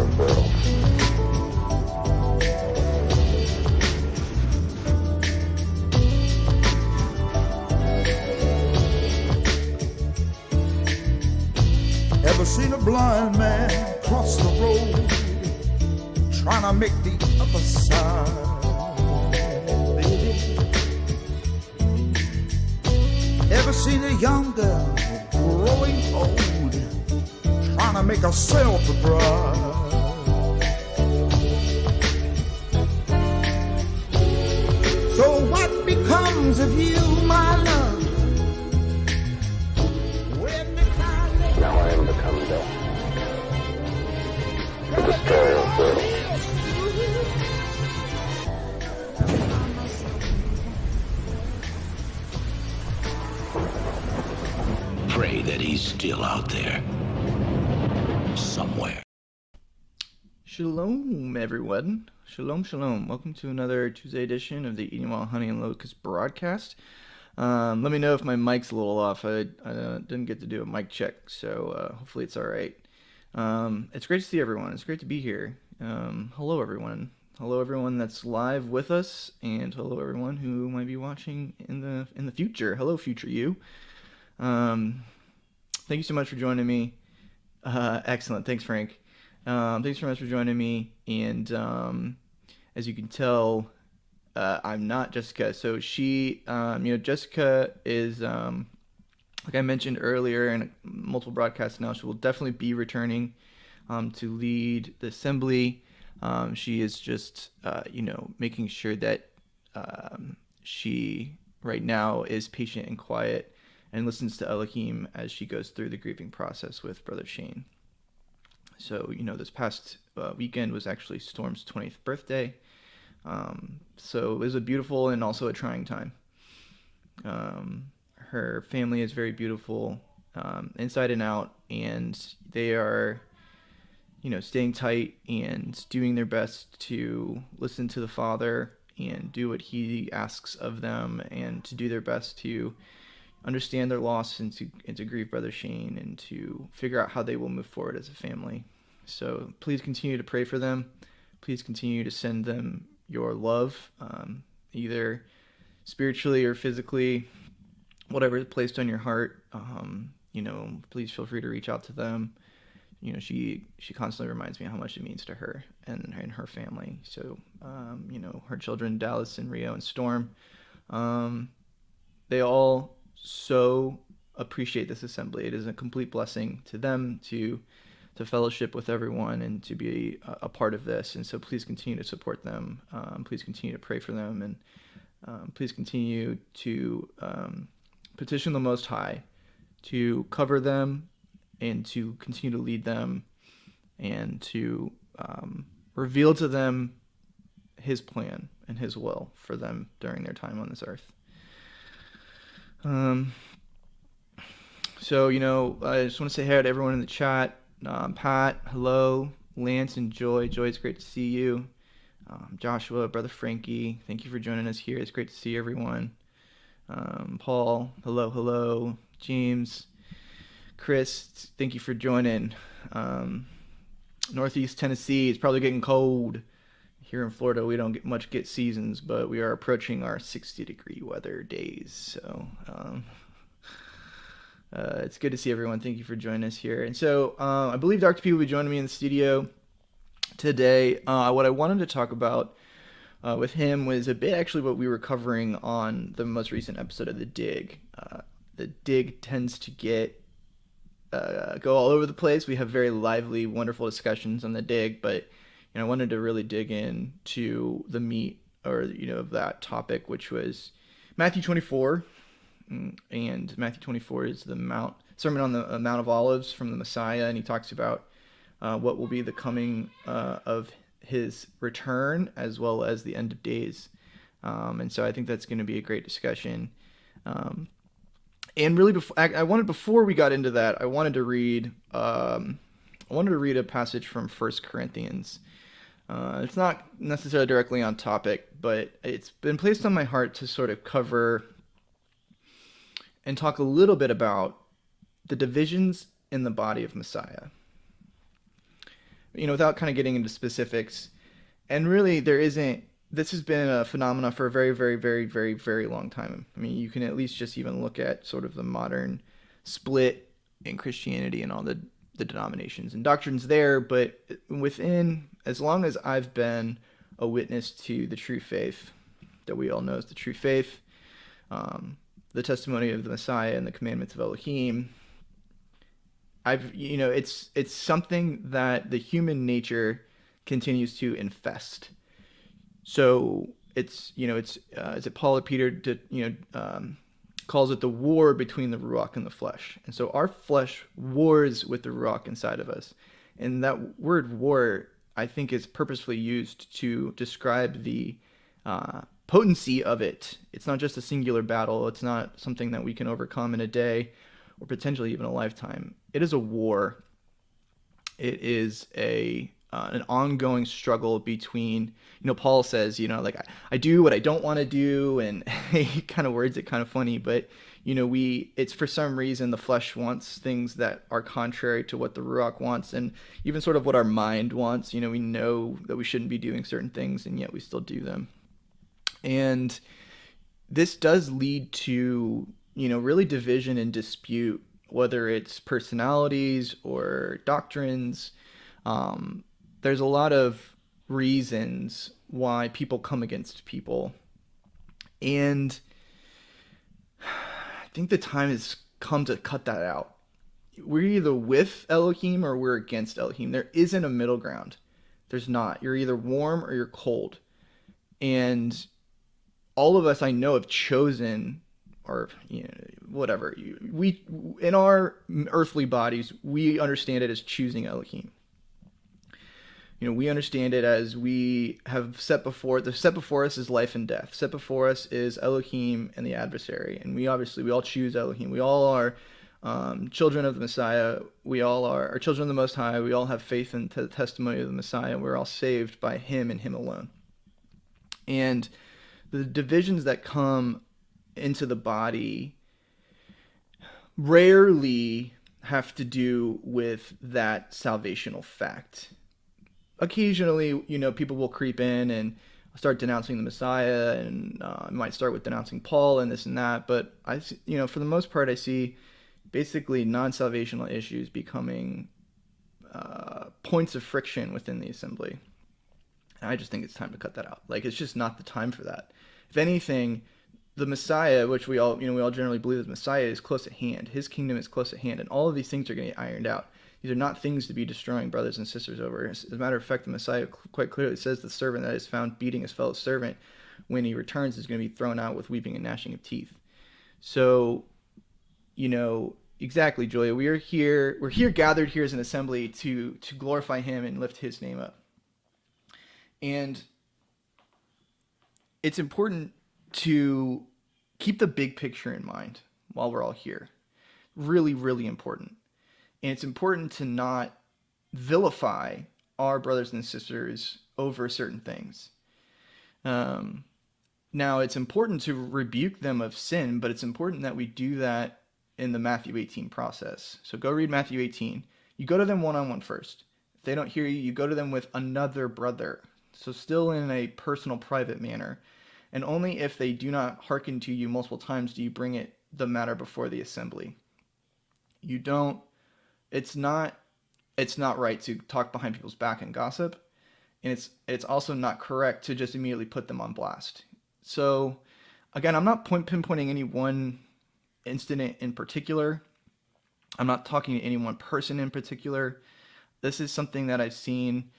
world. Ever seen a blind man cross the road, trying to make the other side, baby? Ever seen a young girl growing old, trying to make herself a bride? So what becomes of you, my love? Now I am become death, the destroyer of worlds. Pray that he's still out there, somewhere. Shalom, everyone. Shalom, shalom. Welcome to another Tuesday edition of the Eating While Honey and Locust broadcast. Let me know if my mic's a little off. I didn't get to do a mic check, so hopefully it's all right. It's great to see everyone. It's great to be here. Hello, everyone. Hello, everyone that's live with us, and hello, everyone who might be watching in the future. Hello, future you. Thank you so much for joining me. Excellent. Thanks, Frank. Thanks so much for joining me. And as you can tell, I'm not Jessica. So she, Jessica is, like I mentioned earlier in multiple broadcasts now, she will definitely be returning to lead the assembly. She is just, making sure that she right now is patient and quiet and listens to Elohim as she goes through the grieving process with Brother Shane. So, this past weekend was actually Storm's 20th birthday. So it was a beautiful and also a trying time. Her family is very beautiful, inside and out, and they are, staying tight and doing their best to listen to the Father and do what he asks of them, and to do their best to understand their loss and to grieve Brother Shane and to figure out how they will move forward as a family. So please continue to pray for them. Please continue to send them your love, either spiritually or physically, whatever is placed on your heart. Please feel free to reach out to them. She constantly reminds me how much it means to her and her family. So, her children, Dallas and Rio and Storm, they all so appreciate this assembly. It is a complete blessing to them to fellowship with everyone and to be a part of this. And so please continue to support them. Please continue to pray for them. And please continue to petition the Most High to cover them and to continue to lead them and to reveal to them his plan and his will for them during their time on this earth. So, I just want to say hi to everyone in the chat. Pat, hello. Lance and Joy. Joy, it's great to see you. Joshua, Brother Frankie, thank you for joining us here. It's great to see everyone. Paul, hello. James, Chris, thank you for joining. Northeast Tennessee, it's probably getting cold. Here in Florida, we don't get seasons, but we are approaching our 60-degree weather days. So, it's good to see everyone. Thank you for joining us here. And so I believe Dr. P will be joining me in the studio today. What I wanted to talk about with him was a bit actually what we were covering on the most recent episode of The Dig. The Dig tends to go all over the place. We have very lively, wonderful discussions on The Dig, but I wanted to really dig into the meat of that topic, which was Matthew 24. And Matthew 24 is the Sermon on the Mount of Olives from the Messiah, and he talks about what will be the coming of his return as well as the end of days. And so I think that's going to be a great discussion. And really, before we got into that, I wanted to read a passage from 1 Corinthians. It's not necessarily directly on topic, but it's been placed on my heart to sort of cover and talk a little bit about the divisions in the body of Messiah. without kind of getting into specifics, and really this has been a phenomenon for a very, very, very, very, very long time. I mean, you can at least just even look at sort of the modern split in Christianity and all the denominations and doctrines there, but within, as long as I've been a witness to the true faith that we all know is the true faith, the testimony of the Messiah and the commandments of Elohim, it's something that the human nature continues to infest. So is it Paul or Peter calls it the war between the Ruach and the flesh. And so our flesh wars with the Ruach inside of us. And that word war, I think, is purposefully used to describe the potency of it. It's not just a singular battle. It's not something that we can overcome in a day or potentially even a lifetime. It is a war. It is an ongoing struggle between, Paul says, I do what I don't want to do, and he kind of words it kind of funny, but it's for some reason the flesh wants things that are contrary to what the Ruach wants, and even sort of what our mind wants. We know that we shouldn't be doing certain things, and yet we still do them. And this does lead to, really division and dispute, whether it's personalities or doctrines. There's a lot of reasons why people come against people. And I think the time has come to cut that out. We're either with Elohim or we're against Elohim. There isn't a middle ground. There's not. You're either warm or you're cold. And all of us I know have chosen, or whatever. We, in our earthly bodies, we understand it as choosing Elohim. We understand it as we have set before us is life and death. Set before us is Elohim and the adversary. And we all choose Elohim. We all are children of the Messiah. We all are children of the Most High. We all have faith in the testimony of the Messiah. We're all saved by Him and Him alone. And the divisions that come into the body rarely have to do with that salvational fact. Occasionally, people will creep in and start denouncing the Messiah, and might start with denouncing Paul and this and that. But for the most part, I see basically non-salvational issues becoming points of friction within the assembly. And I just think it's time to cut that out. It's just not the time for that. If anything, the Messiah, which we all generally believe the Messiah is close at hand. His kingdom is close at hand, and all of these things are going to get ironed out. These are not things to be destroying brothers and sisters over. As a matter of fact, the Messiah quite clearly says the servant that is found beating his fellow servant when he returns is going to be thrown out with weeping and gnashing of teeth. So, exactly, Julia, we're here gathered here as an assembly to glorify Him and lift His name up. And it's important to keep the big picture in mind while we're all here. Really, really important. And it's important to not vilify our brothers and sisters over certain things. Now, it's important to rebuke them of sin, but it's important that we do that in the Matthew 18 process. So go read Matthew 18. You go to them one-on-one first. If they don't hear you, you go to them with another brother. So still in a personal, private manner. And only if they do not hearken to you multiple times do you bring the matter before the assembly. It's not right to talk behind people's back and gossip, and it's also not correct to just immediately put them on blast. So, again, I'm not pinpointing any one incident in particular. I'm not talking to any one person in particular. This is something that I've seen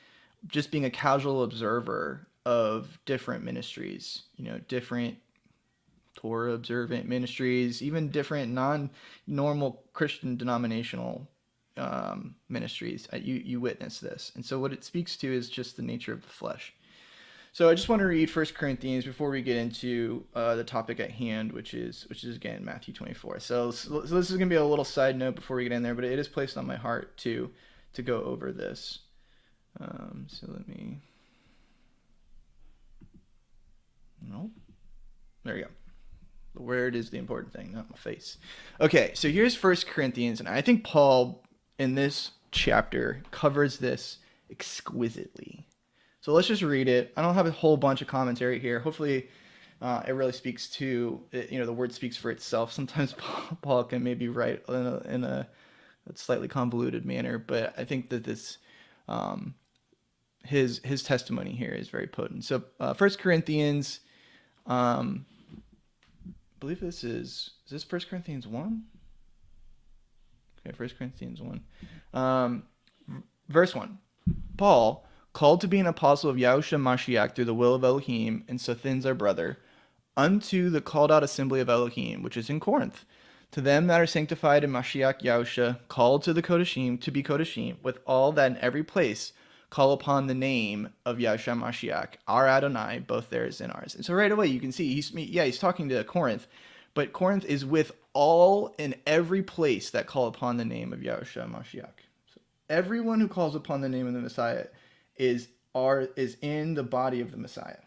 just being a casual observer of different ministries, different Torah observant ministries, even different non-normal Christian denominational ministries. You witness this. And so what it speaks to is just the nature of the flesh. So I just want to read 1 Corinthians before we get into the topic at hand, which is again Matthew 24. So this is going to be a little side note before we get in there, but it is placed on my heart to go over this. So let me. No, there you go. The word is the important thing, not my face. Okay, so here's 1 Corinthians, and I think Paul in this chapter covers this exquisitely. So let's just read it. I don't have a whole bunch of commentary here. Hopefully it really speaks to, the word speaks for itself. Sometimes Paul can maybe write in a slightly convoluted manner, but I think that this, his testimony here is very potent. So 1 Corinthians, I believe is this 1 Corinthians 1? Okay, 1 Corinthians 1. Verse 1. Paul, called to be an apostle of Yahusha Mashiach through the will of Elohim, and Sothins our brother, unto the called out assembly of Elohim, which is in Corinth, to them that are sanctified in Mashiach Yahusha, called to the Kodashim, to be Kodashim, with all that in every place call upon the name of Yahusha Mashiach, our Adonai, both theirs and ours. And so right away you can see, he's talking to Corinth, but Corinth is with all in every place that call upon the name of Yahusha Mashiach. So everyone who calls upon the name of the Messiah is in the body of the Messiah.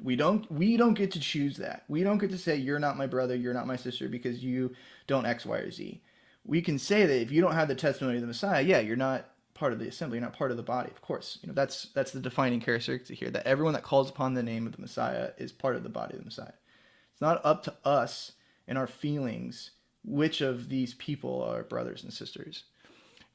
We don't get to choose that. We don't get to say, you're not my brother, you're not my sister, because you don't X, Y, or Z. We can say that if you don't have the testimony of the Messiah, yeah, you're not part of the assembly, you're not part of the body. Of course, that's the defining characteristic here, that everyone that calls upon the name of the Messiah is part of the body of the Messiah. It's not up to us and our feelings which of these people are brothers and sisters.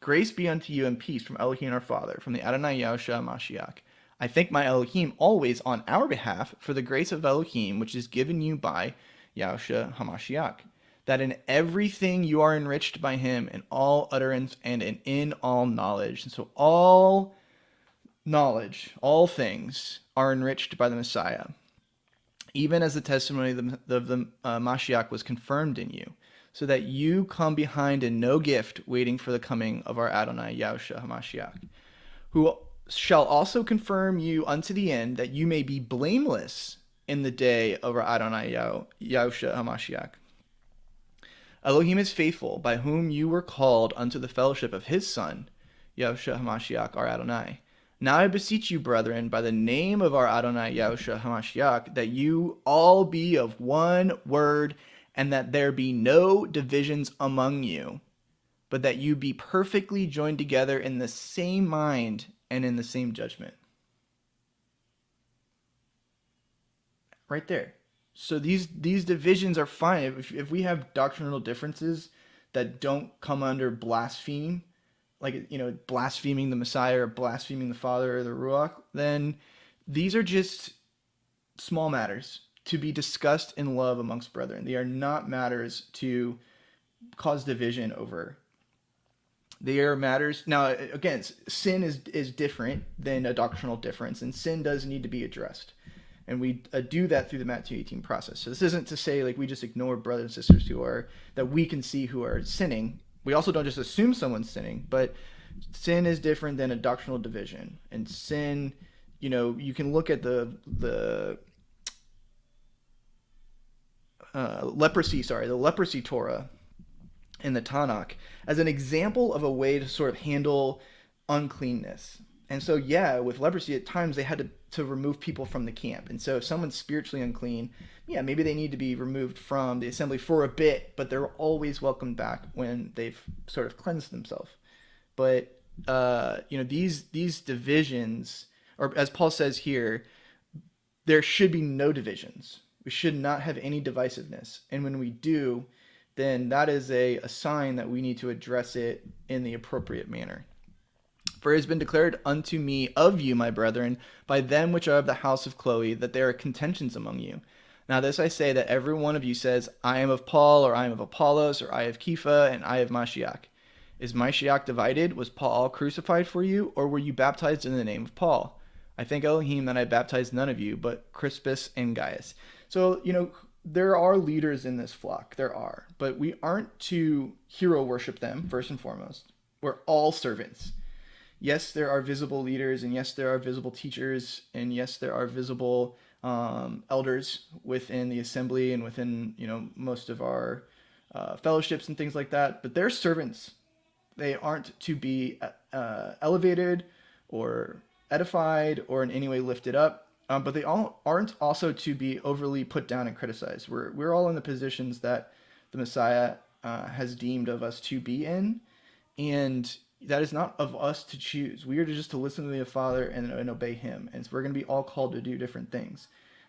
Grace be unto you and peace from Elohim our Father, from the Adonai Yahusha Mashiach. I thank my Elohim always on our behalf for the grace of Elohim, which is given you by Yahusha HaMashiach, that in everything you are enriched by him in all utterance and in all knowledge. And so all knowledge, all things are enriched by the Messiah, even as the testimony of the Mashiach was confirmed in you, so that you come behind in no gift, waiting for the coming of our Adonai Yahusha HaMashiach, who shall also confirm you unto the end, that you may be blameless in the day of our Adonai Yahusha HaMashiach. Elohim is faithful, by whom you were called unto the fellowship of his Son, Yahusha HaMashiach, our Adonai. Now I beseech you, brethren, by the name of our Adonai Yahusha HaMashiach, that you all be of one word, and that there be no divisions among you, but that you be perfectly joined together in the same mind and in the same judgment. Right there. So these divisions are fine. If we have doctrinal differences that don't come under blaspheme, like, blaspheming the Messiah or blaspheming the Father or the Ruach, then these are just small matters to be discussed in love amongst brethren. They are not matters to cause division over. They are matters. Now, again, sin is different than a doctrinal difference, and sin does need to be addressed. And we do that through the MATTITHYAHU process. So this isn't to say we just ignore brothers and sisters that we can see who are sinning. We also don't just assume someone's sinning, but sin is different than a doctrinal division. And sin, you can look at the leprosy Torah in the Tanakh as an example of a way to sort of handle uncleanness. And so, with leprosy, at times they had to remove people from the camp. And so if someone's spiritually unclean, maybe they need to be removed from the assembly for a bit, but they're always welcomed back when they've sort of cleansed themselves. But, these divisions, or as Paul says here, there should be no divisions. We should not have any divisiveness. And when we do, then that is a sign that we need to address it in the appropriate manner. For it has been declared unto me of you, my brethren, by them which are of the house of Chloe, that there are contentions among you. Now this I say, that every one of you says, I am of Paul, or I am of Apollos, or I of Kepha, and I of Mashiach. Is Mashiach divided? Was Paul crucified for you, or were you baptized in the name of Paul? I thank Elohim that I baptized none of you, but Crispus and Gaius. So, there are leaders in this flock. There are. But we aren't to hero worship them, first and foremost. We're all servants. Yes, there are visible leaders, and yes, there are visible teachers, and yes, there are visible elders within the assembly and within, most of our fellowships and things like that. But they're servants. They aren't to be elevated or edified or in any way lifted up. But they all aren't also to be overly put down and criticized. We're all in the positions that the Messiah has deemed of us to be in. And that is not of us to choose. We are just to listen to the Father and obey Him. And so we're going to be all called to do different things.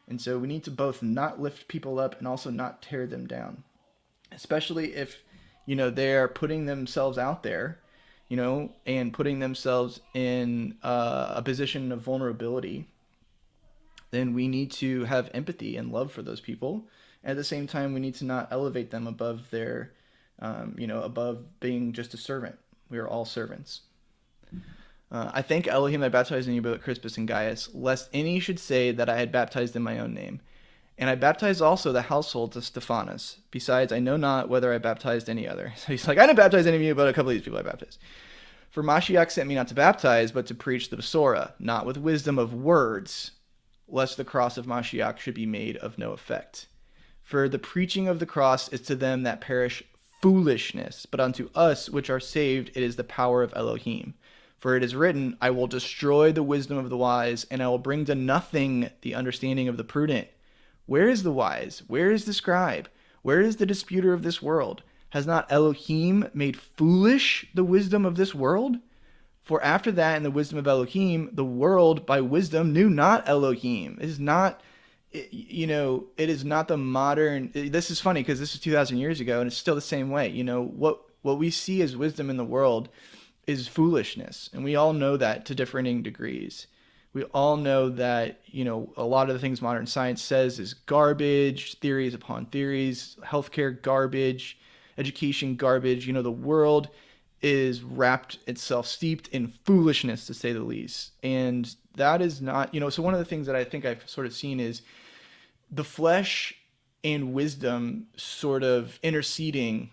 And so we need to both not lift people up and also not tear them down, especially if, they're putting themselves out there, and putting themselves in a position of vulnerability. Then we need to have empathy and love for those people. At the same time, we need to not elevate them above their, above being just a servant. We are all servants. I thank Elohim that I baptized in you both Crispus and Gaius, lest any should say that I had baptized in my own name. And I baptized also the household of Stephanas. Besides, I know not whether I baptized any other. So he's like, I didn't baptize any of you, but a couple of these people I baptized. For Mashiach sent me not to baptize, but to preach the Besorah, not with wisdom of words, lest the cross of Mashiach should be made of no effect. For the preaching of the cross is to them that perish foolishness, but unto us which are saved it is the power of Elohim. For it is written, I will destroy the wisdom of the wise, and I will bring to nothing the understanding of the prudent. Where is the wise? Where is the scribe? Where is the disputer of this world? Has not Elohim made foolish the wisdom of this world? For after that, in the wisdom of Elohim, the world by wisdom knew not Elohim. It is not, it is not the modern. This is funny because this is 2,000 years ago, and it's still the same way. What we see as wisdom in the world is foolishness, and we all know that to differing degrees. We all know that, a lot of the things modern science says is garbage, theories upon theories, healthcare garbage, education garbage. The world is wrapped itself, steeped in foolishness, to say the least. And that is not, so one of the things that I think I've sort of seen is the flesh and wisdom sort of interceding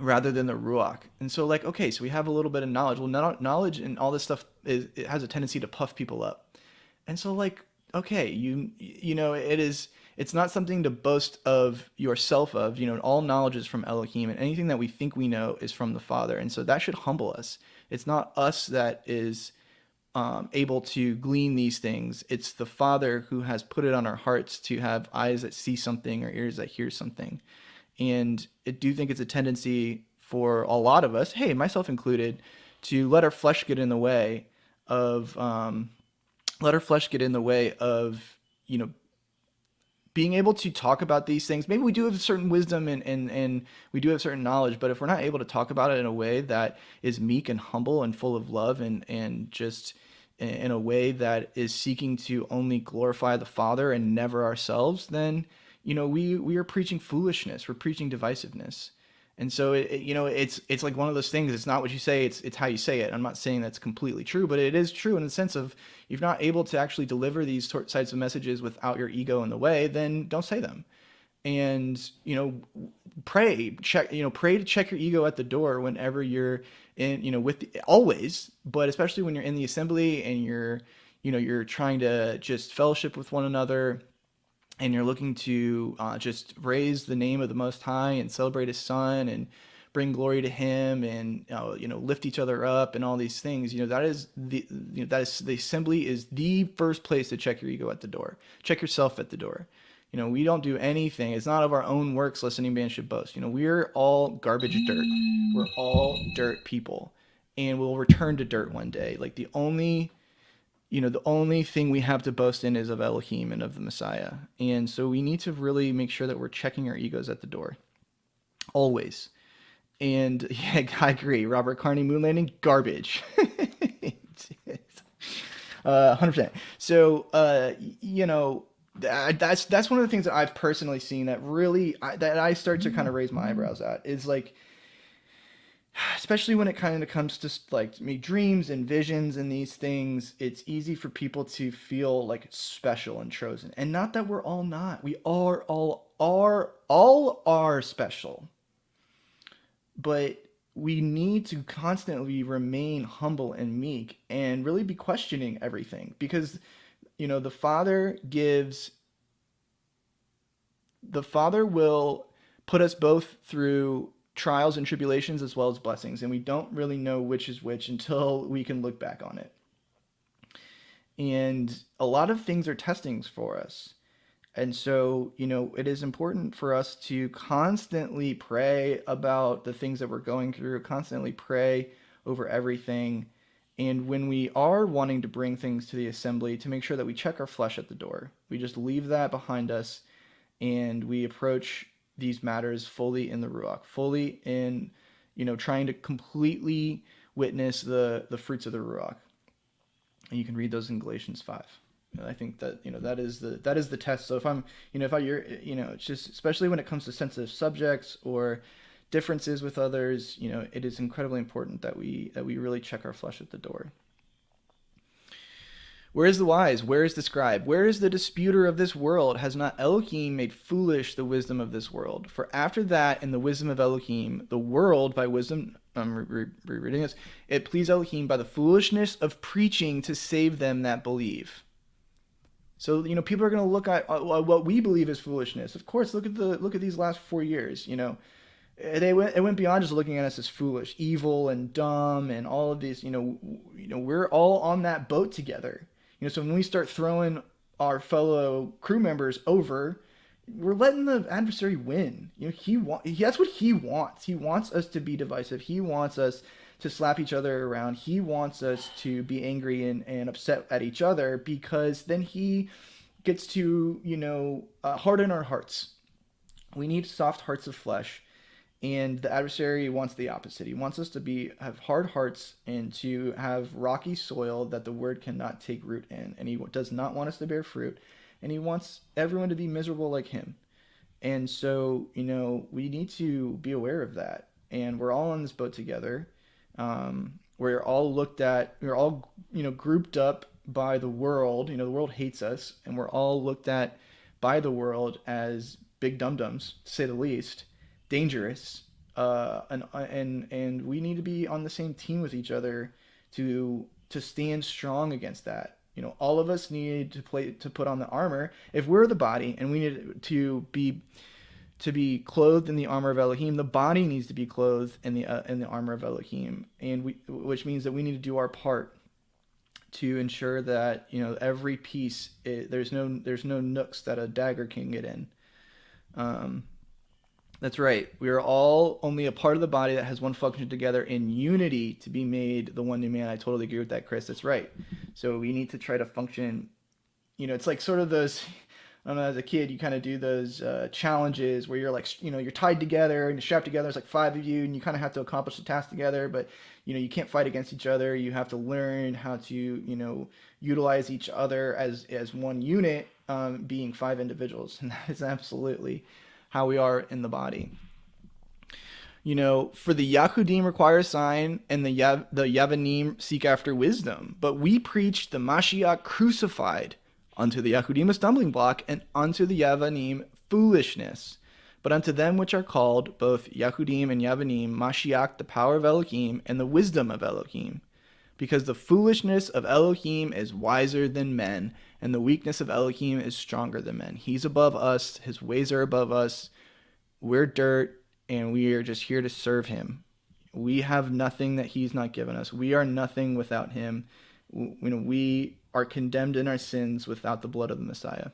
rather than the ruach. And so okay, so we have a little bit of knowledge. Well, knowledge and all this stuff it has a tendency to puff people up. And so okay, it's not something to boast of yourself of, all knowledge is from Elohim, and anything that we think we know is from the Father. And so that should humble us. It's not us that is able to glean these things. It's the Father who has put it on our hearts to have eyes that see something or ears that hear something. And I do think it's a tendency for a lot of us, hey, myself included, to let our flesh get in the way of, being able to talk about these things. Maybe we do have certain wisdom and we do have certain knowledge, but if we're not able to talk about it in a way that is meek and humble and full of love and just in a way that is seeking to only glorify the Father and never ourselves, then we are preaching foolishness. We're preaching divisiveness. And so it's like one of those things. It's not what you say, it's how you say it. I'm not saying that's completely true, but it is true in the sense of, if you're not able to actually deliver these types of messages without your ego in the way, then don't say them. And pray to check your ego at the door whenever you're in, always, but especially when you're in the assembly and you're trying to just fellowship with one another, and you're looking to just raise the name of the Most High and celebrate His Son and bring glory to Him and lift each other up and all these things. The assembly is the first place to check your ego at the door. Check yourself at the door. We don't do anything. It's not of our own works, lest any man should boast. We're all garbage dirt. We're all dirt people, and we'll return to dirt one day. The only thing we have to boast in is of Elohim and of the Messiah. And so we need to really make sure that we're checking our egos at the door. Always. And yeah, I agree. Robert Carney, moon landing, garbage. 100%. So, that's one of the things that I've personally seen that really, that I start to kind of raise my eyebrows at, is especially when it kind of comes to dreams and visions and these things. It's easy for people to feel special and chosen, and not that we're all not. We all are special, but we need to constantly remain humble and meek and really be questioning everything, because the Father will put us both through trials and tribulations as well as blessings, and we don't really know which is which until we can look back on it. And a lot of things are testings for us. And so, it is important for us to constantly pray about the things that we're going through, constantly pray over everything. And when we are wanting to bring things to the assembly, to make sure that we check our flesh at the door. We just leave that behind us, and we approach these matters fully in the Ruach, fully in, trying to completely witness the fruits of the Ruach. And you can read those in Galatians 5. And I think that, that is the test. So it's just, especially when it comes to sensitive subjects or differences with others, it is incredibly important that we really check our flesh at the door. Where is the wise? Where is the scribe? Where is the disputer of this world? Has not Elohim made foolish the wisdom of this world? For after that, in the wisdom of Elohim, the world by wisdom, I'm rereading this, it pleased Elohim by the foolishness of preaching to save them that believe. So, people are going to look at what we believe is foolishness. Of course, look at these last 4 years, it went beyond just looking at us as foolish, evil and dumb and all of these, we're all on that boat together. So when we start throwing our fellow crew members over, we're letting the adversary win. That's what he wants. He wants us to be divisive. He wants us to slap each other around. He wants us to be angry and upset at each other, because then he gets to, harden our hearts. We need soft hearts of flesh. And the adversary wants the opposite. He wants us to have hard hearts and to have rocky soil that the word cannot take root in. And he does not want us to bear fruit. And he wants everyone to be miserable like him. And so, we need to be aware of that. And we're all on this boat together. We're all grouped up by the world. The world hates us. And we're all looked at by the world as big dum-dums, to say the least. Dangerous, and we need to be on the same team with each other to stand strong against that. All of us need to put on the armor. If we're the body and we need to be clothed in the armor of Elohim, the body needs to be clothed in the armor of Elohim, which means that we need to do our part to ensure that every piece there's no nooks that a dagger can get in. That's right. We are all only a part of the body that has one function together in unity to be made the one new man. I totally agree with that, Chris. That's right. So we need to try to function. It's like sort of those, I don't know, as a kid, you kind of do those challenges where you're like, you're tied together and you're strapped together. There's like 5 of you and you kind of have to accomplish the task together, but you can't fight against each other. You have to learn how to, utilize each other as one unit, being 5 individuals. And that is absolutely how we are in the body. For the Yahudim require a sign, and the Yavanim seek after wisdom. But we preach the Mashiach crucified, unto the Yahudim a stumbling block, and unto the Yavanim foolishness. But unto them which are called, both Yahudim and Yavanim, Mashiach the power of Elohim, and the wisdom of Elohim. Because the foolishness of Elohim is wiser than men, and the weakness of Elohim is stronger than men. He's above us. His ways are above us. We're dirt, and we are just here to serve him. We have nothing that he's not given us. We are nothing without him. We are condemned in our sins without the blood of the Messiah.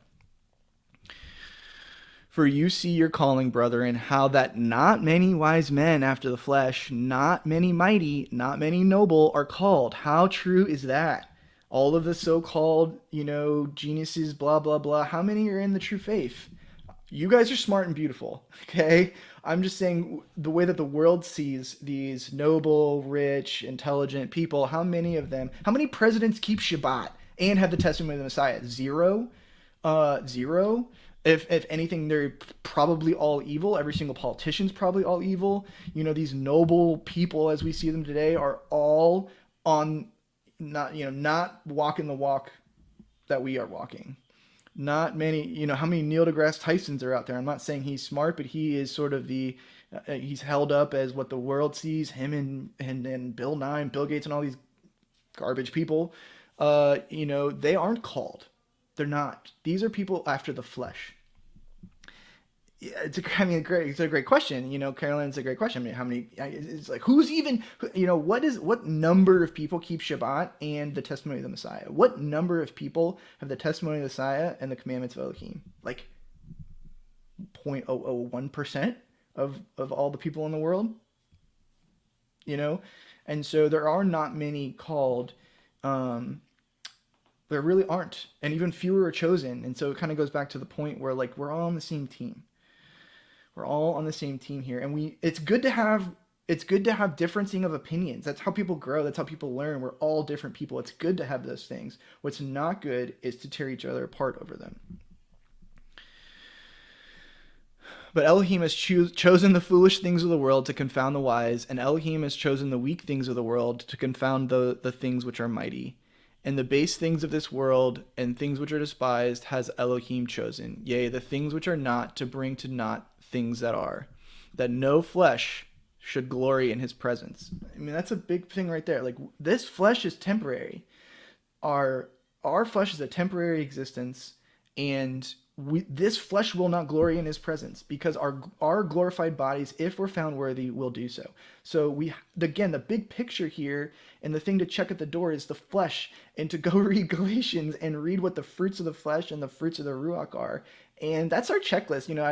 For you see your calling, brethren, how that not many wise men after the flesh, not many mighty, not many noble are called. How true is that? All of the so-called, geniuses, blah, blah, blah. How many are in the true faith? You guys are smart and beautiful, okay? I'm just saying the way that the world sees these noble, rich, intelligent people, how many of them, how many presidents keep Shabbat and have the testimony of the Messiah? Zero? Zero? If anything, they're probably all evil. Every single politician's probably all evil. These noble people as we see them today are all on not walking the walk that we are walking. Not many, how many Neil deGrasse Tysons are out there? I'm not saying he's smart, but he is sort of he's held up as what the world sees him and Bill Nye and Bill Gates and all these garbage people. They aren't called. They're not. These are people after the flesh. Yeah, it's a great question. Carolyn, it's a great question. I mean, how many? It's like who's even? What number of people keep Shabbat and the testimony of the Messiah? What number of people have the testimony of the Messiah and the commandments of Elohim? Like 0.001% of all the people in the world. And so there are not many called. There really aren't, and even fewer are chosen. And so it kind of goes back to the point where like we're all on the same team. We're all on the same team here, and it's good to have differencing of opinions. That's how people grow. That's how people learn. We're all different people. It's good to have those things. What's not good is to tear each other apart over them. But Elohim has chosen the foolish things of the world to confound the wise, and Elohim has chosen the weak things of the world to confound the things which are mighty. And the base things of this world and things which are despised has Elohim chosen, yea, the things which are not, to bring to naught things that are, that no flesh should glory in his presence. I mean, that's a big thing right there. Like, this flesh is temporary. Our flesh is a temporary existence, and this flesh will not glory in his presence, because our glorified bodies, if we're found worthy, will do so. So again, the big picture here and the thing to check at the door is the flesh, and to go read Galatians and read what the fruits of the flesh and the fruits of the Ruach are. And that's our checklist. You know,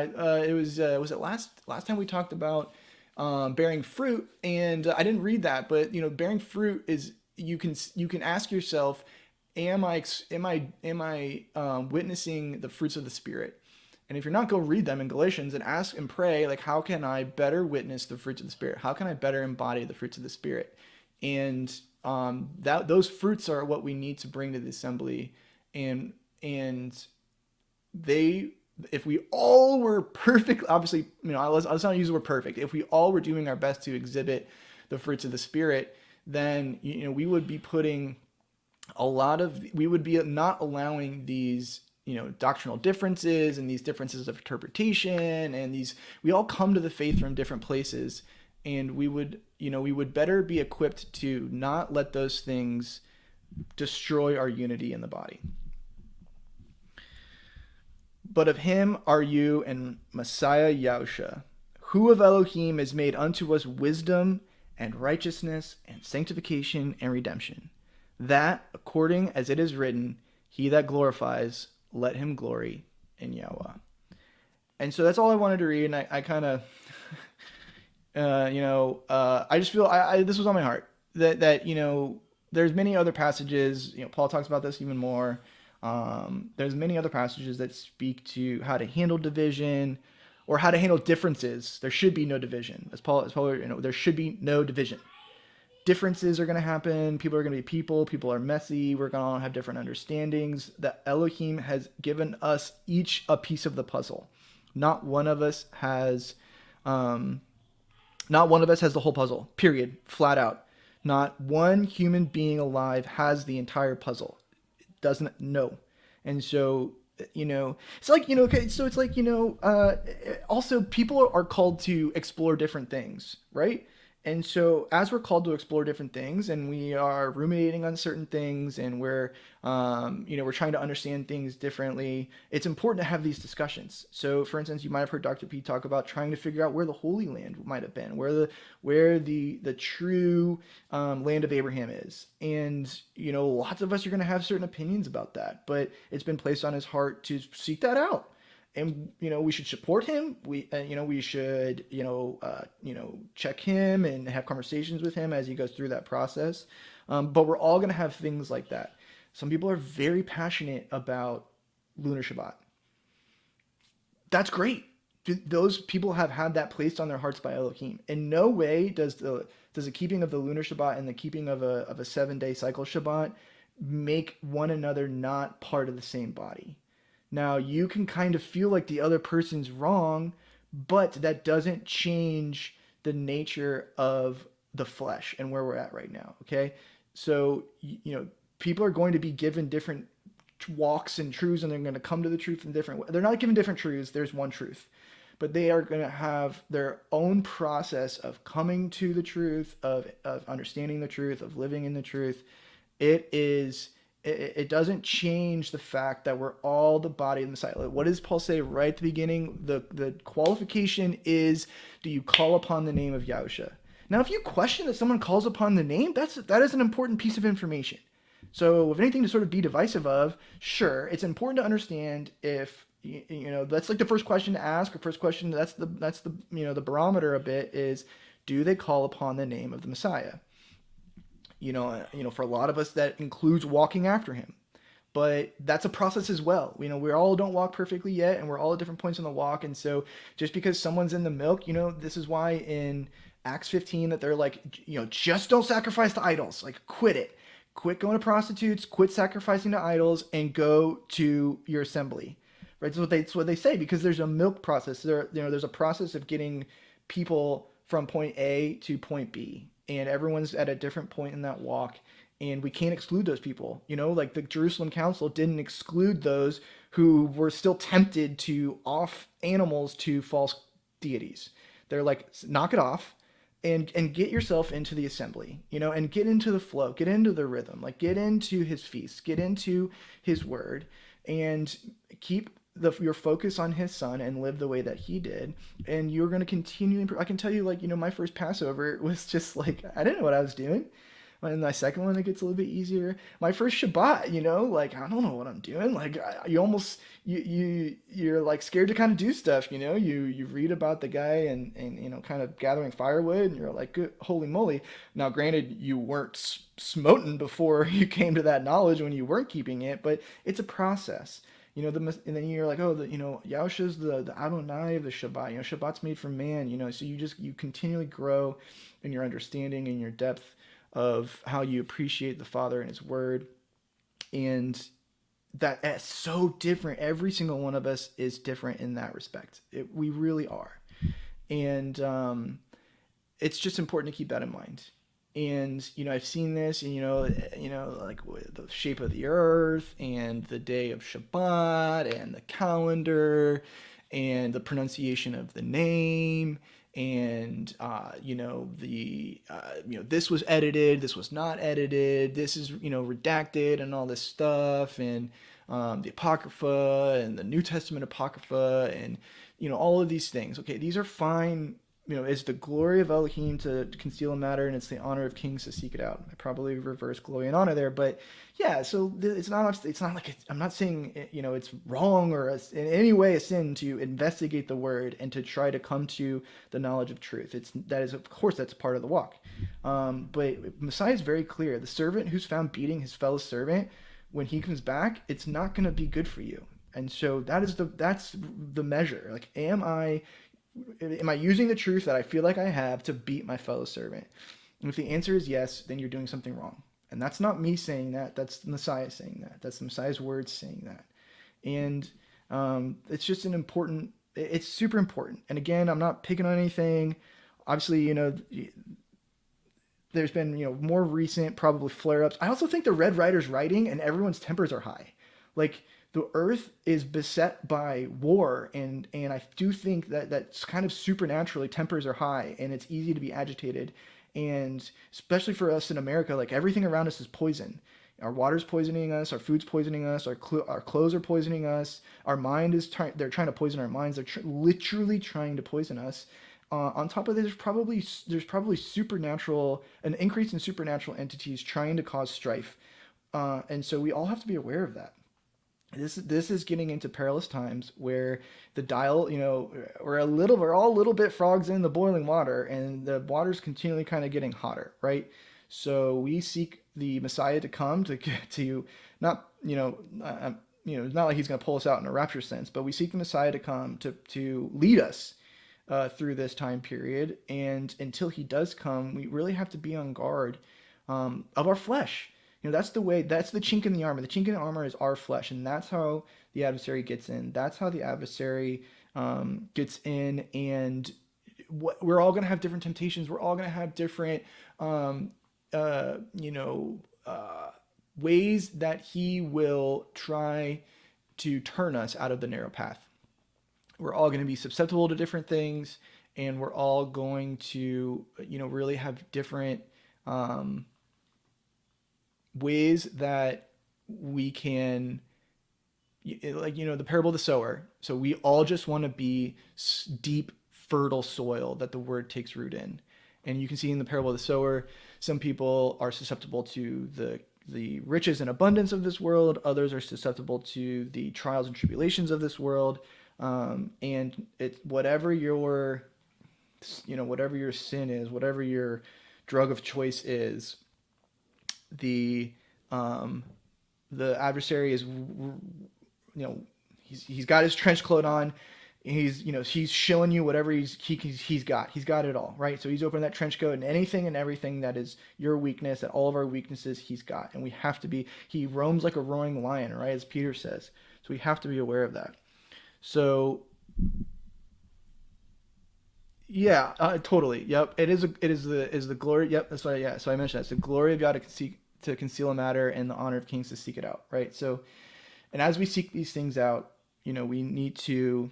was it last time we talked about bearing fruit, and I didn't read that, but you know, bearing fruit is, you can ask yourself, am I witnessing the fruits of the Spirit? And if you're not, go read them in Galatians and ask and pray, like, how can I better witness the fruits of the Spirit? How can I better embody the fruits of the Spirit? And those fruits are what we need to bring to the assembly. And if we all were perfect, obviously, you know, let's not use the word perfect. If we all were doing our best to exhibit the fruits of the Spirit, then, you know, we would be putting we would be not allowing these, you know, doctrinal differences and these differences of interpretation, and we all come to the faith from different places, and we would better be equipped to not let those things destroy our unity in the body. But of him are you and Messiah Yahusha, who of Elohim is made unto us wisdom and righteousness and sanctification and redemption, that, according as it is written, he that glorifies, let him glory in Yahweh. And so that's all I wanted to read, and I kind of, I just feel this was on my heart, that you know, there's many other passages, you know, Paul talks about this even more. There's many other passages that speak to how to handle division or how to handle differences. There should be no division. As Paul, you know, there should be no division. Differences are going to happen. People are going to be people. People are messy. We're going to have different understandings. That Elohim has given us each a piece of the puzzle. Not one of us has the whole puzzle. Period. Flat out. Not one human being alive has the entire puzzle. Doesn't know. And so, you know, it's like, you know, okay, so it's like, you know, also people are called to explore different things, right? And so as we're called to explore different things, and we are ruminating on certain things, and we're trying to understand things differently, it's important to have these discussions. So for instance, you might have heard Dr. P talk about trying to figure out where the Holy Land might have been, where the true land of Abraham is. And, you know, lots of us are going to have certain opinions about that, but it's been placed on his heart to seek that out. And, you know, we should support him. We should, check him and have conversations with him as he goes through that process. But we're all going to have things like that. Some people are very passionate about Lunar Shabbat. That's great. Those people have had that placed on their hearts by Elohim. In no way does the keeping of the Lunar Shabbat and the keeping of a 7-day cycle Shabbat make one another not part of the same body. Now, you can kind of feel like the other person's wrong, but that doesn't change the nature of the flesh and where we're at right now, okay? So, you know, people are going to be given different walks and truths, and they're going to come to the truth in different ways. They're not given different truths. There's one truth. But they are going to have their own process of coming to the truth, of understanding the truth, of living in the truth. It doesn't change the fact that we're all the body of the Messiah. What does Paul say right at the beginning? The qualification is, do you call upon the name of Yahusha? Now, if you question that someone calls upon the name, that is an important piece of information. So if anything to sort of be divisive of, sure, it's important to understand if, you know, that's like the first question to ask, or first question, that's the you know, the barometer a bit is, do they call upon the name of the Messiah? For a lot of us, that includes walking after him. But that's a process as well. We all don't walk perfectly yet, and we're all at different points in the walk. And so just because someone's in the milk, this is why in Acts 15 that they're like, just don't sacrifice to idols. Like, quit it. Quit going to prostitutes, quit sacrificing to idols, and go to your assembly. Right? That's what they say, because there's a milk process. There's a process of getting people from point A to point B, and everyone's at a different point in that walk. And we can't exclude those people. Like the Jerusalem Council didn't exclude those who were still tempted to off animals to false deities. They're like, knock it off and get yourself into the assembly, and get into the flow, get into the rhythm, like get into his feasts, get into his word, and keep your focus on his son and live the way that he did. And you're going to continue. I can tell you, my first Passover was just like, I didn't know what I was doing. And my second one, it gets a little bit easier. My first Shabbat, I don't know what I'm doing. You're like scared to kind of do stuff, you read about the guy and kind of gathering firewood, and you're like, good, holy moly. Now, granted, you weren't smoten before you came to that knowledge when you weren't keeping it, but it's a process. And then you're like, Yahusha's the Adonai of the Shabbat. Shabbat's made for man, so you continually grow in your understanding and your depth of how you appreciate the Father and his word. And that's so different. Every single one of us is different in that respect. We really are. And it's just important to keep that in mind. And, I've seen this, and, like with the shape of the earth and the day of Shabbat and the calendar and the pronunciation of the name. And, this was edited, this was not edited, this is, redacted and all this stuff. And the Apocrypha and the New Testament Apocrypha and, all of these things. Okay, these are fine. It's the glory of Elohim to conceal a matter, and it's the honor of kings to seek it out. I probably reversed glory and honor there, but yeah. So it's not like I'm not saying it's wrong or in any way a sin to investigate the word and to try to come to the knowledge of truth. Of course that's part of the walk. But Messiah is very clear. The servant who's found beating his fellow servant, when he comes back, it's not going to be good for you. And so that's the measure. Like, am I using the truth that I feel like I have to beat my fellow servant? And if the answer is yes, then you're doing something wrong. And that's not me saying that. That's the Messiah saying that. That's the Messiah's words saying that. And it's just it's super important. And again, I'm not picking on anything. Obviously, there's been, more recent probably flare-ups. I also think the Red Rider's writing and everyone's tempers are high. Like, the earth is beset by war, and I do think that's kind of supernaturally tempers are high, and it's easy to be agitated. And especially for us in America, like, everything around us is poison. Our water's poisoning us, our food's poisoning us, our clothes are poisoning us, our mind is they're trying to poison our minds. They're literally trying to poison us. On top of this, there's probably an increase in supernatural entities trying to cause strife. And so we all have to be aware of that. This is getting into perilous times where the dial, we're all a little bit frogs in the boiling water, and the water's continually kind of getting hotter, right? So we seek the Messiah to come to not, it's not like he's going to pull us out in a rapture sense, but we seek the Messiah to come to lead us through this time period. And until he does come, we really have to be on guard of our flesh. That's the chink in the armor. The chink in the armor is our flesh, and that's how the adversary gets in. That's how the adversary gets in, and we're all going to have different temptations. We're all going to have different, ways that he will try to turn us out of the narrow path. We're all going to be susceptible to different things, and we're all going to, really have different ways that we can, the parable of the sower. So we all just want to be deep, fertile soil that the word takes root in. And you can see in the parable of the sower, some people are susceptible to the riches and abundance of this world. Others are susceptible to the trials and tribulations of this world. And it's whatever your sin is, whatever your drug of choice is, the adversary is, he's got his trench coat on. He's showing you whatever he's got. He's got it all, right? So he's opening that trench coat, and anything and everything that is your weakness, and all of our weaknesses, he's got. And we have to be, he roams like a roaring lion, right? As Peter says. So we have to be aware of that. So yeah, totally. Yep. It is the glory. Yep. That's why. Yeah. So I mentioned that. It's the glory of God to conceal a matter, and the honor of kings to seek it out. Right. So, and as we seek these things out, we need to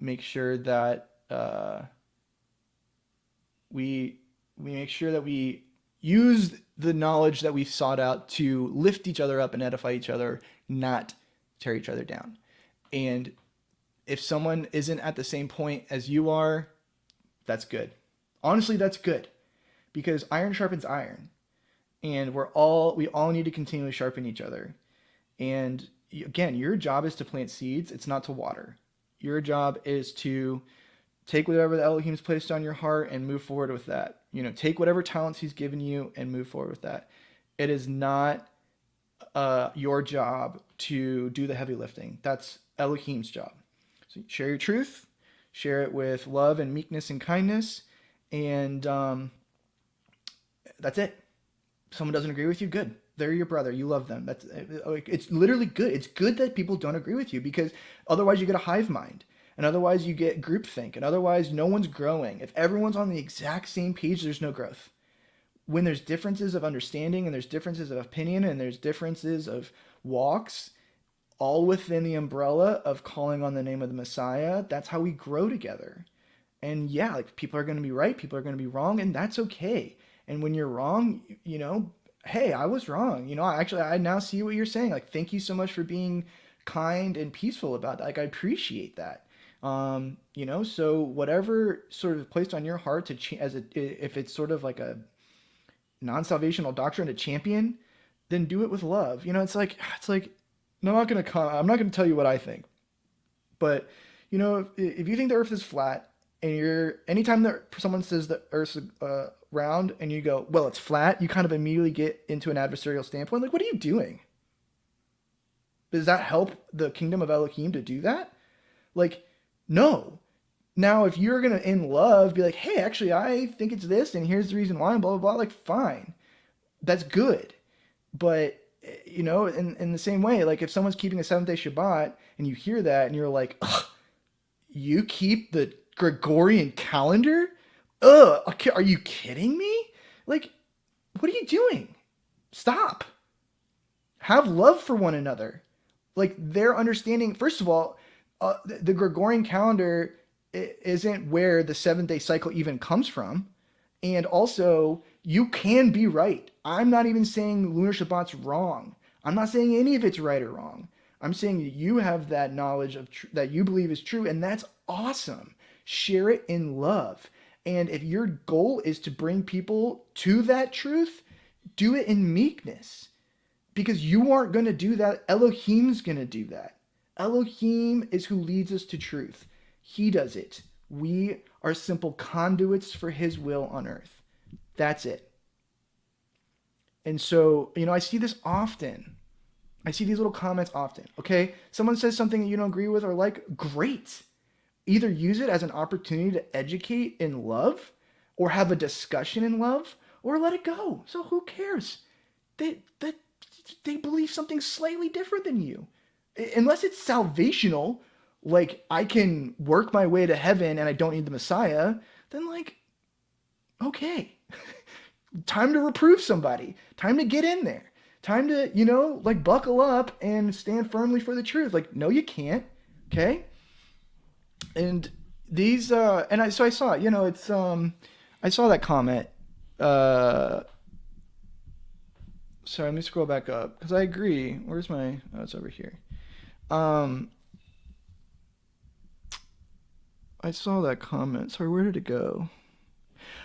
make sure that we make sure that we use the knowledge that we've sought out to lift each other up and edify each other, not tear each other down. And if someone isn't at the same point as you are, that's good. Honestly, that's good, because iron sharpens iron, and we all need to continually sharpen each other. And again, your job is to plant seeds. It's not to water. Your job is to take whatever the Elohim's placed on your heart and move forward with that. Take whatever talents he's given you and move forward with that. It is not your job to do the heavy lifting. That's Elohim's job. So share your truth, share it with love and meekness and kindness, and that's it. If someone doesn't agree with you, good. They're your brother. You love them. It's literally good. It's good that people don't agree with you, because otherwise you get a hive mind, and otherwise you get groupthink, and otherwise no one's growing. If everyone's on the exact same page, there's no growth. When there's differences of understanding, and there's differences of opinion, and there's differences of walks, all within the umbrella of calling on the name of the Messiah, that's how we grow together. And yeah, people are going to be right, people are going to be wrong, and that's okay. And when you're wrong, hey, I was wrong. I now see what you're saying. Thank you so much for being kind and peaceful about that. I appreciate that. So whatever sort of placed on your heart if it's sort of like a non-salvational doctrine to champion, then do it with love. It's like, I'm not going to tell you what I think, but if you think the earth is flat, and anytime that someone says the earth's round and you go, well, it's flat, you kind of immediately get into an adversarial standpoint. What are you doing? Does that help the kingdom of Elohim to do that? No. Now, if you're going to, in love, be like, hey, actually, I think it's this, and here's the reason why, and blah, blah, blah, fine. That's good. But, in the same way, if someone's keeping a 7th-day Shabbat, and you hear that, and you're like, ugh, you keep the Gregorian calendar? Ugh, are you kidding me? What are you doing? Stop. Have love for one another. Their understanding, first of all, the Gregorian calendar isn't where the 7th-day cycle even comes from. And also, you can be right. I'm not even saying lunar Shabbat's wrong. I'm not saying any of it's right or wrong. I'm saying that you have that knowledge of that you believe is true, and that's awesome. Share it in love. And if your goal is to bring people to that truth, do it in meekness. Because you aren't going to do that. Elohim's going to do that. Elohim is who leads us to truth. He does it. We are simple conduits for his will on earth. That's it. And so, I see this often. I see these little comments often. Okay, someone says something that you don't agree with or like, great. Either use it as an opportunity to educate in love, or have a discussion in love, or let it go. So who cares? They believe something slightly different than you. Unless it's salvational, I can work my way to heaven and I don't need the Messiah, then okay. Time to reprove somebody. Time to get in there. Time to, buckle up and stand firmly for the truth. No, you can't. Okay? And these, so I saw, it's, I saw that comment. Sorry, let me scroll back up, because I agree. Where's my, oh, it's over here. I saw that comment. Sorry, where did it go?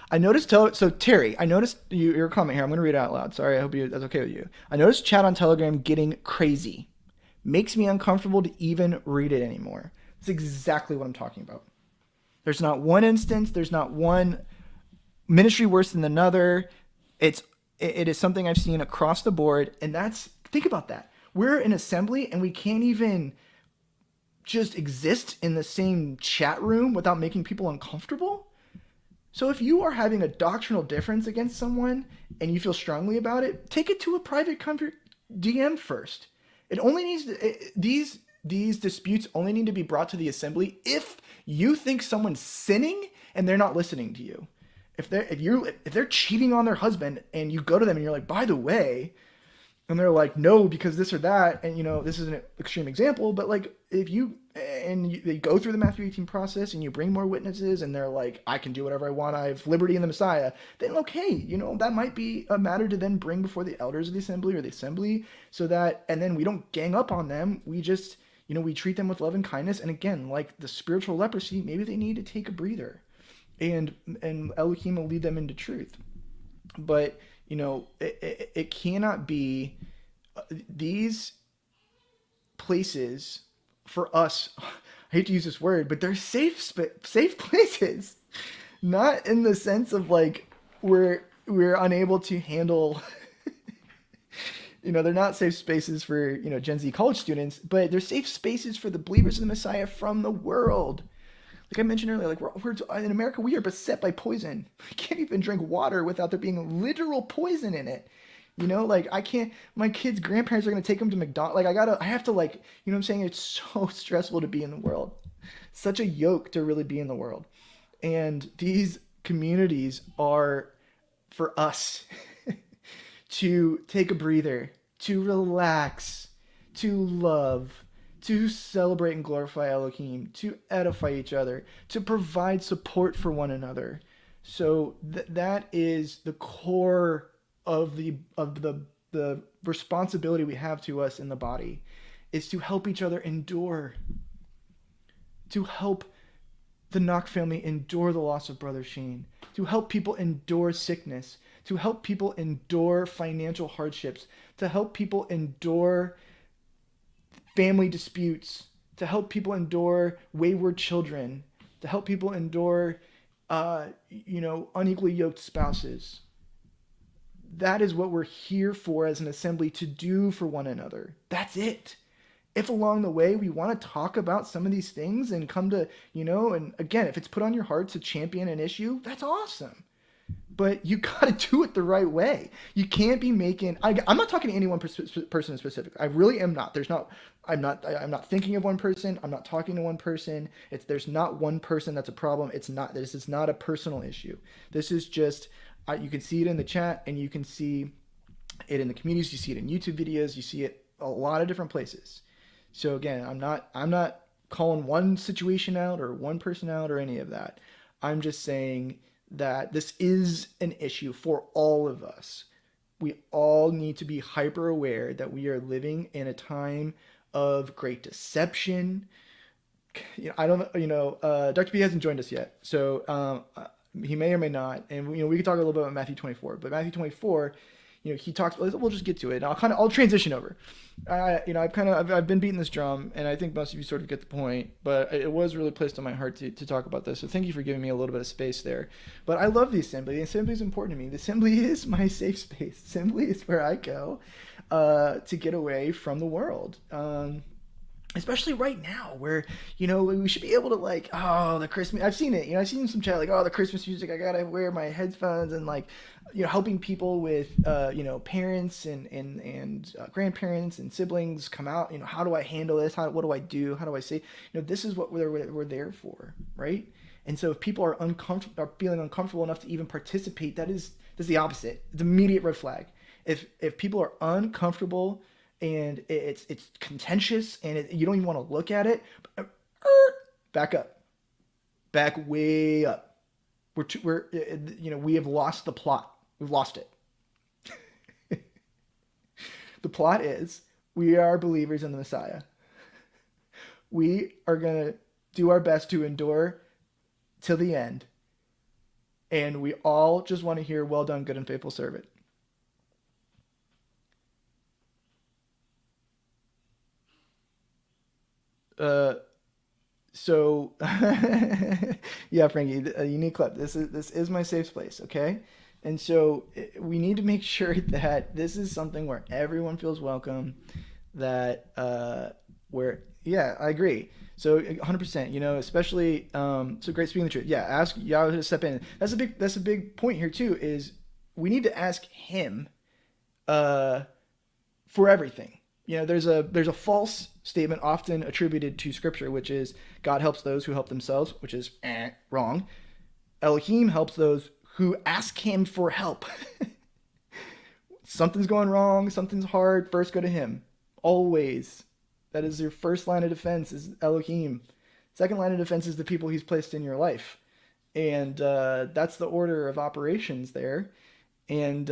I noticed, so Terry, I noticed your comment here. I'm going to read it out loud. Sorry, I hope that's okay with you. I noticed chat on Telegram getting crazy. Makes me uncomfortable to even read it anymore. That's exactly what I'm talking about. There's not one instance. There's not one ministry worse than another. It is something I've seen across the board, and think about that. We're in assembly and we can't even just exist in the same chat room without making people uncomfortable. So if you are having a doctrinal difference against someone and you feel strongly about it, take it to a private DM first. It only needs to, these disputes only need to be brought to the assembly if you think someone's sinning and they're not listening to you. If they're cheating on their husband and you go to them and you're like, by the way, and they're like, no, because this or that, and this is an extreme example, but like if they go through the Matthew 18 process and you bring more witnesses and they're like, I can do whatever I want, I have liberty in the Messiah, then okay, that might be a matter to then bring before the elders of the assembly or the assembly, so that, and then we don't gang up on them, we just, we treat them with love and kindness, and again, like the spiritual leprosy, maybe they need to take a breather, and Elohim will lead them into truth. But it cannot be these places for us. I hate to use this word, but they're safe places, not in the sense of like we're unable to handle. They're not safe spaces for Gen Z college students, but they're safe spaces for the believers of the Messiah from the world. Like I mentioned earlier, like we're in America, we are beset by poison. We can't even drink water without there being literal poison in it. Like I can't, my kids' grandparents are going to take them to McDonald's. Like I have to like, what I'm saying? It's so stressful to be in the world. Such a yoke to really be in the world. And these communities are for us to take a breather, to relax, to love, to celebrate and glorify Elohim, to edify each other, to provide support for one another. So that is the core of the responsibility we have to us in the body, is to help each other endure, to help the Knock family endure the loss of Brother Shane, to help people endure sickness, to help people endure financial hardships, to help people endure family disputes, to help people endure wayward children, to help people endure, unequally yoked spouses. That is what we're here for as an assembly, to do for one another. That's it. If along the way we want to talk about some of these things and come to, and again, if it's put on your heart to champion an issue, that's awesome. But you got to do it the right way. You can't be making, I'm not talking to any one person in specific. I really am not. I'm not thinking of one person. I'm not talking to one person. There's not one person that's a problem. This is not a personal issue. This is just, you can see it in the chat and you can see it in the communities. You see it in YouTube videos. You see it a lot of different places. So again, I'm not calling one situation out or one person out or any of that. I'm just saying that this is an issue for all of us. We all need to be hyper aware that we are living in a time of great deception. Dr. P hasn't joined us yet, so he may or may not. And we can talk a little bit about Matthew 24. But Matthew 24, he talks. We'll just get to it. And I'll transition over. I've been beating this drum, and I think most of you sort of get the point. But it was really placed on my heart to talk about this. So thank you for giving me a little bit of space there. But I love the assembly. The assembly is important to me. The assembly is my safe space. Assembly is where I go to get away from the world. Especially right now, where we should be able to the Christmas. I've seen it. I've seen some chat the Christmas music. I gotta wear my headphones and helping people with parents and grandparents and siblings come out. How do I handle this? What do I do? How do I say? This is what we're there for, right? And so if people are feeling uncomfortable enough to even participate, that's the opposite. It's an immediate red flag. If people are uncomfortable and it's contentious and you don't even want to look at it, back up, back way up. We have lost the plot. We've lost it. The plot is we are believers in the Messiah. We are going to do our best to endure till the end. And we all just want to hear, well done, good and faithful servant. Yeah, Frankie, a unique clip. This is my safe place, okay? And so we need to make sure that this is something where everyone feels welcome, that yeah, I agree. So 100%, especially, so great speaking the truth. Yeah, ask Yahweh to step in. That's a big point here too, is we need to ask him for everything. There's a false statement often attributed to scripture, which is God helps those who help themselves, which is wrong. Elohim helps those who ask him for help. Something's going wrong, something's hard, first go to him. Always. That is your first line of defense, is Elohim. Second line of defense is the people he's placed in your life. And that's the order of operations there. And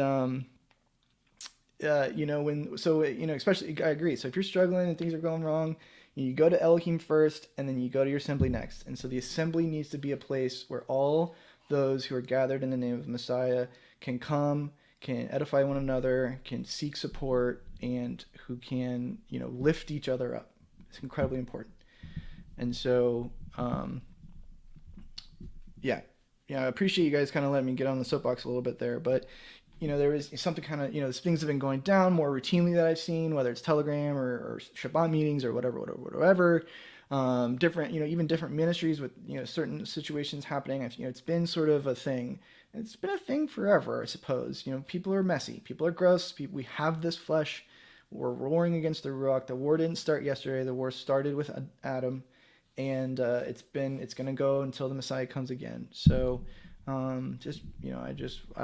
especially, I agree. So if you're struggling and things are going wrong, you go to Elohim first, and then you go to your assembly next. And so the assembly needs to be a place where all those who are gathered in the name of Messiah can come, can edify one another, can seek support, and who can, lift each other up. It's incredibly important. And so, I appreciate you guys kind of letting me get on the soapbox a little bit there, but there is something kind of, things have been going down more routinely that I've seen, whether it's Telegram or Shabbat meetings or whatever. Different, even different ministries with, certain situations happening. It's been sort of a thing. It's been a thing forever, I suppose. People are messy. People are gross. We have this flesh. We're warring against the Ruach. The war didn't start yesterday. The war started with Adam, and it's going to go until the Messiah comes again. So, I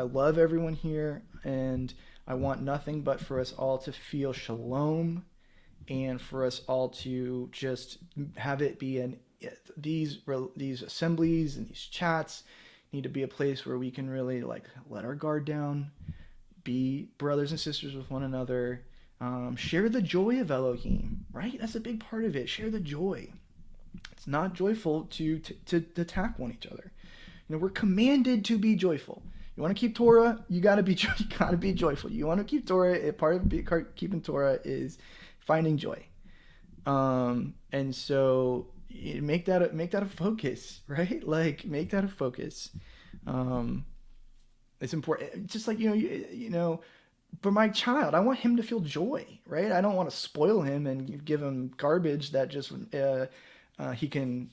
love everyone here, and I want nothing but for us all to feel shalom, and for us all to just have it be these assemblies and these chats need to be a place where we can really let our guard down, be brothers and sisters with one another, share the joy of Elohim, right? That's a big part of it. Share the joy. It's not joyful to attack one each other. We're commanded to be joyful. You want to keep Torah, you gotta be joyful. You want to keep Torah, part of keeping Torah is finding joy. And so make that a focus, right? Make that a focus. It's important. Just for my child, I want him to feel joy, right? I don't want to spoil him and give him garbage that just he can,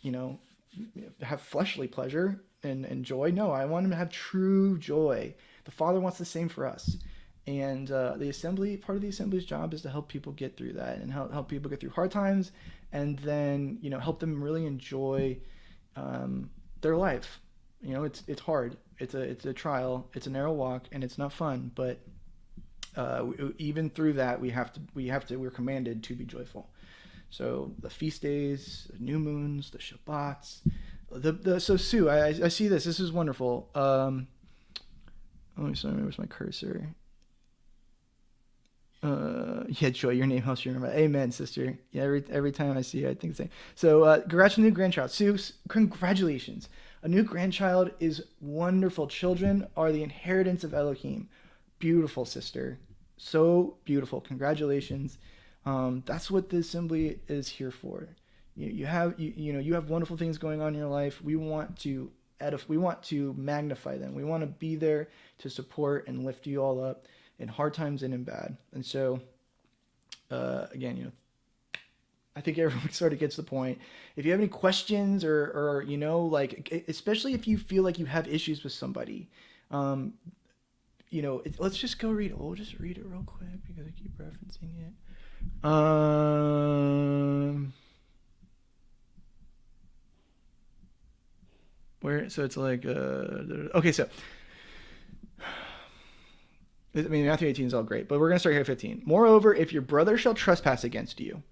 have fleshly pleasure and joy. No, I want him to have true joy. The Father wants the same for us. And part of the assembly's job is to help people get through that and help people get through hard times, and then, help them really enjoy their life. It's hard. It's a trial. It's a narrow walk, and it's not fun. But even through that, we're commanded to be joyful. So the feast days, the new moons, the Shabbats, so Sue, I see this. This is wonderful. Let me see. Where's my cursor? Yeah, Joy, your name helps you remember. Amen, sister. Yeah, every time I see you, I think the same. So, congrats on a new grandchild. Sue, congratulations. A new grandchild is wonderful. Children are the inheritance of Elohim. Beautiful, sister. So beautiful. Congratulations. That's what the assembly is here for. You have wonderful things going on in your life. We want to magnify them. We want to be there to support and lift you all up in hard times and in bad. And so, again, I think everyone sort of gets the point. If you have any questions or especially if you feel like you have issues with somebody, let's just go read it. We'll just read it real quick because I keep referencing it. So it's okay, so Matthew 18 is all great, but we're going to start here at 15. Moreover, if your brother shall trespass against you,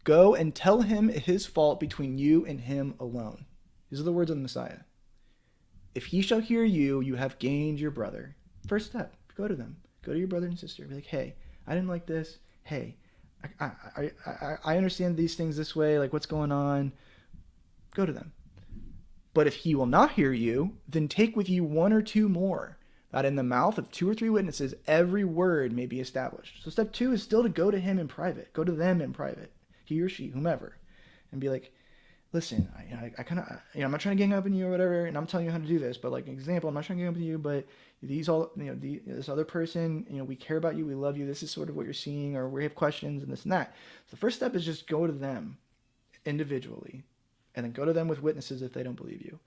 go and tell him his fault between you and him alone. These are the words of the Messiah. If he shall hear you, you have gained your brother. First step, go to them. Go to your brother and sister. Be like, hey, I didn't like this. Hey, I understand these things this way. What's going on? Go to them. But if he will not hear you, then take with you one or two more, that in the mouth of 2 or 3 witnesses every word may be established. So step 2 is still to go to him in private. Go to them in private, he or she, whomever, and be like, listen, I kind of, I'm not trying to gang up on you or whatever, and I'm telling you how to do this, but like an example, I'm not trying to gang up on you, but this other person, we care about you, we love you, this is sort of what you're seeing, or we have questions and this and that. So the first step is just go to them individually, and then go to them with witnesses if they don't believe you.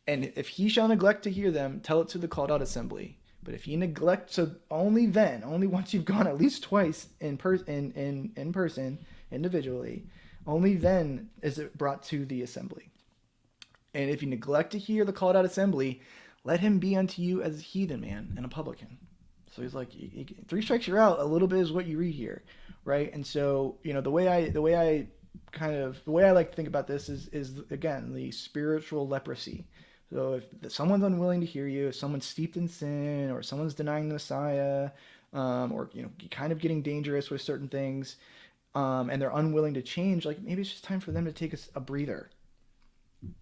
And if he shall neglect to hear them, tell it to the called out assembly. But if he neglects, so only once you've gone at least twice in person, individually, only then is it brought to the assembly. And if you neglect to hear the called out assembly, let him be unto you as a heathen man and a publican. So he's like, 3 strikes you're out. A little bit is what you read here, right? And so, the way I like to think about this is again, the spiritual leprosy. So if someone's unwilling to hear you, if someone's steeped in sin, or someone's denying the Messiah, or kind of getting dangerous with certain things, and they're unwilling to change, like maybe it's just time for them to take a breather.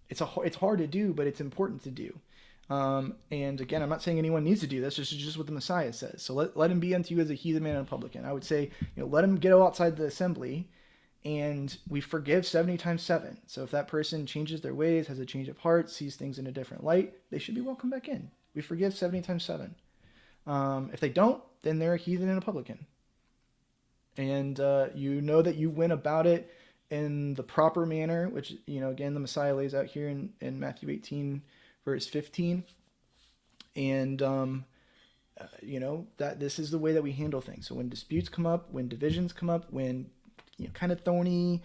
It's hard to do, but it's important to do. And again, I'm not saying anyone needs to do this. This is just what the Messiah says. So let him be unto you as a heathen man and a publican. I would say, let him get outside the assembly, and we forgive 70 times 7. So if that person changes their ways, has a change of heart, sees things in a different light, they should be welcome back in. We forgive 70 times 7. If they don't, then they're a heathen and a publican. And you know that you went about it in the proper manner, which, again, the Messiah lays out here in Matthew 18, verse 15. And, that this is the way that we handle things. So when disputes come up, when divisions come up, when, kind of thorny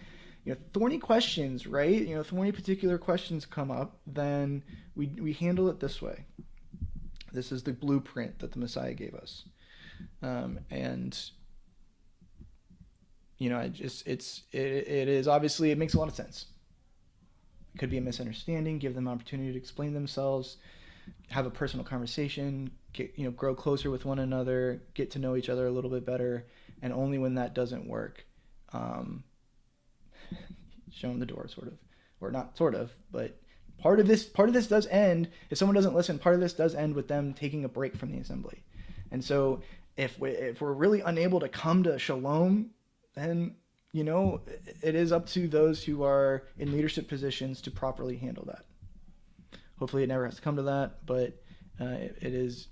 questions, right? Thorny particular questions come up, then we handle it this way. This is the blueprint that the Messiah gave us. It is obviously, it makes a lot of sense. It could be a misunderstanding. Give them an opportunity to explain themselves, have a personal conversation, grow closer with one another, get to know each other a little bit better. And only when that doesn't work, show them the door, sort of, or not sort of, but part of this does end. If someone doesn't listen, part of this does end with them taking a break from the assembly. And so if we're really unable to come to shalom, then, it is up to those who are in leadership positions to properly handle that. Hopefully it never has to come to that, but it is,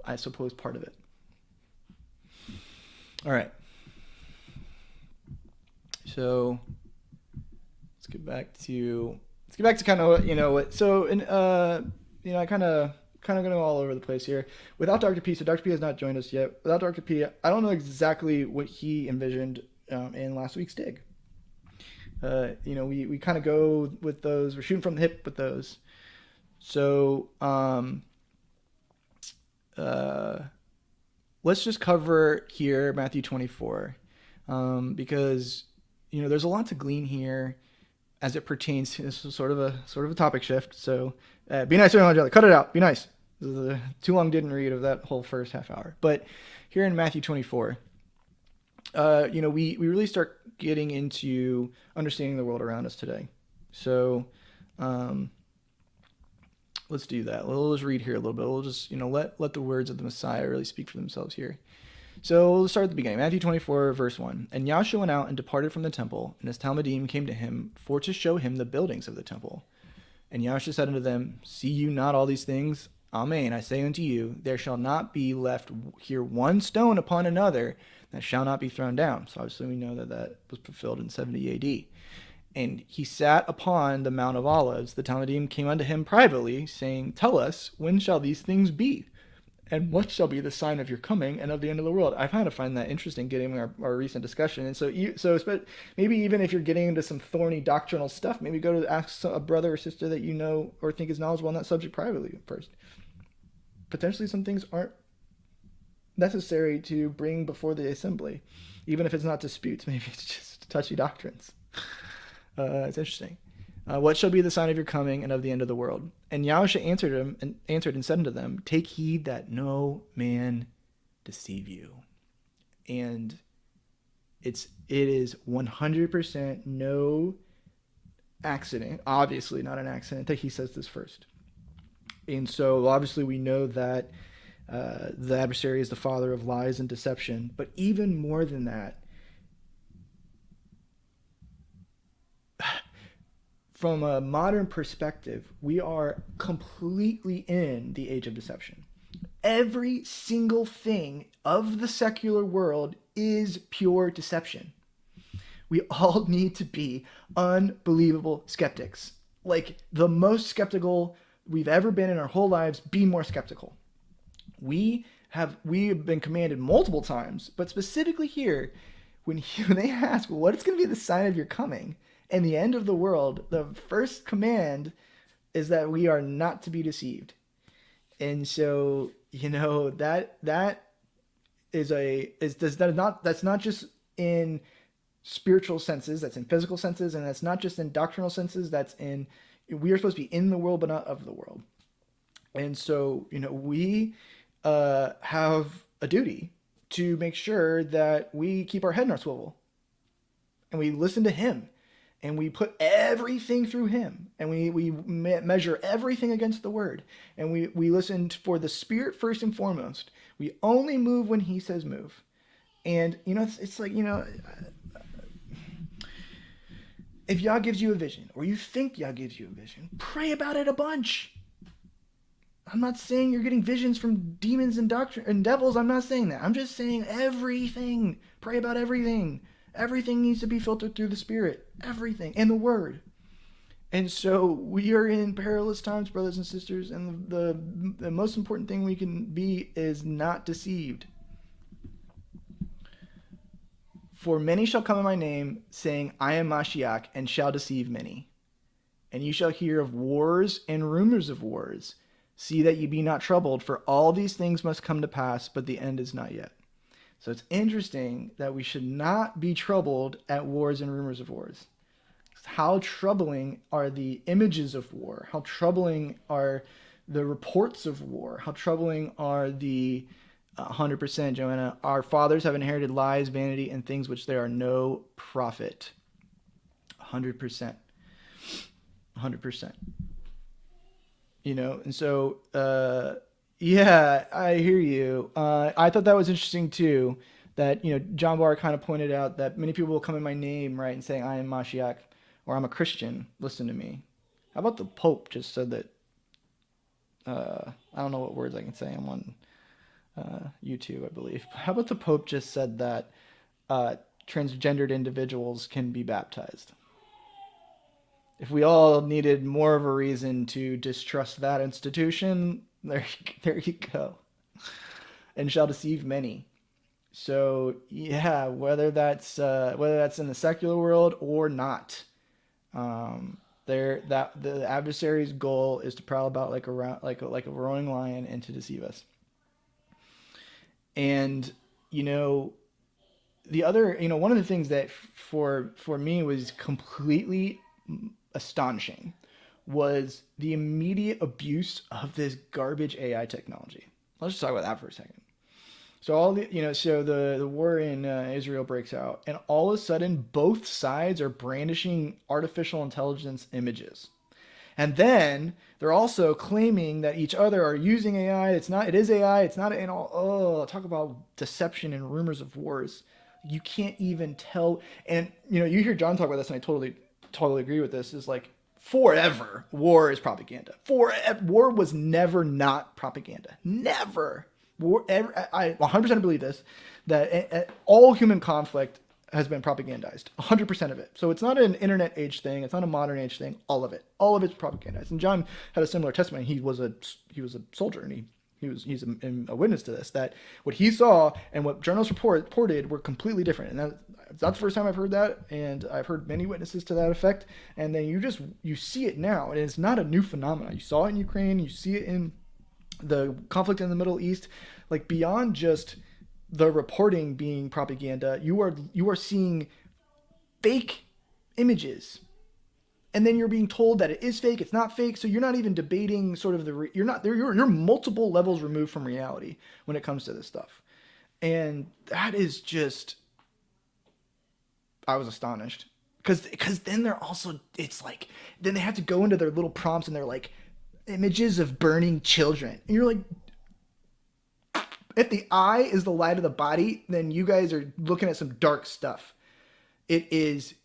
I suppose, part of it. All right. So let's get back to kind of, so, I kind of going all over the place here. Without Dr. P, so Dr. P has not joined us yet. Without Dr. P, I don't know exactly what he envisioned in last week's dig. We kind of go with those. We're shooting from the hip with those. So let's just cover here Matthew 24, because there's a lot to glean here as it pertains to, this is sort of a topic shift. So be nice to one another. Cut it out. Be nice. This is a too long didn't read of that whole first half hour. But here in Matthew 24, we really start getting into understanding the world around us today. So let's do that. We'll just read here a little bit. We'll just, let the words of the Messiah really speak for themselves here. So we'll start at the beginning. Matthew 24, verse 1. And Yahusha went out and departed from the temple, and his Talmidiym came to him for to show him the buildings of the temple. And Yahusha said unto them, See you not all these things? Amen, I say unto you, there shall not be left here one stone upon another that shall not be thrown down. So obviously we know that was fulfilled in 70 AD. And he sat upon the Mount of Olives. The Talmidiym came unto him privately, saying, Tell us, when shall these things be? And what shall be the sign of your coming and of the end of the world? I kind of find that interesting, getting our recent discussion. And so maybe even if you're getting into some thorny doctrinal stuff, maybe go to ask a brother or sister that you know or think is knowledgeable on that subject privately first. Potentially some things aren't necessary to bring before the assembly, even if it's not disputes. Maybe it's just touchy doctrines. It's interesting. What shall be the sign of your coming and of the end of the world? And Yahusha answered and said unto them, Take heed that no man deceive you. And it is 100% no accident, obviously not an accident, that he says this first. And so obviously we know that the adversary is the father of lies and deception, but even more than that, from a modern perspective, we are completely in the age of deception. Every single thing of the secular world is pure deception. We all need to be unbelievable skeptics. Like the most skeptical we've ever been in our whole lives, be more skeptical. We have been commanded multiple times, but specifically here, when they ask, what is going to be the sign of your coming and the end of the world, the first command is that we are not to be deceived. And so, that that's not just in spiritual senses, that's in physical senses, and that's not just in doctrinal senses, we are supposed to be in the world but not of the world. And so, we have a duty to make sure that we keep our head in our swivel and we listen to him and we put everything through him and we measure everything against the word and we listen for the Spirit first and foremost. We only move when he says move. And, it's like, if Yah gives you a vision or you think Yah gives you a vision, pray about it a bunch. I'm not saying you're getting visions from demons and devils. I'm not saying that. I'm just saying everything. Pray about everything. Everything needs to be filtered through the Spirit. Everything. And the Word. And so we are in perilous times, brothers and sisters. And the most important thing we can be is not deceived. For many shall come in my name, saying, I am Mashiach, and shall deceive many. And you shall hear of wars and rumors of wars. See that ye be not troubled, for all these things must come to pass, but the end is not yet. So it's interesting that we should not be troubled at wars and rumors of wars. How troubling are the images of war? How troubling are the reports of war? How troubling are the 100%, Joanna? Our fathers have inherited lies, vanity, and things which there are no profit. 100%. 100%. And so, yeah, I hear you. I thought that was interesting too, that, John Barr kind of pointed out that many people will come in my name, right, and saying, I am Mashiach, or I'm a Christian, listen to me. How about the Pope just said that, I don't know what words I can say, I'm on YouTube, I believe. How about the Pope just said that transgendered individuals can be baptized? If we all needed more of a reason to distrust that institution, there you go. And shall deceive many. So yeah, whether that's in the secular world or not, the adversary's goal is to prowl about like a roaring lion and to deceive us. And the other, one of the things that for me was completely astonishing was the immediate abuse of this garbage AI technology. Let's just talk about that for a second. So the war in Israel breaks out, and all of a sudden both sides are brandishing artificial intelligence images. And then they're also claiming that each other are using AI. It is AI. It's not, talk about deception and rumors of wars. You can't even tell. And, you hear John talk about this, and I totally agree with this, is like, forever, war is propaganda. War was never not propaganda. Never. I 100% believe this, that all human conflict has been propagandized. 100% of it. So it's not an internet age thing. It's not a modern age thing. All of it's propagandized. And John had a similar testimony. He was a soldier, and he's a witness to this, that what he saw and what journalists reported were completely different. And that's not the first time I've heard that, and I've heard many witnesses to that effect. And then you see it now, and it's not a new phenomenon. You saw it in Ukraine, you see it in the conflict in the Middle East. Like, beyond just the reporting being propaganda, you are seeing fake images. And then you're being told that it is fake, it's not fake, so you're not even debating sort of you're multiple levels removed from reality when it comes to this stuff. And that is just, I was astonished. Because then they're also, it's like, then they have to go into their little prompts and they're like, images of burning children. And you're like, if the eye is the light of the body, then you guys are looking at some dark stuff. It is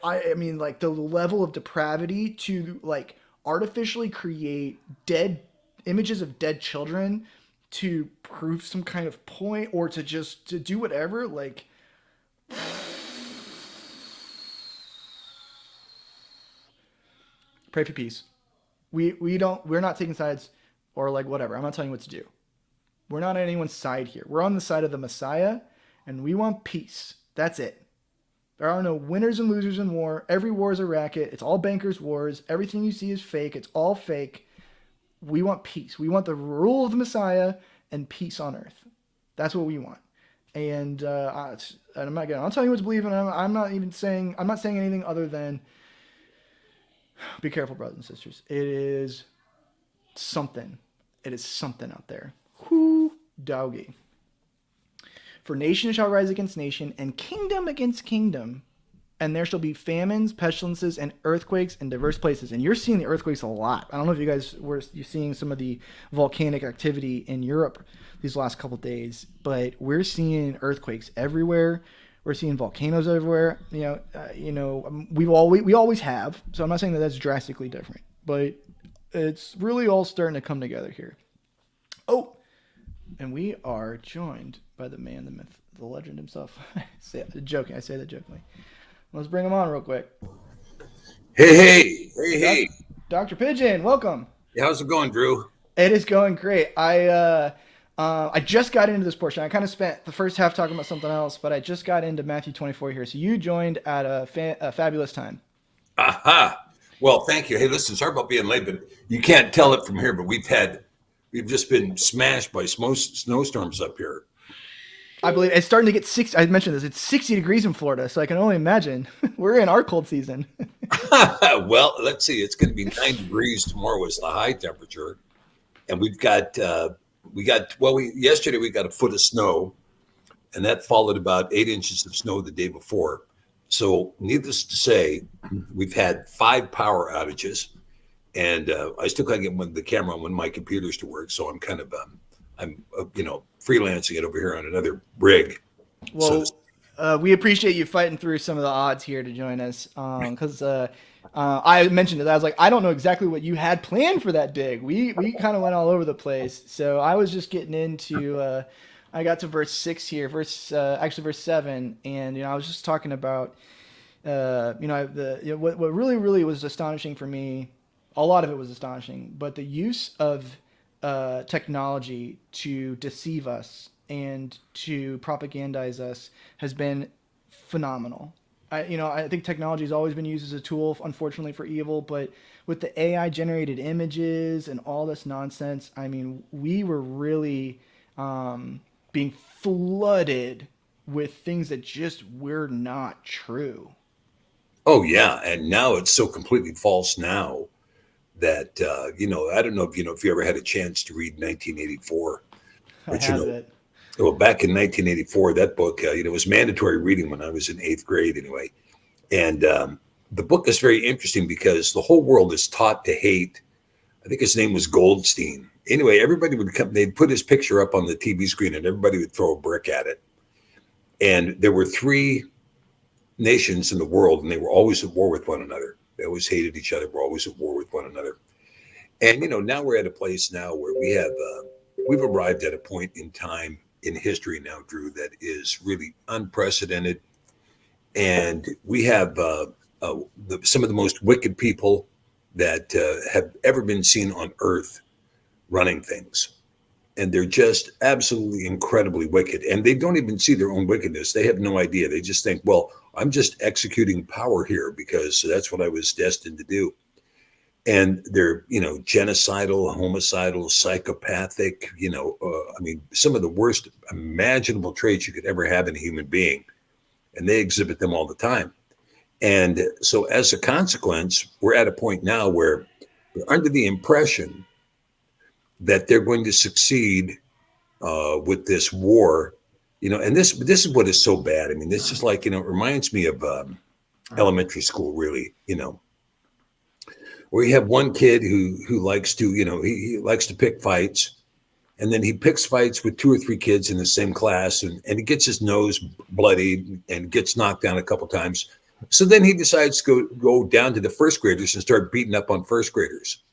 I mean, like the level of depravity to like artificially create dead images of dead children to prove some kind of point or to just to do whatever. Like, pray for peace. We're not taking sides or like whatever. I'm not telling you what to do. We're not on anyone's side here. We're on the side of the Messiah, and we want peace. That's it. There are no winners and losers in war. Every war is a racket. It's all bankers' wars. Everything you see is fake. It's all fake. We want peace. We want the rule of the Messiah and peace on earth. That's what we want. And I'm not telling you what to believe, and I'm not saying anything other than be careful, brothers and sisters. It is something. It is something out there. Whoo doggy. For nation shall rise against nation, and kingdom against kingdom, and there shall be famines, pestilences, and earthquakes in diverse places. And you're seeing the earthquakes a lot. I don't know if you guys were seeing some of the volcanic activity in Europe these last couple of days, but we're seeing earthquakes everywhere. We're seeing volcanoes everywhere. We always have. So I'm not saying that that's drastically different, but it's really all starting to come together here. Oh, and we are joined by the man, the myth, the legend himself. I say that jokingly. Let's bring him on real quick. Hey. Dr. Pidgeon, welcome. Yeah, how's it going, Drew? It is going great. I just got into this portion. I kind of spent the first half talking about something else, but I just got into Matthew 24 here. So you joined at a fabulous time. Aha. Well, thank you. Hey, listen, sorry about being late, but you can't tell it from here, but we've just been smashed by snowstorms up here. I believe it's starting to get 60. I mentioned this. It's 60 degrees in Florida, so I can only imagine. We're in our cold season. Well, let's see. It's going to be 9 degrees tomorrow is the high temperature, and yesterday we got a foot of snow, and that followed about 8 inches of snow the day before. So, needless to say, we've had 5 power outages, and I still can't get the camera on one of my computers to work. So I'm kind of freelancing it over here on another rig. Well, we appreciate you fighting through some of the odds here to join us. Because I mentioned it. I was like, I don't know exactly what you had planned for that dig. We kind of went all over the place. So I was just getting into. I got to verse 6 here, verse 7, and I was just talking about what really was astonishing for me. A lot of it was astonishing, but the use of technology to deceive us and to propagandize us has been phenomenal. I think technology has always been used as a tool, unfortunately, for evil, but with the AI generated images and all this nonsense, I mean, we were really being flooded with things that just were not true. Oh yeah, and now it's so completely false now that I don't know if if you ever had a chance to read 1984. I have it. Well, back in 1984, that book it was mandatory reading when I was in 8th grade anyway, and the book is very interesting because the whole world is taught to hate. I think his name was Goldstein. Anyway, everybody would come, they'd put his picture up on the TV screen and everybody would throw a brick at it. And there were 3 nations in the world and they were always at war with one another. They always hated each other. We're always at war with one another. And, now we're at a place now where we've arrived at a point in time in history now, Drew, that is really unprecedented. And we have some of the most wicked people that have ever been seen on earth running things. And they're just absolutely incredibly wicked. And they don't even see their own wickedness. They have no idea. They just think, well, I'm just executing power here because that's what I was destined to do. And they're, genocidal, homicidal, psychopathic, some of the worst imaginable traits you could ever have in a human being. And they exhibit them all the time. And so as a consequence, we're at a point now where we're under the impression that they're going to succeed with this war, and this is what is so bad. I mean, this is like, it reminds me of elementary school, really, where you have one kid who likes to, he likes to pick fights, and then he picks fights with 2 or 3 kids in the same class, and he gets his nose bloodied and gets knocked down a couple times. So then he decides to go down to the first graders and start beating up on first graders.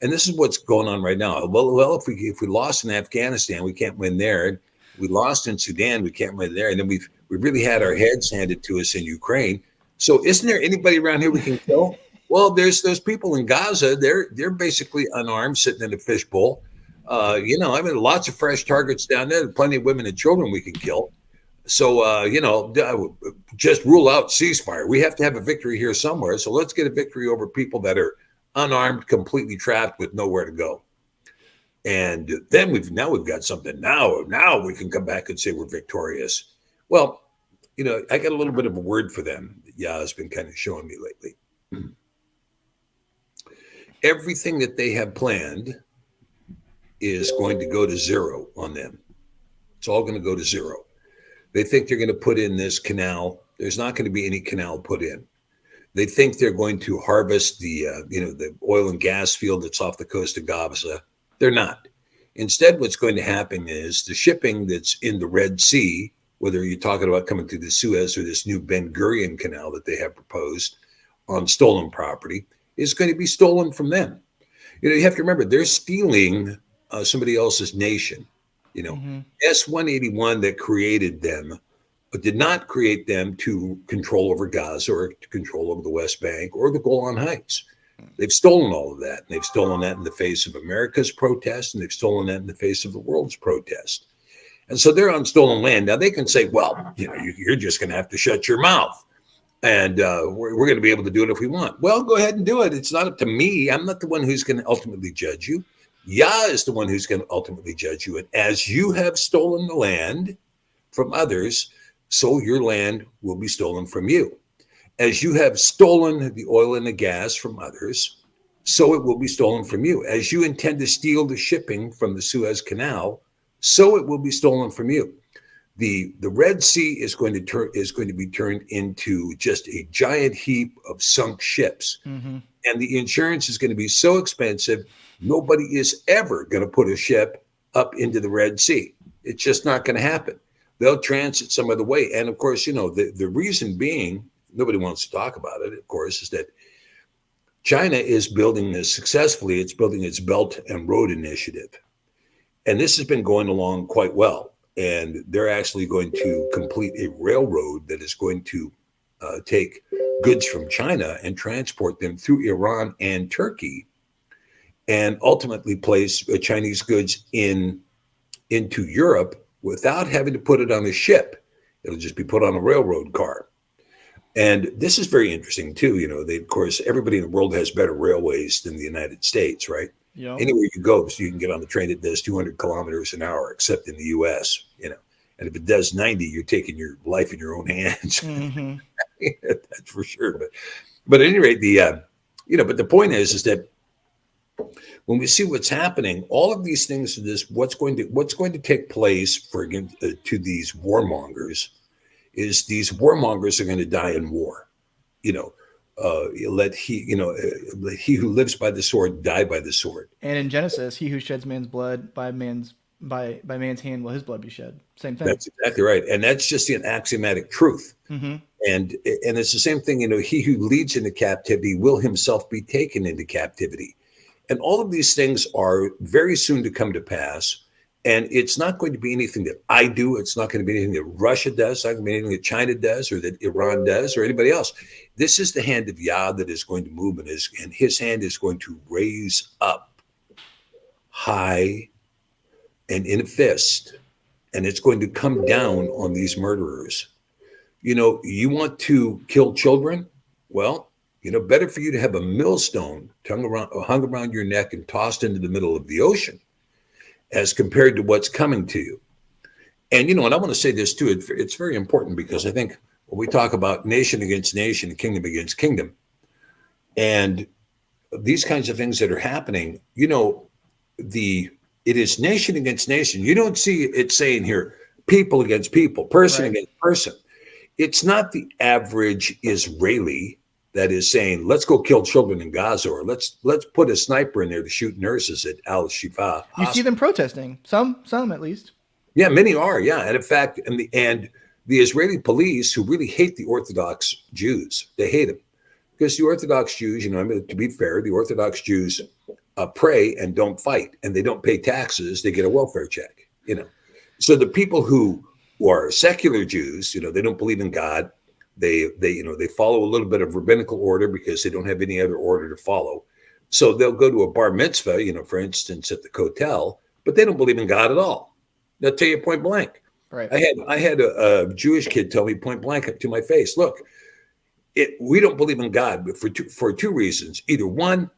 And this is what's going on right now. Well, if we lost in Afghanistan, we can't win there. We lost in Sudan, we can't win there. And then we've really had our heads handed to us in Ukraine. So isn't there anybody around here we can kill? Well, there's those people in Gaza. They're basically unarmed, sitting in a fishbowl. Lots of fresh targets down there. Plenty of women and children we can kill. So, just rule out ceasefire. We have to have a victory here somewhere. So let's get a victory over people that are unarmed, completely trapped with nowhere to go. And then we've got something. Now we can come back and say we're victorious. Well, I got a little bit of a word for them. Yah has been kind of showing me lately. Everything that they have planned is going to go to zero on them. It's all going to go to zero. They think they're going to put in this canal. There's not going to be any canal put in. They think they're going to harvest the oil and gas field that's off the coast of Gaza. They're not. Instead, what's going to happen is the shipping that's in the Red Sea, whether you're talking about coming through the Suez or this new Ben Gurion canal that they have proposed on stolen property, is going to be stolen from them. You have to remember, they're stealing somebody else's nation. S-181 that created them did not create them to control over Gaza or to control over the West Bank or the Golan Heights. They've stolen all of that. And they've stolen that in the face of America's protest, and they've stolen that in the face of the world's protest. And so they're on stolen land. Now they can say, well, you're just going to have to shut your mouth. And we're going to be able to do it if we want. Well, go ahead and do it. It's not up to me. I'm not the one who's going to ultimately judge you. Yah is the one who's going to ultimately judge you. And as you have stolen the land from others, so your land will be stolen from you. As you have stolen the oil and the gas from others, so it will be stolen from you. As you intend to steal the shipping from the Suez Canal, so it will be stolen from you. The Red Sea is going to be turned into just a giant heap of sunk ships. Mm-hmm. And the insurance is going to be so expensive, nobody is ever going to put a ship up into the Red Sea. It's just not going to happen. They'll transit some other way. And of course, the reason being, nobody wants to talk about it, of course, is that China is building this successfully. It's building its Belt and Road Initiative. And this has been going along quite well. And they're actually going to complete a railroad that is going to take goods from China and transport them through Iran and Turkey, and ultimately place Chinese goods into Europe without having to put it on a ship. It'll just be put on a railroad car. And this is very interesting too. Of course, everybody in the world has better railways than the United States, right? Yep. Anywhere you go, so you can get on the train that does 200 kilometers an hour, except in the U.S., And if it does 90, you're taking your life in your own hands. Mm-hmm. That's for sure. But at any rate, but the point is that when we see what's happening, all of these things, what's going to take place to these warmongers is these warmongers are going to die in war. Let he who lives by the sword die by the sword. And in Genesis, he who sheds man's blood by man's hand will his blood be shed. Same thing. That's exactly right. And that's just an axiomatic truth. Mm-hmm. And it's the same thing, he who leads into captivity will himself be taken into captivity. And all of these things are very soon to come to pass. And it's not going to be anything that I do. It's not going to be anything that Russia does. It's not going to be anything that China does or that Iran does or anybody else. This is the hand of Yah that is going to move, and his hand is going to raise up high and in a fist, and it's going to come down on these murderers. You want to kill children? Well, better for you to have a millstone hung around your neck and tossed into the middle of the ocean as compared to what's coming to you. And, and I want to say this too, it's very important, because I think when we talk about nation against nation, kingdom against kingdom, and these kinds of things that are happening, it is nation against nation. You don't see it saying here, people against people, person against person. It's not the average Israeli that is saying, let's go kill children in Gaza, or let's put a sniper in there to shoot nurses at Al-Shifa. You see them protesting, some at least. Yeah, many are. Yeah, and in fact, and the Israeli police, who really hate the Orthodox Jews, they hate them because the Orthodox Jews, I mean, to be fair, the Orthodox Jews pray and don't fight, and they don't pay taxes. They get a welfare check, So the people who are secular Jews, they don't believe in God. They follow a little bit of rabbinical order because they don't have any other order to follow. So they'll go to a bar mitzvah, for instance, at the Kotel, but they don't believe in God at all. They'll tell you point blank. Right. I had a Jewish kid tell me point blank to my face, look, we don't believe in God, but for two reasons. Either one,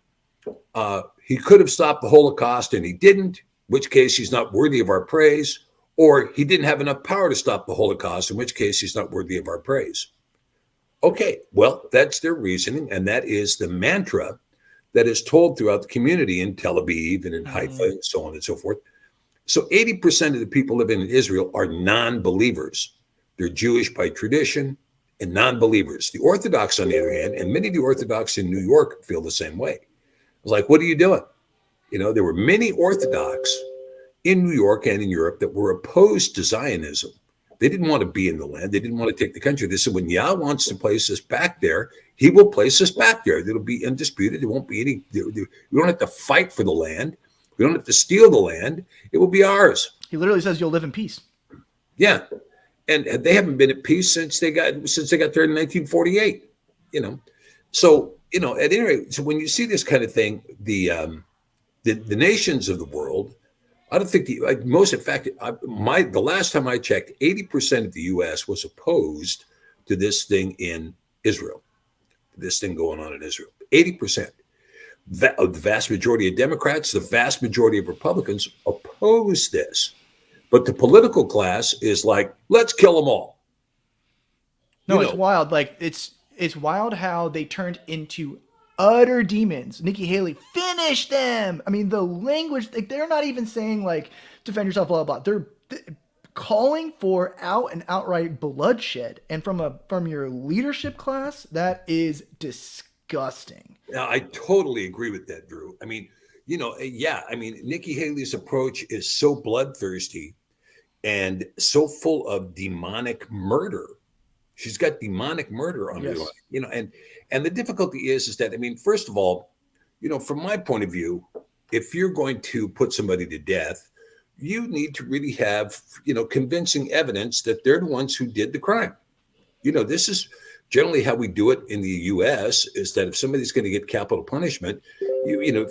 he could have stopped the Holocaust and he didn't, in which case he's not worthy of our praise, or he didn't have enough power to stop the Holocaust, in which case he's not worthy of our praise. Okay, well, that's their reasoning, and that is the mantra that is told throughout the community in Tel Aviv and in Haifa and so on and so forth. So 80% of the people living in Israel are non-believers. They're Jewish by tradition and non-believers. The Orthodox, on the other hand, and many of the Orthodox in New York feel the same way. I was like, what are you doing? There were many Orthodox in New York and in Europe that were opposed to Zionism. They didn't want to be in the land. They didn't want to take the country. They said, when Yah wants to place us back there, he will place us back there. It'll be undisputed. There won't be any, we don't have to fight for the land. We don't have to steal the land. It will be ours. He literally says you'll live in peace. Yeah. And they haven't been at peace since they got there in 1948, So, at any rate, so when you see this kind of thing, the nations of the world, I don't think the last time I checked, 80% of the U.S. was opposed to this thing in Israel, this thing going on in Israel. 80%. The vast majority of Democrats, the vast majority of Republicans oppose this. But the political class is like, let's kill them all. No, it's wild. Like it's wild how they turned into utter demons. Nikki Haley, finish them. I mean, the language, like, they're not even saying like defend yourself, blah, blah, blah. They're calling for out and outright bloodshed. And from your leadership class, that is disgusting. Now, I totally agree with that, Drew. I mean, Nikki Haley's approach is so bloodthirsty and so full of demonic murder. She's got demonic murder on her life, and the difficulty is that, I mean, first of all, from my point of view, if you're going to put somebody to death, you need to really have, convincing evidence that they're the ones who did the crime. This is generally how we do it in the U.S. is that if somebody's going to get capital punishment,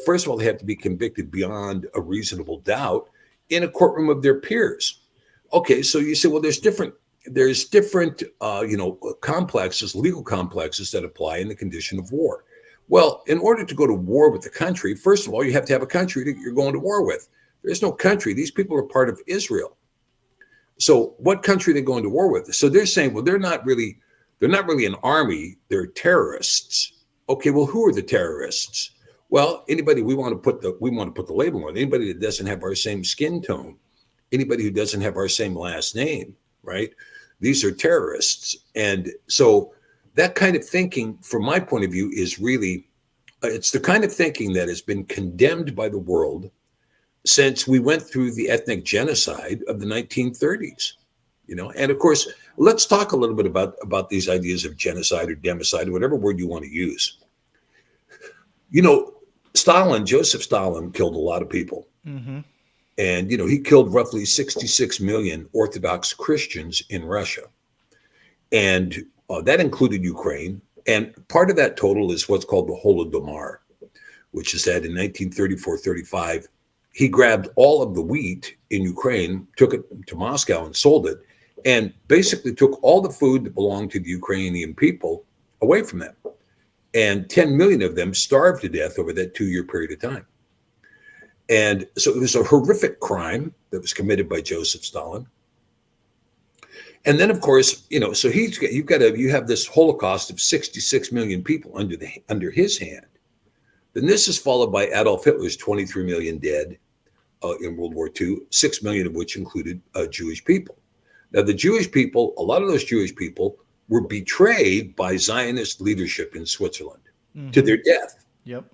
first of all, they have to be convicted beyond a reasonable doubt in a courtroom of their peers. Okay, so you say, well, there's different complexes, legal complexes that apply in the condition of war. Well, in order to go to war with the country, first of all, you have to have a country that you're going to war with. There's no country. These people are part of Israel. So what country are they going to war with? So they're saying, well, they're not really an army. They're terrorists. Okay, well, who are the terrorists? Well, anybody we want to put the label on. Anybody that doesn't have our same skin tone, anybody who doesn't have our same last name, right? These are terrorists. And so that kind of thinking, from my point of view, is really, it's the kind of thinking that has been condemned by the world since we went through the ethnic genocide of the 1930s. And of course, let's talk a little bit about these ideas of genocide or democide, or whatever word you want to use. Joseph Stalin killed a lot of people. Mm-hmm. And, he killed roughly 66 million Orthodox Christians in Russia. And that included Ukraine. And part of that total is what's called the Holodomor, which is that in 1934-35, he grabbed all of the wheat in Ukraine, took it to Moscow and sold it, and basically took all the food that belonged to the Ukrainian people away from them. And 10 million of them starved to death over that 2-year period of time. And so it was a horrific crime that was committed by Joseph Stalin. And then, of course, so you have this Holocaust of 66 million people under his hand. Then this is followed by Adolf Hitler's 23 million dead in World War II, 6 million of which included Jewish people. Now, the Jewish people, a lot of those Jewish people were betrayed by Zionist leadership in Switzerland to their death. Yep.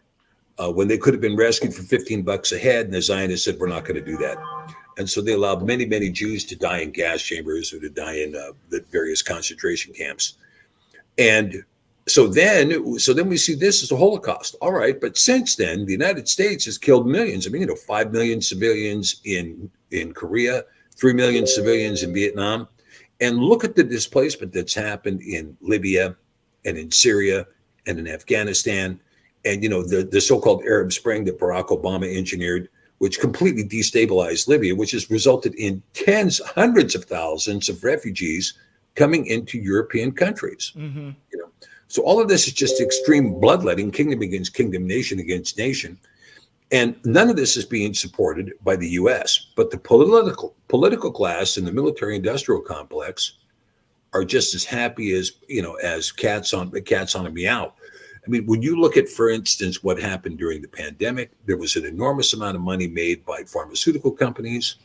When they could have been rescued for $15 a head, and the Zionists said, we're not going to do that. And so they allowed many, many Jews to die in gas chambers or to die in the various concentration camps. And so then we see this as the Holocaust. All right, but since then, the United States has killed millions. I mean, 5 million civilians in Korea, 3 million civilians in Vietnam. And look at the displacement that's happened in Libya and in Syria and in Afghanistan. And, the so-called Arab Spring that Barack Obama engineered, which completely destabilized Libya, which has resulted in hundreds of thousands of refugees coming into European countries. Mm-hmm. So all of this is just extreme bloodletting, kingdom against kingdom, nation against nation. And none of this is being supported by the U.S. But the political class and the military industrial complex are just as happy as cats on a meow. I mean, when you look at, for instance, what happened during the pandemic, there was an enormous amount of money made by pharmaceutical companies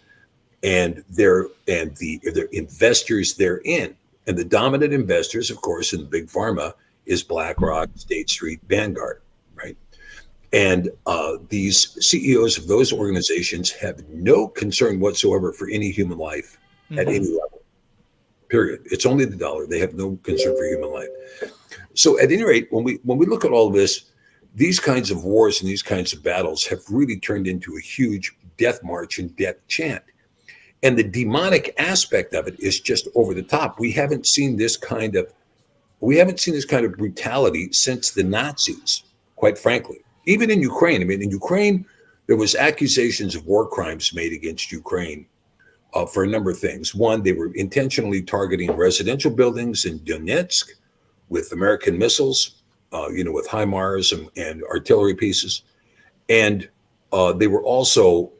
and the investors therein. And the dominant investors, of course, in big pharma is BlackRock, State Street, Vanguard, right? And these CEOs of those organizations have no concern whatsoever for any human life at any level, period. It's only the dollar. They have no concern for human life. So at any rate, when we look at all of this, these kinds of wars and these kinds of battles have really turned into a huge death march and death chant. And the demonic aspect of it is just over the top. We haven't seen this kind of brutality since the Nazis, quite frankly. Even in Ukraine. I mean, in Ukraine, there was accusations of war crimes made against Ukraine for a number of things. One, they were intentionally targeting residential buildings in Donetsk with American missiles, with HIMARS and artillery pieces. And they were also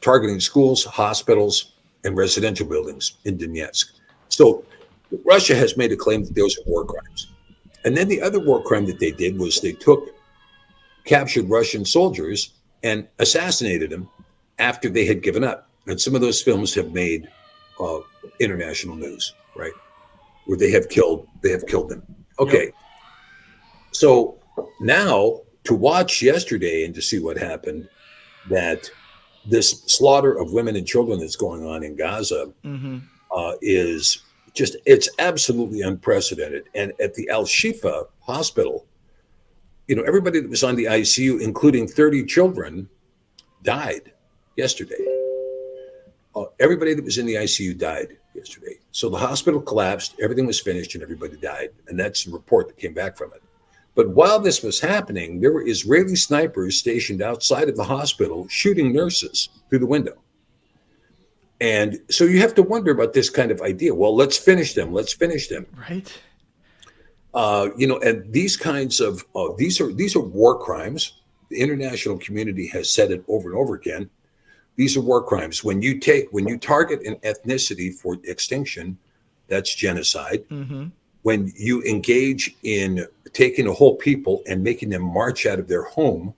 targeting schools, hospitals, and residential buildings in Donetsk. So Russia has made a claim that those are war crimes. And then the other war crime that they did was they captured Russian soldiers and assassinated them after they had given up. And some of those films have made international news, right? Where they have killed them. Okay. Yep. So now to watch yesterday and to see what happened, that this slaughter of women and children that's going on in Gaza is just, it's absolutely unprecedented. And at the Al-Shifa hospital, everybody that was on the ICU, including 30 children, died yesterday. Everybody that was in the ICU died yesterday. So the hospital collapsed, everything was finished, and everybody died. And that's the report that came back from it. But while this was happening, there were Israeli snipers stationed outside of the hospital shooting nurses through the window. And so you have to wonder about this kind of idea. Well, let's finish them. Right. And these kinds of these are war crimes. The international community has said it over and over again. These are war crimes. When you target an ethnicity for extinction, that's genocide. Mm-hmm. When you engage in taking a whole people and making them march out of their home,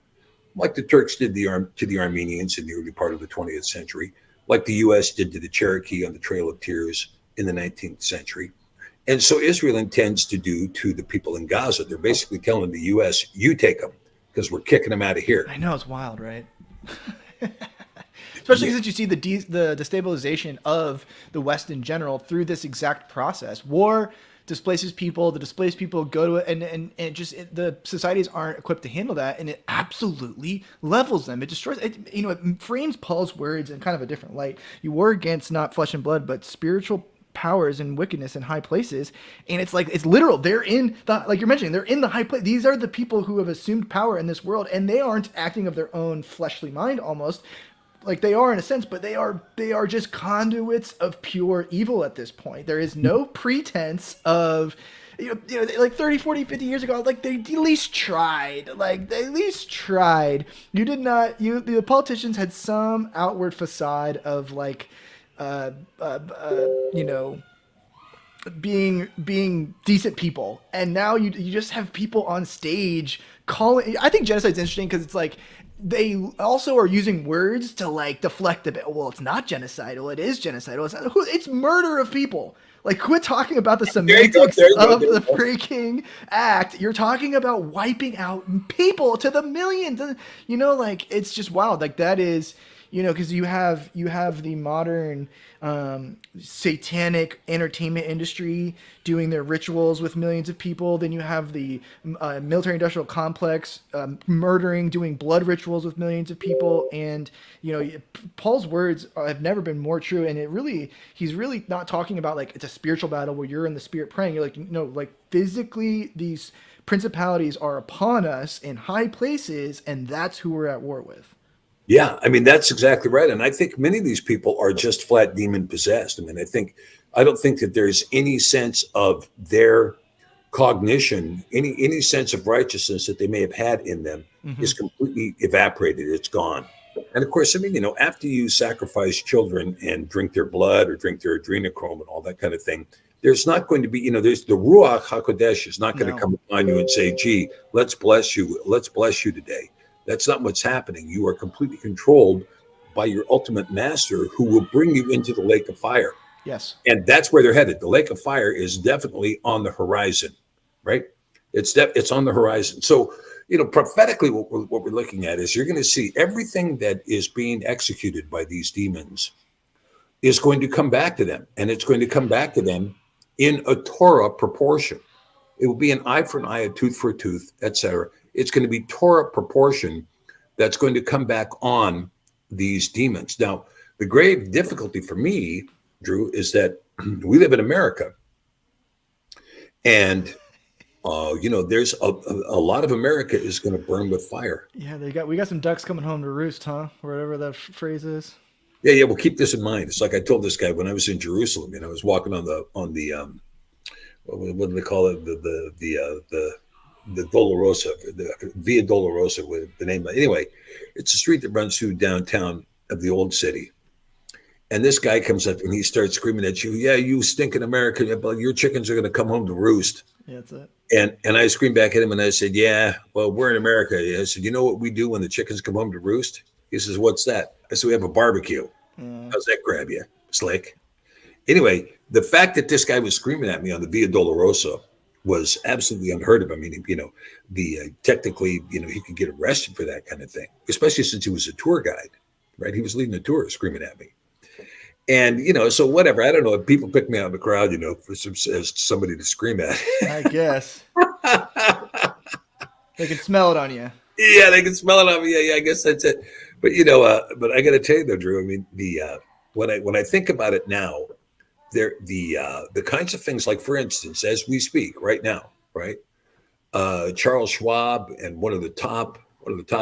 like the Turks did to the Armenians in the early part of the 20th century, like the U.S. did to the Cherokee on the Trail of Tears in the 19th century. And so Israel intends to do to the people in Gaza. They're basically telling the U.S., you take them, because we're kicking them out of here. I know, it's wild, right? Especially since you see the destabilization of the West in general through this exact process. War displaces people, the displaced people go to it, and the societies aren't equipped to handle that, and it absolutely levels them. It destroys it. It frames Paul's words in kind of a different light. You war against not flesh and blood, but spiritual powers and wickedness in high places. And it's literal. They're in like you're mentioning, they're in the high place. These are the people who have assumed power in this world, and they aren't acting of their own fleshly mind almost. Like they are in a sense, but they are just conduits of pure evil at this point. There is no pretense of, like 30, 40, 50 years ago, like they at least tried. You did not, the politicians had some outward facade of like, being decent people. And now you just have people on stage calling. I think genocide's interesting because it's like, they also are using words to like deflect a bit. Well, it's not genocidal. It is genocidal. It's murder of people. Like, quit talking about the semantics of the freaking act. You're talking about wiping out people to the millions. Like, it's just wild. Like, that is, You know, because you have the modern satanic entertainment industry doing their rituals with millions of people. Then you have the military-industrial complex murdering, doing blood rituals with millions of people. And you know, Paul's words have never been more true. And he's really not talking about like it's a spiritual battle where you're in the spirit praying. You're like, you know, like physically these principalities are upon us in high places, and that's who we're at war with. Yeah, I mean, that's exactly right. And I think many of these people are just flat demon possessed. I mean, I don't think that there's any sense of their cognition, any sense of righteousness that they may have had in them is completely evaporated. It's gone. And of course, I mean, you know, after you sacrifice children and drink their blood or drink their adrenochrome and all that kind of thing, there's not going to be, you know, there's the Ruach HaKodesh is not going to come upon you and say, gee, let's bless you today. That's not what's happening. You are completely controlled by your ultimate master who will bring you into the lake of fire. Yes. And that's where they're headed. The lake of fire is definitely on the horizon, right? It's on the horizon. So, you know, prophetically, what we're looking at is you're going to see everything that is being executed by these demons is going to come back to them. And it's going to come back to them in a Torah proportion. It will be an eye for an eye, a tooth for a tooth, etc. It's going to be Torah proportion that's going to come back on these demons. Now, the grave difficulty for me, Drew, is that we live in America. And, you know, there's a lot of America is going to burn with fire. Yeah, we got some ducks coming home to roost, huh? Whatever that phrase is. Yeah. Well, keep this in mind. It's like I told this guy when I was in Jerusalem, and I was walking on the what do they call it? The Dolorosa, the Via Dolorosa, with the name. Anyway, it's a street that runs through downtown of the old city. And this guy comes up and he starts screaming at you, yeah, you stinking American, your chickens are going to come home to roost. Yeah, that's it. And I screamed back at him and I said, yeah, well, we're in America. I said, you know what we do when the chickens come home to roost? He says, what's that? I said, we have a barbecue. How's that grab you? Slick. Anyway, the fact that this guy was screaming at me on the Via Dolorosa was absolutely unheard of. I mean, you know, technically, you know, he could get arrested for that kind of thing, especially since he was a tour guide, right? He was leading a tour screaming at me. And, you know, so whatever, I don't know if people pick me out in the crowd, you know, for somebody to scream at. I guess. They can smell it on you. Yeah, they can smell it on me. Yeah, I guess that's it. But, you know, but I got to tell you though, Drew, I mean, when I think about it now, the kinds of things like, for instance, as we speak right now, right? Charles Schwab and one of the top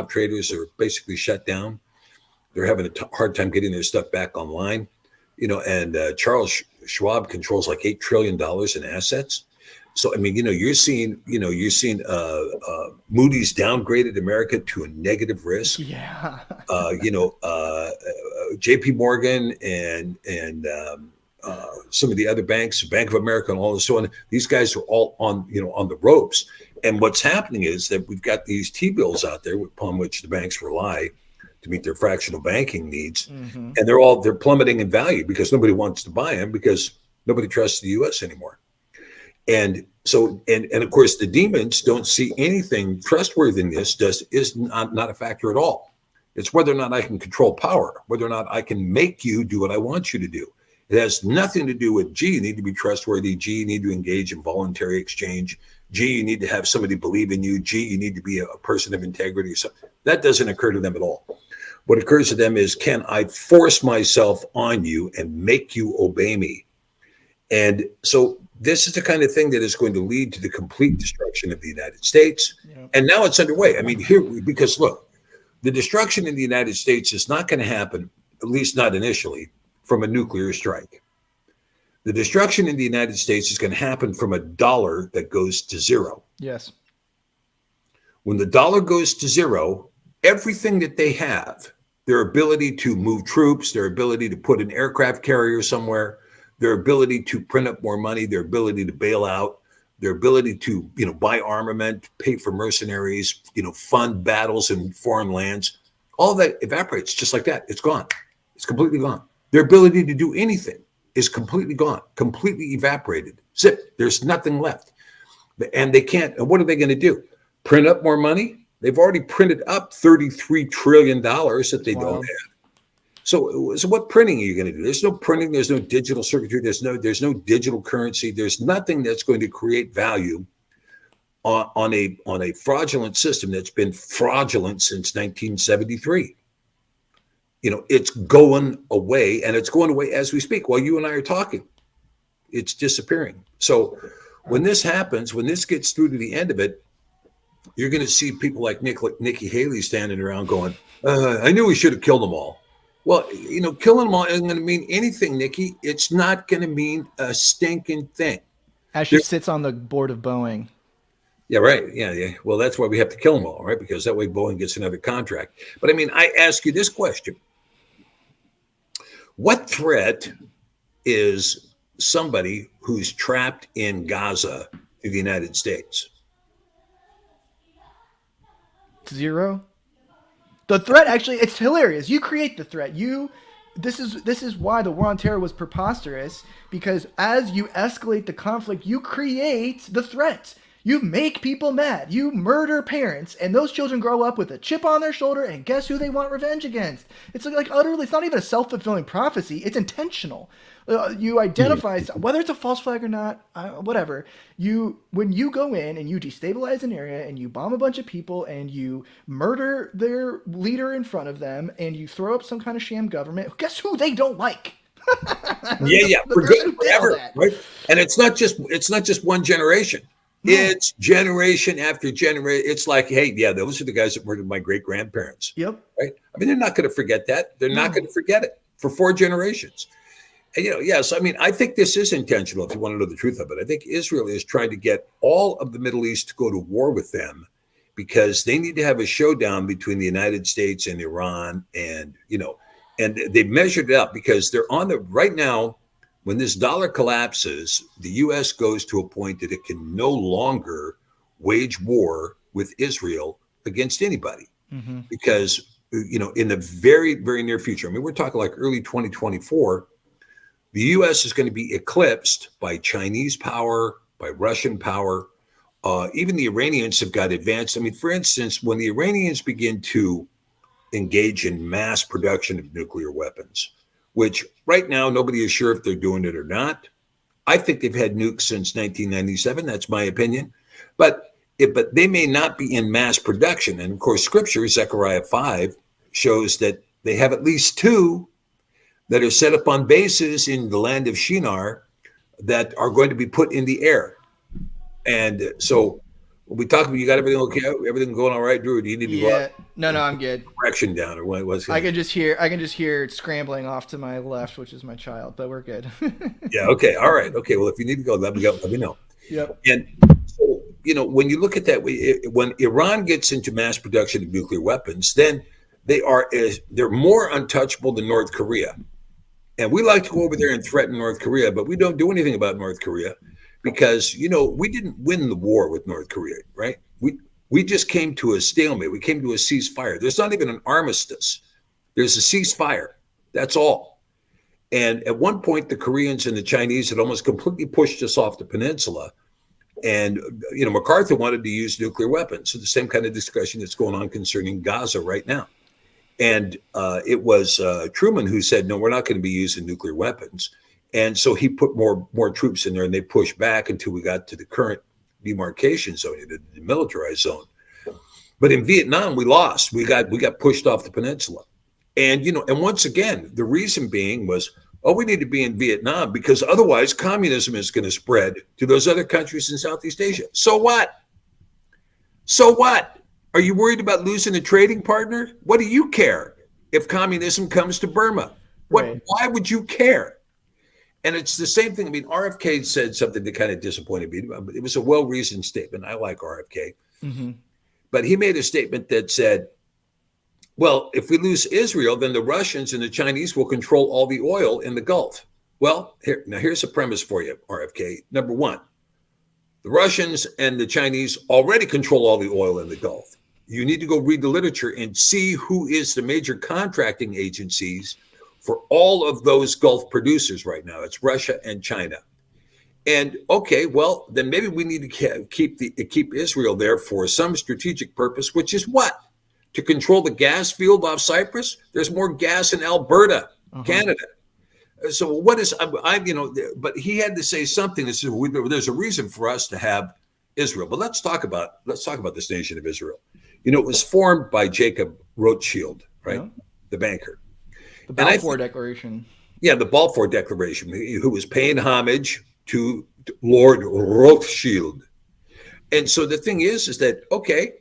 traders are basically shut down. They're having a hard time getting their stuff back online, you know, and Charles Schwab controls like $8 trillion in assets. So, I mean, you're seeing Moody's downgraded America to a negative risk. Yeah. JP Morgan and some of the other banks, Bank of America and all and so on, these guys are all on the ropes. And what's happening is that we've got these T-bills out there upon which the banks rely to meet their fractional banking needs. Mm-hmm. And they're plummeting in value because nobody wants to buy them because nobody trusts the US anymore. And so, and of course, the demons don't see anything. Trustworthiness is not a factor at all. It's whether or not I can control power, whether or not I can make you do what I want you to do. It has nothing to do with, you need to be trustworthy. You need to engage in voluntary exchange. You need to have somebody believe in you. You need to be a person of integrity. So that doesn't occur to them at all. What occurs to them is, can I force myself on you and make you obey me? And so this is the kind of thing that is going to lead to the complete destruction of the United States. Yeah. And now it's underway. I mean, because look, the destruction in the United States is not going to happen, at least not initially, from a nuclear strike. The destruction in the United States is going to happen from a dollar that goes to zero. Yes. When the dollar goes to zero, everything that they have, their ability to move troops, their ability to put an aircraft carrier somewhere, their ability to print up more money, their ability to bail out, their ability to, buy armament, pay for mercenaries, fund battles in foreign lands, all that evaporates just like that. It's gone. It's completely gone. Their ability to do anything is completely gone, completely evaporated. Zip. There's nothing left. And they can't. And what are they going to do? Print up more money? They've already printed up $33 trillion that they don't have. So what printing are you going to do? There's no printing. There's no digital circuitry. There's no digital currency. There's nothing that's going to create value on a fraudulent system that's been fraudulent since 1973. It's going away, and it's going away as we speak. While you and I are talking, it's disappearing. So when this happens, when this gets through to the end of it, you're going to see people like Nikki Haley standing around going, I knew we should have killed them all. Well, killing them all isn't going to mean anything, Nikki. It's not going to mean a stinking thing. As she sits on the board of Boeing. Yeah, right. Yeah. Well, that's why we have to kill them all, right? Because that way Boeing gets another contract. But I mean, I ask you this question. What threat is somebody who's trapped in Gaza to the United States? Zero. The threat, actually, it's hilarious. You create the threat. This is why the war on terror was preposterous, because as you escalate the conflict, you create the threat. You make people mad. You murder parents, and those children grow up with a chip on their shoulder, and guess who they want revenge against? It's like utterly, it's not even a self-fulfilling prophecy. It's intentional. You identify, whether it's a false flag or not, whatever. When you go in and you destabilize an area and you bomb a bunch of people and you murder their leader in front of them and you throw up some kind of sham government, guess who they don't like? Yeah, for good, forever, right? And it's not just one generation. No. It's generation after generation. It's like, hey, yeah, those are the guys that murdered my great grandparents. Yep. Right. I mean, they're not going to forget that. They're not going to forget it for 4 generations. And, yes, I mean, I think this is intentional, if you want to know the truth of it. I think Israel is trying to get all of the Middle East to go to war with them because they need to have a showdown between the United States and Iran. And, and they've measured it up because they're on the right now. When this dollar collapses, the U.S. goes to a point that it can no longer wage war with Israel against anybody because, in the very, very near future, I mean, we're talking like early 2024, the U.S. is going to be eclipsed by Chinese power, by Russian power. Even the Iranians have got advanced. I mean, for instance, when the Iranians begin to engage in mass production of nuclear weapons, which right now nobody is sure if they're doing it or not. I think they've had nukes since 1997. That's my opinion. But they may not be in mass production. And of course, Scripture, Zechariah 5, shows that they have at least 2 that are set up on bases in the land of Shinar that are going to be put in the air. And so when we talk about, you got everything okay? Everything going all right, Drew? Or do you need to go out? No, I'm good. Correction down, or what was it? I can just hear it scrambling off to my left, which is my child, but we're good. Yeah. Okay. All right. Okay. Well, if you need to go, let me know. Yep. And so, when you look at that, when Iran gets into mass production of nuclear weapons, then they're more untouchable than North Korea. And we like to go over there and threaten North Korea, but we don't do anything about North Korea because, we didn't win the war with North Korea, right? We just came to a stalemate. We came to a ceasefire. There's not even an armistice. There's a ceasefire. That's all. And at one point, the Koreans and the Chinese had almost completely pushed us off the peninsula. And, MacArthur wanted to use nuclear weapons. So the same kind of discussion that's going on concerning Gaza right now. And it was Truman who said, no, we're not going to be using nuclear weapons. And so he put more troops in there, and they pushed back until we got to the current demarcation zone, the demilitarized zone. But in Vietnam, we lost. We got pushed off the peninsula. And, and once again, the reason being was, we need to be in Vietnam because otherwise communism is going to spread to those other countries in Southeast Asia. So what? So what? Are you worried about losing a trading partner? What do you care if communism comes to Burma? Right. Why would you care? And it's the same thing. I mean, RFK said something that kind of disappointed me. It was a well-reasoned statement. I like RFK. Mm-hmm. But he made a statement that said, well, if we lose Israel, then the Russians and the Chinese will control all the oil in the Gulf. Well, here's a premise for you, RFK. Number one, the Russians and the Chinese already control all the oil in the Gulf. You need to go read the literature and see who is the major contracting agencies for all of those Gulf producers right now. It's Russia and China. And okay, well, then maybe we need to keep Israel there for some strategic purpose, which is what? to control the gas field off Cyprus. There's more gas in Alberta, Canada. So what is but he had to say something that said there's a reason for us to have Israel. But let's talk about this nation of Israel. It was formed by Jacob Rothschild, right? Yeah. The banker. The Balfour Declaration. Yeah, the Balfour Declaration, who was paying homage to Lord Rothschild. And so the thing is that, okay,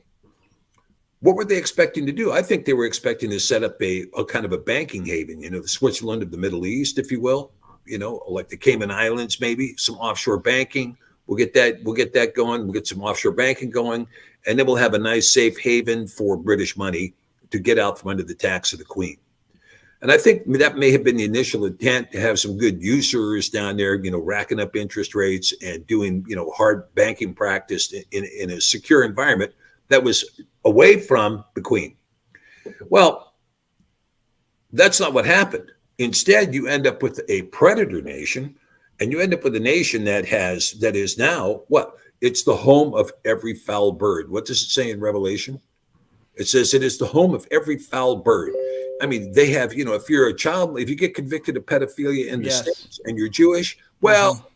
what were they expecting to do? I think they were expecting to set up a kind of a banking haven, the Switzerland of the Middle East, if you will, like the Cayman Islands, maybe some offshore banking. We'll get that going. We'll get some offshore banking going, and then we'll have a nice safe haven for British money to get out from under the tax of the Queen. And I think that may have been the initial intent, to have some good usurers down there, racking up interest rates and doing, hard banking practice in a secure environment that was away from the Queen. Well, that's not what happened. Instead, you end up with a predator nation, and you end up with a nation that is now what? It's the home of every foul bird. What does it say in Revelation? It says it is the home of every foul bird. I mean, they have, if you're a child, if you get convicted of pedophilia in the States and you're Jewish, well,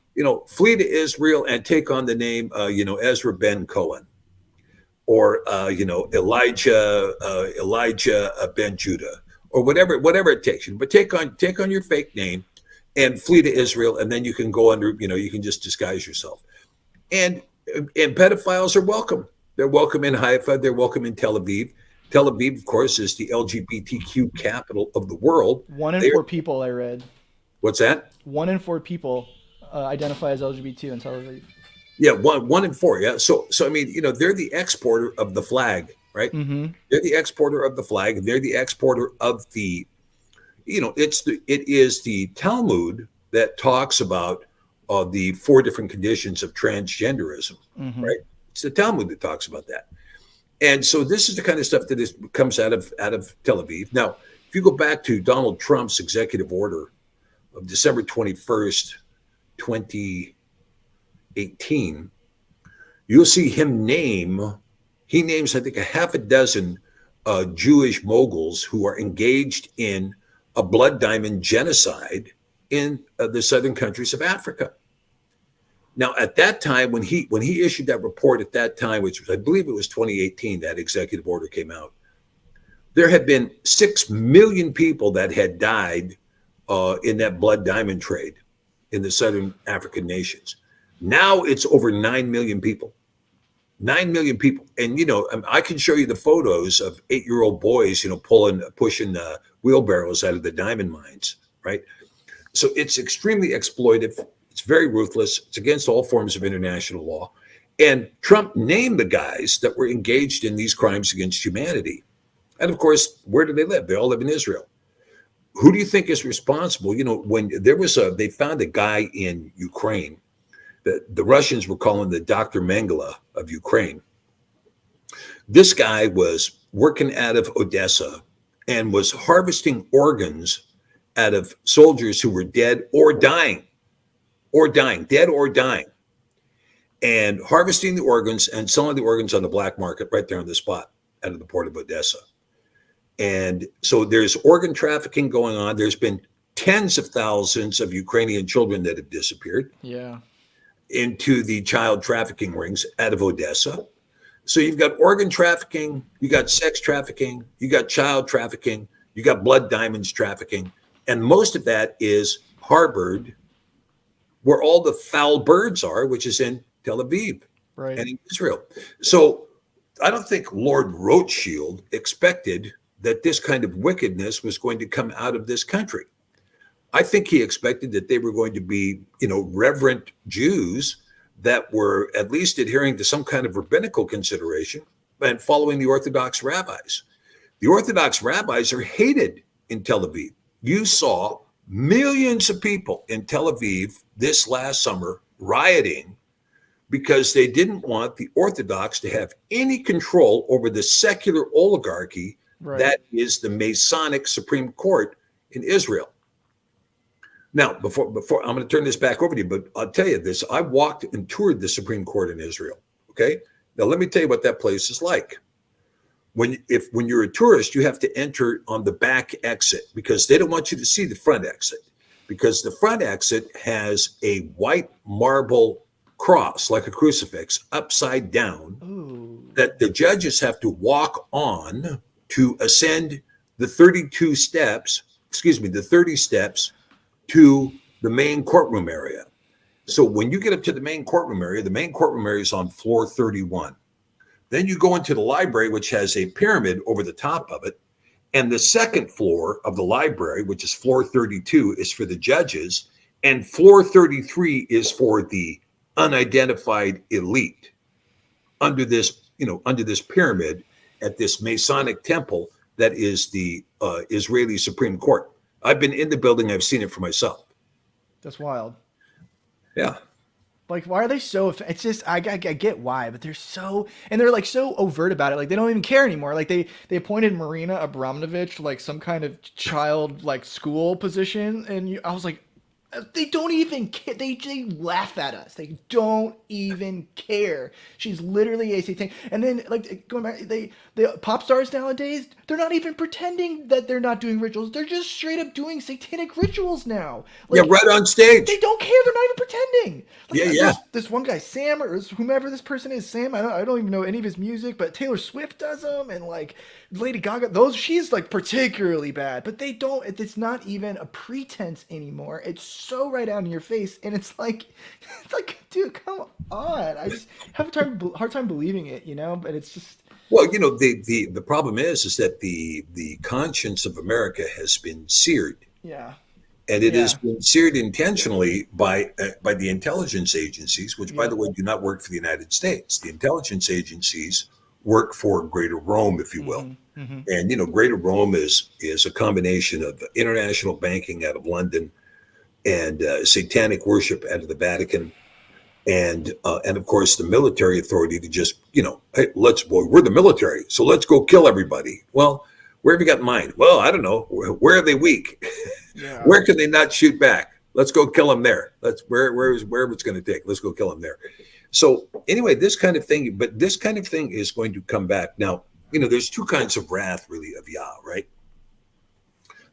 flee to Israel and take on the name, Ezra ben Cohen, or, Elijah ben Judah, or whatever it takes you. But take on your fake name and flee to Israel, and then you can go under, you can just disguise yourself. And pedophiles are welcome. They're welcome in Haifa. They're welcome in Tel Aviv. Tel Aviv, of course, is the LGBTQ capital of the world. 1 in 4 people, I read. What's that? 1 in 4 people identify as LGBT in Tel Aviv. Yeah, one in 4. Yeah. So I mean, they're the exporter of the flag, right? Mm-hmm. They're the exporter of the flag. They're the exporter of the, it is the Talmud that talks about the 4 different conditions of transgenderism, right? It's the Talmud that talks about that. And so this is the kind of stuff that comes out of Tel Aviv. Now, if you go back to Donald Trump's executive order of December 21st, 2018, you'll see him names, I think, a half a dozen Jewish moguls who are engaged in a blood diamond genocide in the southern countries of Africa. Now, at that time, when he issued that report at that time, which was, I believe it was 2018, that executive order came out, there had been 6 million people that had died in that blood diamond trade in the southern African nations. Now it's over 9 million people. 9 million people. And, I can show you the photos of 8-year-old boys, pushing wheelbarrows out of the diamond mines, right? So it's extremely exploitive. It's very ruthless. It's against all forms of international law. And Trump named the guys that were engaged in these crimes against humanity. And of course, where do they live? They all live in Israel. Who do you think is responsible? When they found a guy in Ukraine that the Russians were calling the Dr. Mengele of Ukraine. This guy was working out of Odessa and was harvesting organs out of soldiers who were dead or dying. Dead or dying, and harvesting the organs and selling the organs on the black market right there on the spot out of the port of Odessa. And so there's organ trafficking going on. There's been tens of thousands of Ukrainian children that have disappeared into the child trafficking rings out of Odessa. So you've got organ trafficking, you got sex trafficking, you got child trafficking, you got blood diamonds trafficking, and most of that is harbored where all the foul birds are, which is in Tel Aviv and in Israel. So I don't think Lord Rothschild expected that this kind of wickedness was going to come out of this country. I think he expected that they were going to be, reverent Jews that were at least adhering to some kind of rabbinical consideration and following the Orthodox rabbis. The Orthodox rabbis are hated in Tel Aviv. You saw millions of people in Tel Aviv this last summer rioting because they didn't want the Orthodox to have any control over the secular oligarchy that is the Masonic Supreme Court in Israel. Now, before I'm going to turn this back over to you, but I'll tell you this. I walked and toured the Supreme Court in Israel, okay? Now, let me tell you what that place is like. when you're a tourist, you have to enter on the back exit because they don't want you to see the front exit, because the front exit has a white marble cross like a crucifix upside down. Ooh. That the judges have to walk on to ascend the 30 steps to the main courtroom area. So when you get up to the main courtroom area is on floor 31. Then you go into the library, which has a pyramid over the top of it. And the second floor of the library, which is floor 32, is for the judges. And floor 33 is for the unidentified elite under this pyramid at this Masonic temple that is the Israeli Supreme Court. I've been in the building. I've seen it for myself. That's wild. Yeah. Like, why are they so? It's just I get why, but they're so like so overt about it. Like they don't even care anymore. Like they appointed Marina Abramovich to like some kind of child like school position, and I was like, they don't even care. They laugh at us. They don't even care. She's literally a satanic. And then like going back, the pop stars nowadays, they're not even pretending that they're not doing rituals. They're just straight up doing satanic rituals now. Like, yeah, right on stage. They don't care. They're not even pretending. Like, yeah. This one guy, Sam, or whomever this person is, Sam. I don't even know any of his music, but Taylor Swift does them, and like Lady Gaga. She's like particularly bad, but they don't. It's not even a pretense anymore. It's so right out in your face, and it's like, dude, come on. I just have a hard time believing it, But it's just. Well, the problem is that the conscience of America has been seared. Yeah. And it has been seared intentionally by the intelligence agencies, which, by the way, do not work for the United States. The intelligence agencies work for Greater Rome, if you will. Mm-hmm. And, Greater Rome is a combination of international banking out of London and satanic worship out of the Vatican. And of course, the military authority to just, hey, we're the military, so let's go kill everybody. Well, where have you got in mind? Well, I don't know. Where are they weak? Yeah. Where can they not shoot back? Let's go kill them there. Wherever it's going to take. Let's go kill them there. So anyway, this kind of thing is going to come back. Now, there's two kinds of wrath, really, of Yah, right?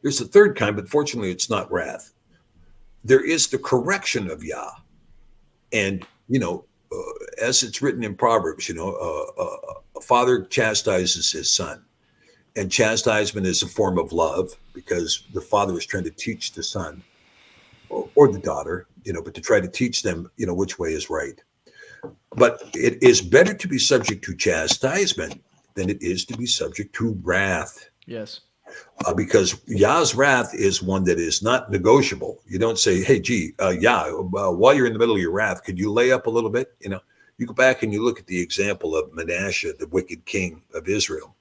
There's a third kind, but fortunately, it's not wrath. There is the correction of Yah. And, as it's written in Proverbs, a father chastises his son. And chastisement is a form of love because the father is trying to teach the son or the daughter, but to try to teach them, which way is right. But it is better to be subject to chastisement than it is to be subject to wrath. Yes. Because Yah's wrath is one that is not negotiable. You don't say, hey, Yah, while you're in the middle of your wrath, could you lay up a little bit? You go back and you look at the example of Manasseh, the wicked king of Israel,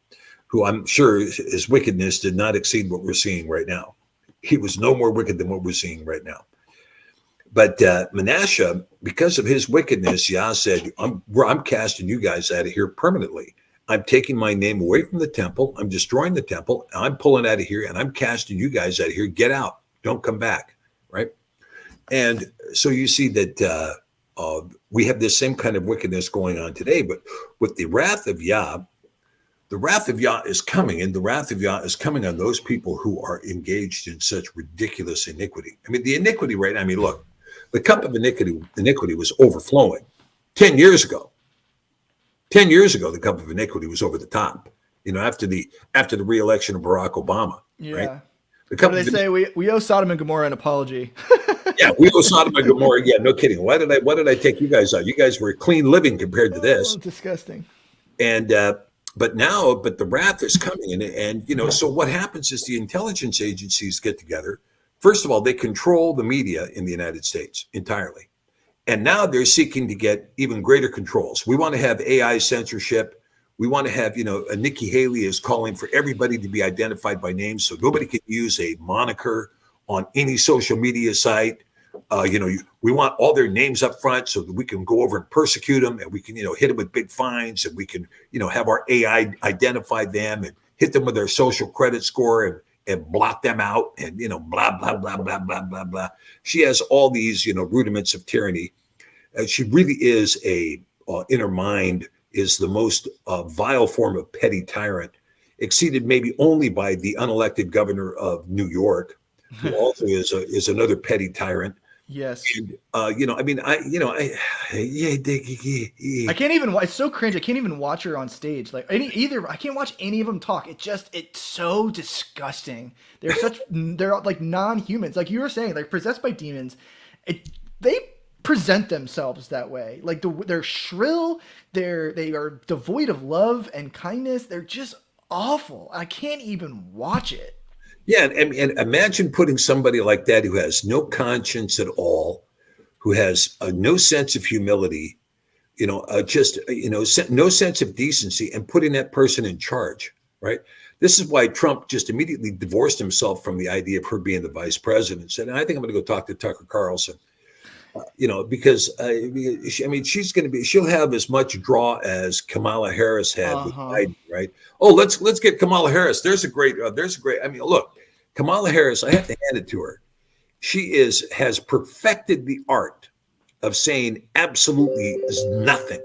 who I'm sure his wickedness did not exceed what we're seeing right now. He was no more wicked than what we're seeing right now. But Manasseh, because of his wickedness, Yah said, I'm casting you guys out of here permanently. I'm taking my name away from the temple. I'm destroying the temple. I'm pulling out of here, and I'm casting you guys out of here. Get out. Don't come back, right? And so you see that we have this same kind of wickedness going on today. But with the wrath of Yah is coming, and the wrath of Yah is coming on those people who are engaged in such ridiculous iniquity. I mean, the iniquity, right? I mean, look, the cup of iniquity was overflowing 10 years ago. 10 years ago, the cup of iniquity was over the top, after the re-election of Barack Obama. Yeah. Right? What do they say? We owe Sodom and Gomorrah an apology. Yeah, we owe Sodom and Gomorrah. Yeah, no kidding. Why did I take you guys out? You guys were clean living compared to this. Disgusting. And but the wrath is coming, and so what happens is the intelligence agencies get together. First of all, they control the media in the United States entirely. And now they're seeking to get even greater controls. We want to have AI censorship. We want to have, Nikki Haley is calling for everybody to be identified by name, so nobody can use a moniker on any social media site. We want all their names up front so that we can go over and persecute them, and we can, hit them with big fines, and we can, have our AI identify them and hit them with their social credit score and block them out, and blah blah blah blah blah blah blah. She has all these rudiments of tyranny. She really is a in her mind is the most vile form of petty tyrant, exceeded maybe only by the unelected governor of New York, who also is another petty tyrant. Yes. And, I can't even. It's so cringe. I can't even watch her on stage. Like I can't watch any of them talk. It's so disgusting. They're like non-humans. Like you were saying, like possessed by demons. They present themselves that way. Like they're shrill. They are devoid of love and kindness. They're just awful. I can't even watch it. Yeah, and imagine putting somebody like that who has no conscience at all, who has no sense of humility, no sense of decency, and putting that person in charge, right? This is why Trump just immediately divorced himself from the idea of her being the vice president. Said, I think I'm going to go talk to Tucker Carlson, because she'll have as much draw as Kamala Harris had with Biden, right? Oh, let's get Kamala Harris. There's a great. Look, Kamala Harris. I have to hand it to her. She has perfected the art of saying absolutely nothing.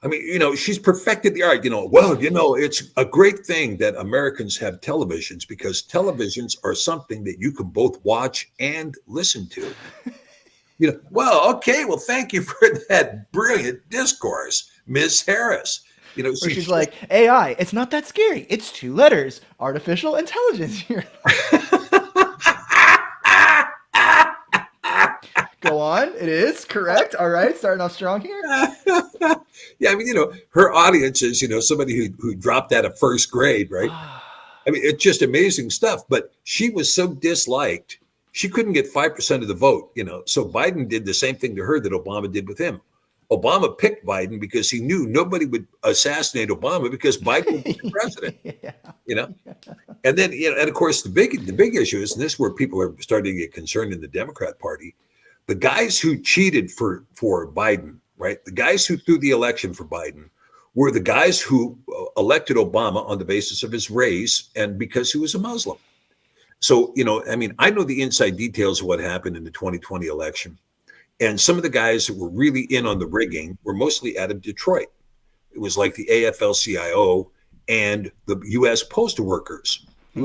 I mean, she's perfected the art. It's a great thing that Americans have televisions, because televisions are something that you can both watch and listen to. Well, thank you for that brilliant discourse, Ms. Harris. She's like, AI, it's not that scary. It's 2 letters, artificial intelligence. Go on. It is correct. All right. Starting off strong here. Yeah. Her audience is, somebody who dropped out of first grade, right? It's just amazing stuff. But she was so disliked, she couldn't get 5% of the vote, So Biden did the same thing to her that Obama did with him. Obama picked Biden because he knew nobody would assassinate Obama because Biden would be the president. And then, and of course, the big issue is, and this is where people are starting to get concerned in the Democrat Party, the guys who cheated for Biden, right? The guys who threw the election for Biden were the guys who elected Obama on the basis of his race and because he was a Muslim. So, I know the inside details of what happened in the 2020 election. And some of the guys that were really in on the rigging were mostly out of Detroit. It was like the AFL-CIO and the U.S. postal workers. They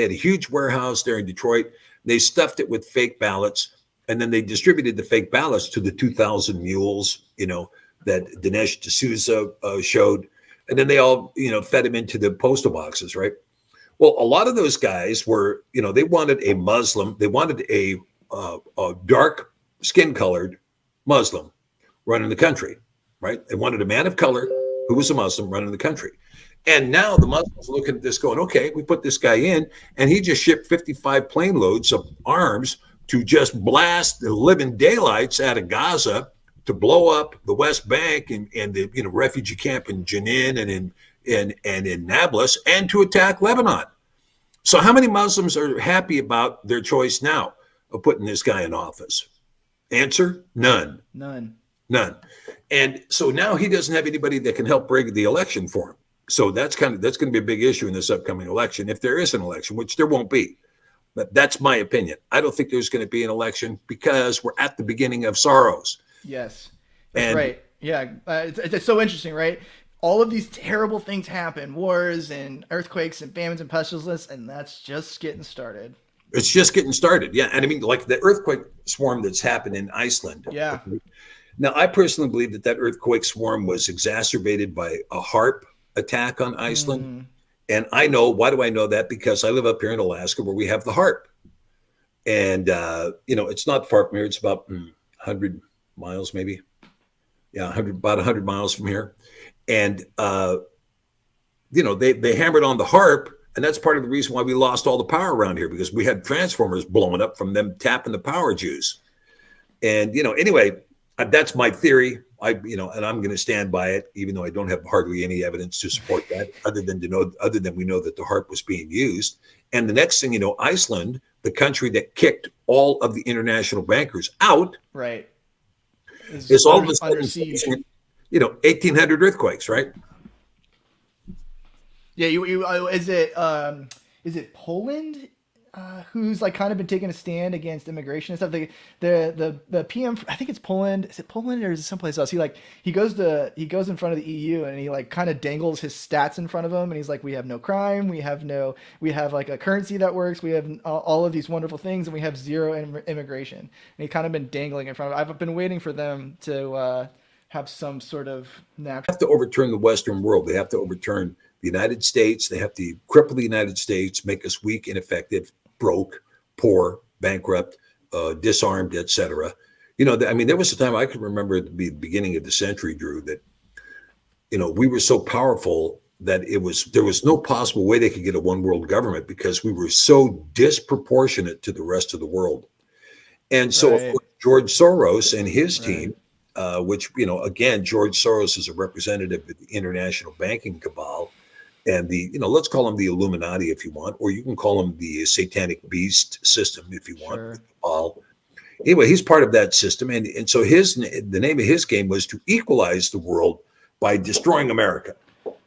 had a huge warehouse there in Detroit. They stuffed it with fake ballots, and then they distributed the fake ballots to the 2,000 mules, that Dinesh D'Souza showed. And then they all, fed them into the postal boxes, right? Well, a lot of those guys were, they wanted a Muslim. They wanted a dark skin-colored Muslim running the country, right? They wanted a man of color who was a Muslim running the country. And now the Muslims are looking at this going, okay, we put this guy in, and he just shipped 55 plane loads of arms to just blast the living daylights out of Gaza, to blow up the West Bank and the refugee camp in Jenin and in Nablus, and to attack Lebanon. So how many Muslims are happy about their choice now of putting this guy in office? Answer: none. And so now he doesn't have anybody that can help rig the election for him. So that's going to be a big issue in this upcoming election, if there is an election, which there won't be. But that's my opinion. I don't think there's going to be an election because we're at the beginning of sorrows. Yes, that's right. Yeah, it's so interesting, right? All of these terrible things happen, wars and earthquakes and famines and pestilences, and that's just getting started. It's just getting started. Yeah. And like the earthquake swarm that's happened in Iceland. Yeah. Now, I personally believe that earthquake swarm was exacerbated by a HAARP attack on Iceland. And I know, why do I know that? Because I live up here in Alaska where we have the HAARP. And, it's not far from here. It's about 100 miles, maybe. Yeah, about 100 miles from here. And, they hammered on the HAARP. And that's part of the reason why we lost all the power around here, because we had transformers blowing up from them tapping the power juice. And, anyway, that's my theory. And I'm going to stand by it, even though I don't have hardly any evidence to support that, other than we know that the HAARP was being used. And the next thing you know, Iceland, the country that kicked all of the international bankers out, right, is all of a sudden, 1,800 earthquakes, right? Yeah, is it Poland? who's like kind of been taking a stand against immigration and stuff. The PM, I think it's Poland. Is it Poland or is it someplace else? He goes in front of the EU and he like kind of dangles his stats in front of him and he's like, we have no crime, we have like a currency that works, we have all of these wonderful things, and we have zero immigration. And he kind of been dangling in front of. I've been waiting for them to have some sort of natural. They have to overturn the Western world. They have to overturn the United States. They have to cripple the United States, make us weak, ineffective, broke, poor, bankrupt, disarmed, etc. I mean, there was a time I can remember at the beginning of the century, Drew, that we were so powerful that there was no possible way they could get a one world government because we were so disproportionate to the rest of the world. And so Right. of course, George Soros and his team, which, again, George Soros is a representative of the international banking cabal and let's call them the Illuminati if you want, or you can call them the satanic beast system if you want. Sure. All. Anyway, he's part of that system. And so the name of his game was to equalize the world by destroying America.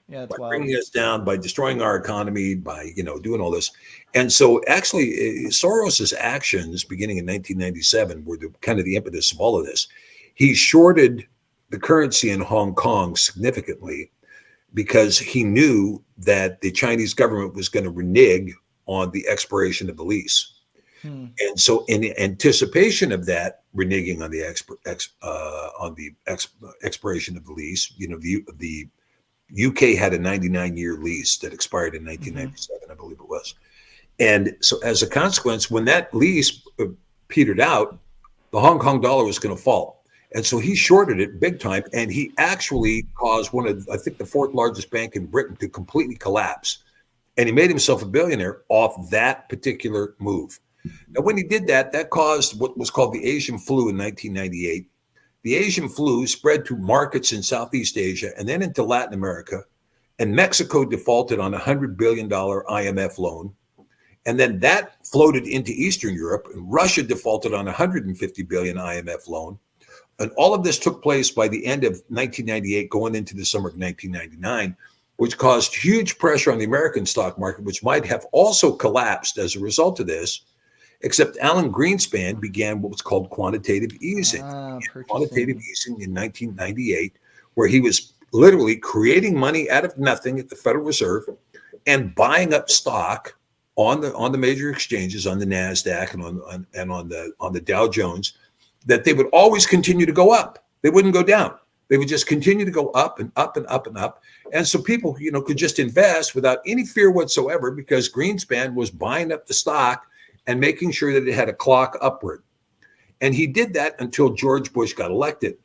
Yeah, that's By wild. bringing us down, by destroying our economy, by doing all this. And so actually Soros's actions beginning in 1997 were kind of the impetus of all of this. He shorted the currency in Hong Kong significantly because he knew that the Chinese government was going to renege on the expiration of the lease. And so in anticipation of that reneging on the expiration of the lease, the UK had a 99-year lease that expired in 1997, I believe it was. And so as a consequence, when that lease petered out, the Hong Kong dollar was going to fall. And so he shorted it big time. And he actually caused I think the fourth largest bank in Britain to completely collapse. And he made himself a billionaire off that particular move. Now, when he did that, that caused what was called the Asian flu in 1998. The Asian flu spread to markets in Southeast Asia and then into Latin America. And Mexico defaulted on a $100 billion IMF loan. And then that floated into Eastern Europe. And Russia defaulted on a $150 billion IMF loan. And all of this took place by the end of 1998, going into the summer of 1999, which caused huge pressure on the American stock market, which might have also collapsed as a result of this. Except Alan Greenspan began what was called quantitative easing. Quantitative easing in 1998, where he was literally creating money out of nothing at the Federal Reserve and buying up stock on the major exchanges, on the NASDAQ and on the Dow Jones, that they would always continue to go up. They wouldn't go down. They would just continue to go up and up and up and up. And so people, could just invest without any fear whatsoever because Greenspan was buying up the stock and making sure that it had a clock upward. And he did that until George Bush got elected.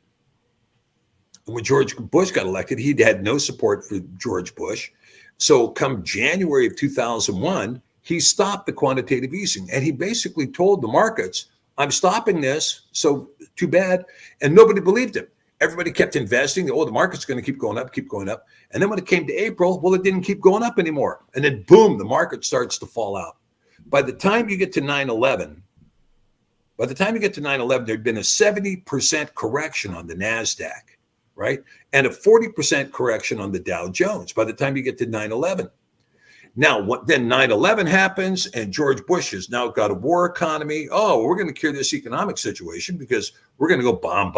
And when George Bush got elected, he had no support for George Bush. So come January of 2001, he stopped the quantitative easing. And he basically told the markets, I'm stopping this, so too bad. And nobody believed him. Everybody kept investing. The market's going to keep going up, keep going up. And then when it came to April, well, it didn't keep going up anymore. And then boom, the market starts to fall out. By the time you get to 9/11, there'd been a 70% correction on the NASDAQ, right? And a 40% correction on the Dow Jones by the time you get to 9/11. Now, then 9/11 happens, and George Bush has now got a war economy. Oh, we're going to cure this economic situation because we're going to go bomb,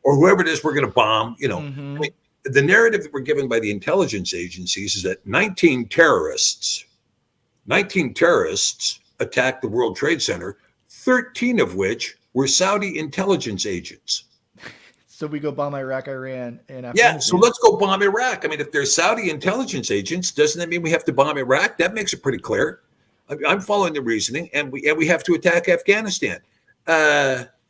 or whoever it is we're going to bomb. I mean, the narrative that we're given by the intelligence agencies is that 19 terrorists attacked the World Trade Center, 13 of which were Saudi intelligence agents. So we go bomb Iraq, Iran, and Afghanistan. Yeah, so let's go bomb Iraq. I mean, if they're Saudi intelligence agents, doesn't that mean we have to bomb Iraq? That makes it pretty clear. I'm following the reasoning, and we have to attack Afghanistan.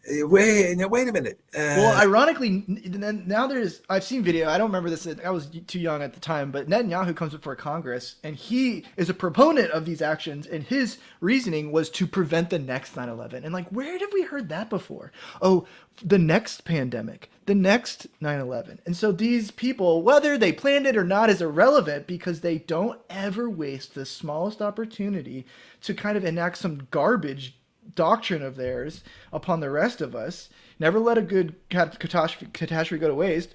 Wait a minute. Well, ironically, now I've seen video. I don't remember this. I was too young at the time, but Netanyahu comes before Congress, and he is a proponent of these actions, and his reasoning was to prevent the next 9/11. And like, where have we heard that before? Oh, the next pandemic, the next 9/11. And so these people, whether they planned it or not, is irrelevant because they don't ever waste the smallest opportunity to kind of enact some garbage doctrine of theirs upon the rest of us. Never let a good catastrophe go to waste.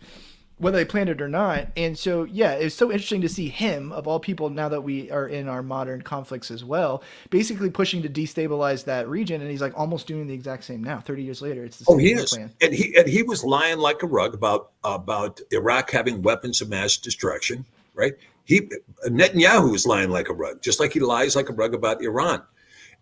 whether they planned it or not. And so, yeah, it's so interesting to see him, of all people, now that we are in our modern conflicts as well, basically pushing to destabilize that region. And he's like almost doing the exact same now. 30 years later, it's the Oh, same he game is, plan. and he was lying like a rug about Iraq having weapons of mass destruction, right? Netanyahu is lying like a rug, just like he lies like a rug about Iran.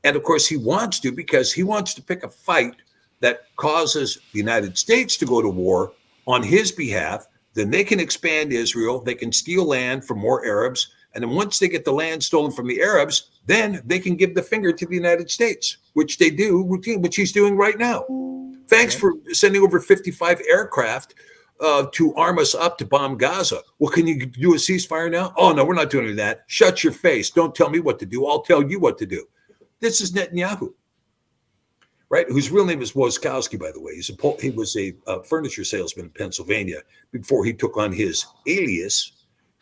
And of course, he wants to, because he wants to pick a fight that causes the United States to go to war on his behalf. Then they can expand Israel, they can steal land from more Arabs, and then once they get the land stolen from the Arabs, then they can give the finger to the United States, which they do routine, which he's doing right now. Thanks for sending over 55 aircraft to arm us up to bomb Gaza. Well, can you do a ceasefire now? Oh, no, we're not doing that. Shut your face. Don't tell me what to do. I'll tell you what to do. This is Netanyahu, right? Whose real name is Wojtkowski, by the way. He was a furniture salesman in Pennsylvania before he took on his alias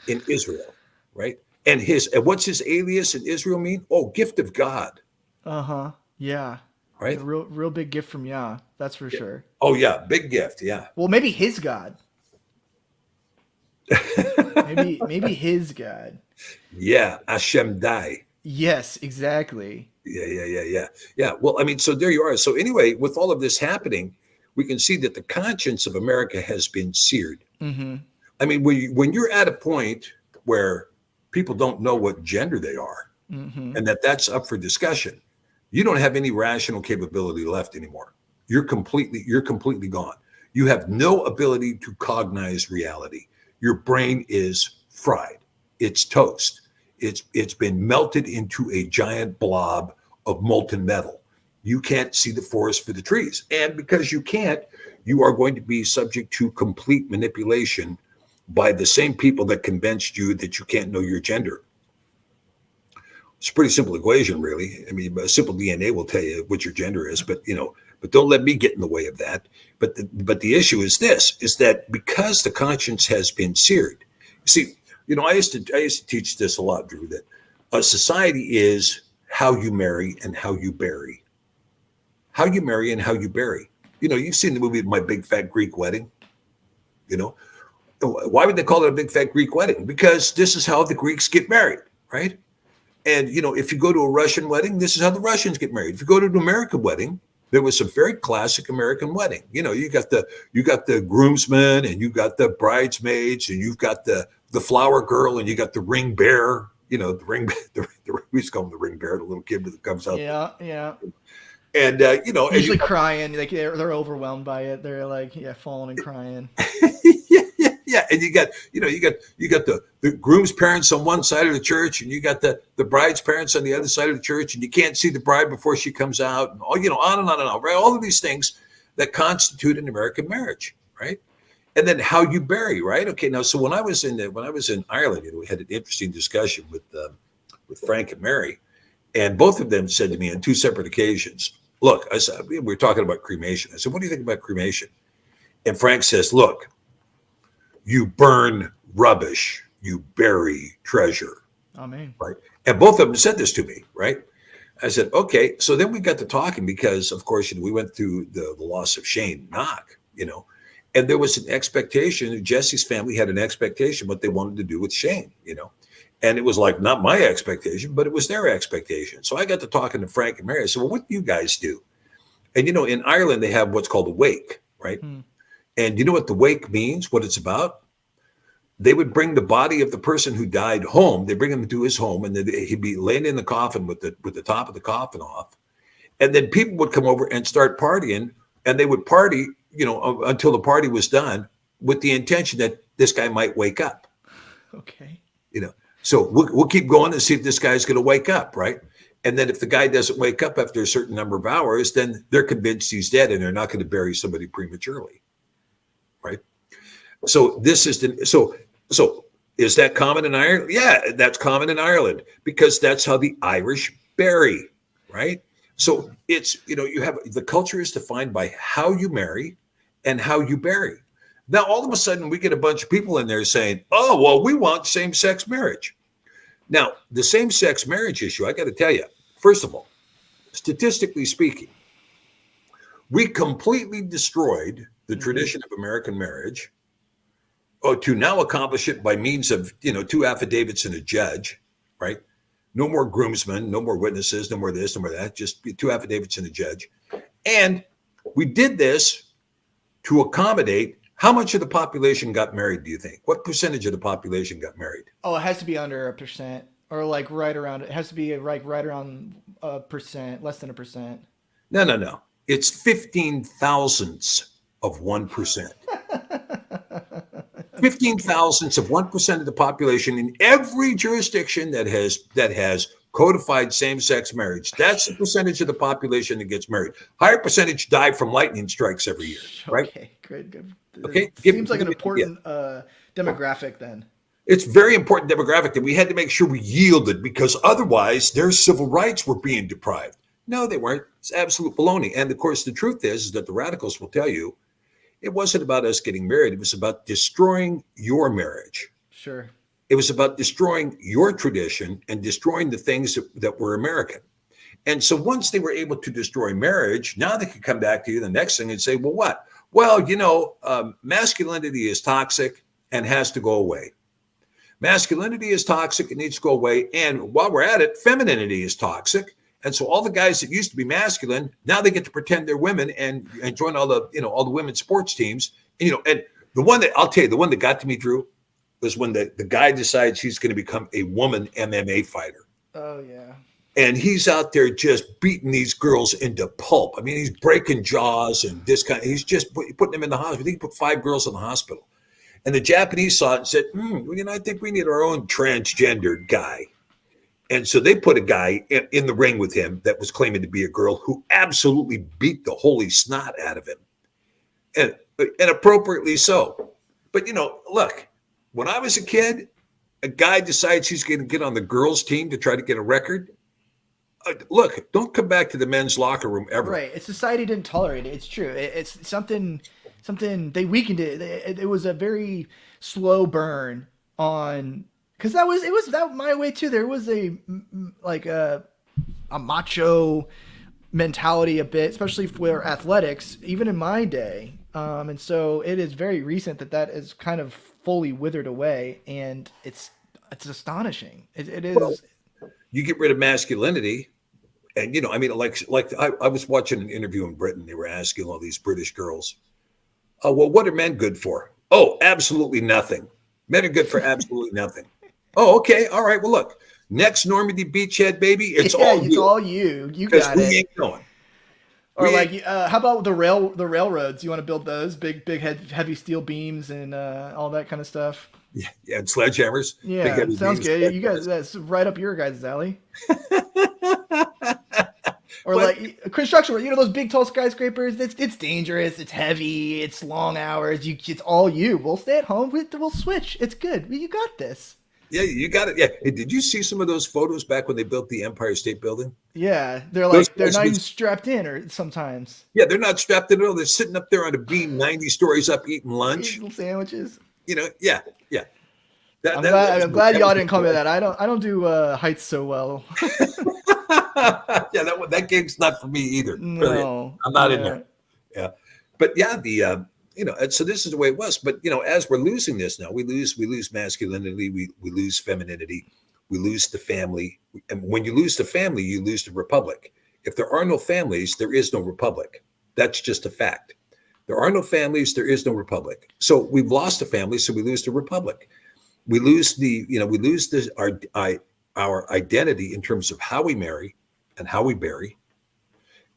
in Israel, right? And what's his alias in Israel mean? Oh, gift of God. Uh-huh. Yeah. Right? A real big gift from Yah. That's for sure. Oh, yeah. Big gift. Yeah. Well, maybe his God. maybe his God. Yeah. Hashem Dai. Yes, exactly. Yeah. Well, I mean, so there you are. So anyway, with all of this happening, we can see that the conscience of America has been seared. Mm-hmm. I mean, when you're at a point where people don't know what gender they are, Mm-hmm. and that's up for discussion, you don't have any rational capability left anymore. You're completely gone. You have no ability to cognize reality. Your brain is fried. It's toast. It's been melted into a giant blob of molten metal. You can't see the forest for the trees. And because you can't, you are going to be subject to complete manipulation by the same people that convinced you that you can't know your gender. It's a pretty simple equation, really. I mean, a simple DNA will tell you what your gender is, but don't let me get in the way of that. But the issue is that because the conscience has been seared. See, I used to teach this a lot, Drew, that a society is how you marry and how you bury. How you marry and how you bury. You've seen the movie My Big Fat Greek Wedding. Why would they call it a big fat Greek wedding? Because this is how the Greeks get married, right? And if you go to a Russian wedding, this is how the Russians get married. If you go to an American wedding, there was a very classic American wedding. You got the groomsmen, and you got the bridesmaids, and you've got the flower girl, and you got the ring bearer. We used to call him the ring bearer, the little kid that comes out. Yeah. And usually crying, like they're overwhelmed by it. They're like, falling and crying. Yeah, and you got the groom's parents on one side of the church, and you got the bride's parents on the other side of the church, and you can't see the bride before she comes out, and on and on and on, right? All of these things that constitute an American marriage, right? And then how you bury, right? Okay, now so when I was in Ireland, we had an interesting discussion with Frank and Mary, and both of them said to me on two separate occasions, "Look," I said, we were talking about cremation. I said, "What do you think about cremation?" And Frank says, "Look, you burn rubbish, you bury treasure." Amen. Right. And both of them said this to me, right? I said, okay. So then we got to talking because, of course, we went through the loss of Shane Knock, and there was an expectation. Jesse's family had an expectation what they wanted to do with Shane, and it was like not my expectation, but it was their expectation. So I got to talking to Frank and Mary. I said, well, what do you guys do? And, in Ireland, they have what's called a wake, right? And you know what the wake means, what it's about? They would bring the body of the person who died home. They bring him to his home, and then he'd be laying in the coffin with the top of the coffin off. And then people would come over and start partying, and they would party, until the party was done with the intention that this guy might wake up. Okay. So we'll keep going and see if this guy's going to wake up, right? And then if the guy doesn't wake up after a certain number of hours, then they're convinced he's dead, and they're not going to bury somebody prematurely. Right. So so is that common in Ireland? Yeah, that's common in Ireland because that's how the Irish bury. Right. So it's, you have the culture is defined by how you marry and how you bury. Now, all of a sudden we get a bunch of people in there saying, oh, well, we want same-sex marriage. Now, the same-sex marriage issue, I got to tell you, first of all, statistically speaking, we completely destroyed the tradition of American marriage Oh, to now accomplish it by means of, 2 affidavits and a judge, right? No more groomsmen, no more witnesses, no more this, no more that, just 2 affidavits and a judge. And we did this to accommodate how much of the population got married, do you think? What percentage of the population got married? Oh, it has to be under 1%, or like right around. It has to be like right around 1%, less than 1%. No. It's 15 thousandths of 1%. 15 thousandths of 1% of the population in every jurisdiction that has codified same-sex marriage. That's the percentage of the population that gets married. Higher percentage die from lightning strikes every year, right? Okay, great, good. Okay, Seems like an important demographic then. It's very important demographic that we had to make sure we yielded, because otherwise their civil rights were being deprived. No, they weren't. It's absolute baloney. And of course, the truth is that the radicals will tell you it wasn't about us getting married. It was about destroying your marriage. Sure. It was about destroying your tradition and destroying the things that were American. And so once they were able to destroy marriage, now they could come back to you the next thing and say, well, what? Well, masculinity is toxic and has to go away. Masculinity is toxic and needs to go away. And while we're at it, femininity is toxic. And so all the guys that used to be masculine, now they get to pretend they're women and join all the women's sports teams. And the one that got to me, Drew, was when the guy decides he's going to become a woman MMA fighter. Oh, yeah. And he's out there just beating these girls into pulp. I mean, he's breaking jaws and he's just putting them in the hospital. I think he put 5 girls in the hospital. And the Japanese saw it and said, I think we need our own transgendered guy. And so they put a guy in the ring with him that was claiming to be a girl who absolutely beat the holy snot out of him. And appropriately so. But, look, when I was a kid, a guy decides he's going to get on the girls' team to try to get a record. Look, don't come back to the men's locker room ever. Right. Society didn't tolerate it. It's true. It's something they weakened it. It was a very slow burn on, because it was my way too. There was a macho mentality a bit, especially for athletics, even in my day. And so it is very recent that is kind of fully withered away, and it's astonishing. It is. Well, you get rid of masculinity, and I was watching an interview in Britain. They were asking all these British girls, well, what are men good for? Oh, absolutely nothing. Men are good for absolutely nothing. Oh, okay. All right. Well, look, next Normandy beachhead, baby. It's all you. You got it. Ain't going. Or how about the railroads? You want to build those big heavy steel beams and all that kind of stuff? Yeah, and sledgehammers. Yeah, sounds good. You guys, that's right up your guys' alley. Or construction, those big tall skyscrapers. It's dangerous. It's heavy. It's long hours. It's all you. We'll stay at home. We'll switch. It's good. You got this. Yeah, you got it. Yeah. Hey, did you see some of those photos back when they built the Empire State Building? Yeah, they're not even strapped in, or sometimes. Yeah, they're not strapped in at all. They're sitting up there on a beam, 90 stories up, eating lunch. Little sandwiches. Yeah. I'm glad y'all didn't call me that. I don't do heights so well. Yeah, that gig's not for me either. No, really. I'm not in there. Yeah, but yeah, and so this is the way it was. But as we're losing this now, we lose masculinity, we lose femininity, we lose the family, and when you lose the family, you lose the republic. If there are no families, there is no republic. That's just a fact. There are no families, there is no republic. So we've lost the family, so we lose the republic. We lose our identity in terms of how we marry and how we bury.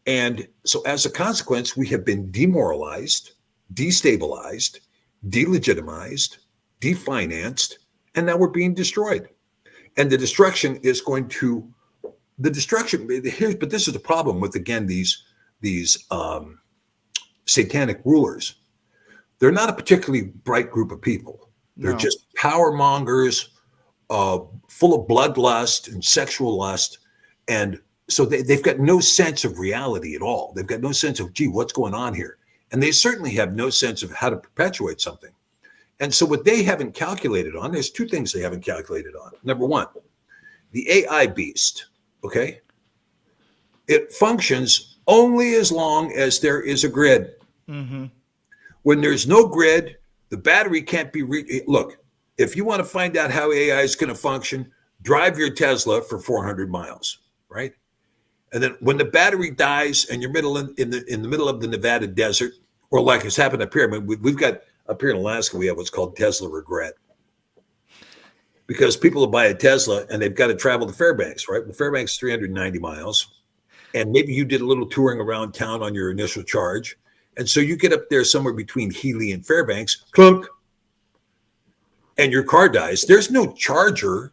And so as a consequence, we have been demoralized, destabilized, delegitimized, definanced, and now we're being destroyed. And the destruction is but this is the problem with, again, these satanic rulers. They're not a particularly bright group of people. They're just power mongers, full of bloodlust and sexual lust. And so they've got no sense of reality at all. They've got no sense of, what's going on here? And they certainly have no sense of how to perpetuate something. And so what they haven't calculated on, there's 2 things they haven't calculated on. Number 1, the AI beast, okay? It functions only as long as there is a grid. Mm-hmm. When there's no grid, The battery can't be look, if you want to find out how AI is going to function, drive your Tesla for 400 miles, right? And then when the battery dies and you're in the middle of the Nevada desert, or like it's happened up here, I mean, we've got up here in Alaska, we have what's called Tesla regret. Because people will buy a Tesla and they've got to travel to Fairbanks, right? Well, Fairbanks is 390 miles. And maybe you did a little touring around town on your initial charge. And so you get up there somewhere between Healy and Fairbanks, clunk, and your car dies. There's no charger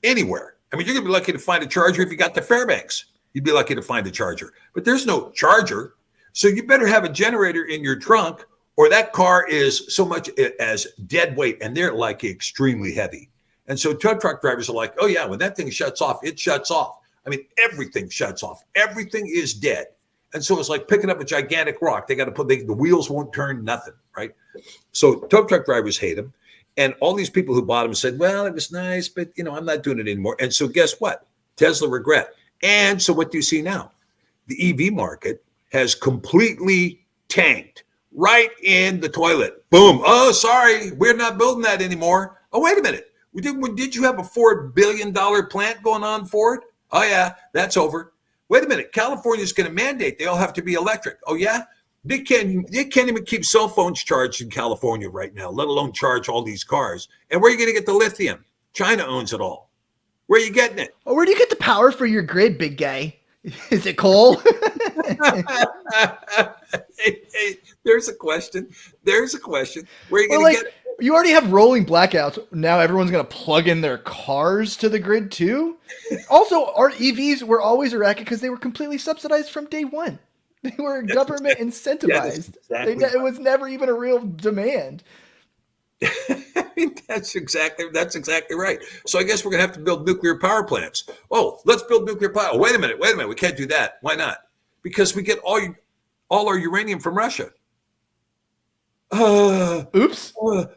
anywhere. I mean, you're going to be lucky to find a charger if you got to Fairbanks. You'd be lucky to find a charger. But there's no charger. So you better have a generator in your trunk, or that car is so much as dead weight, and they're like extremely heavy. And so tow truck drivers are like, oh, yeah, when that thing shuts off, it shuts off. I mean, everything shuts off. Everything is dead. And so it's like picking up a gigantic rock. They got to put the wheels won't turn, nothing, right? So tow truck drivers hate them. And all these people who bought them said, well, it was nice, but, I'm not doing it anymore. And so guess what? Tesla regret. And so what do you see now? The EV market has completely tanked right in the toilet. Boom. Oh, sorry, we're not building that anymore. Oh, wait a minute. Did you have a $4 billion plant going on for it? Oh, yeah, that's over. Wait a minute. California's going to mandate they all have to be electric. Oh, yeah? They can't even keep cell phones charged in California right now, let alone charge all these cars. And where are you going to get the lithium? China owns it all. Where are you getting it? Oh, where do you get the power for your grid, big guy? Is it coal? Hey, there's a question. Where are you going to get it? You already have rolling blackouts. Now everyone's going to plug in their cars to the grid too. Also, our EVs were always a racket because they were completely subsidized from day one. They were government incentivized. It was never even a real demand. I mean, that's exactly right. So I guess we're going to have to build nuclear power plants. Oh, let's build nuclear power. Oh, wait a minute. We can't do that. Why not? Because we get all our uranium from Russia. Oops.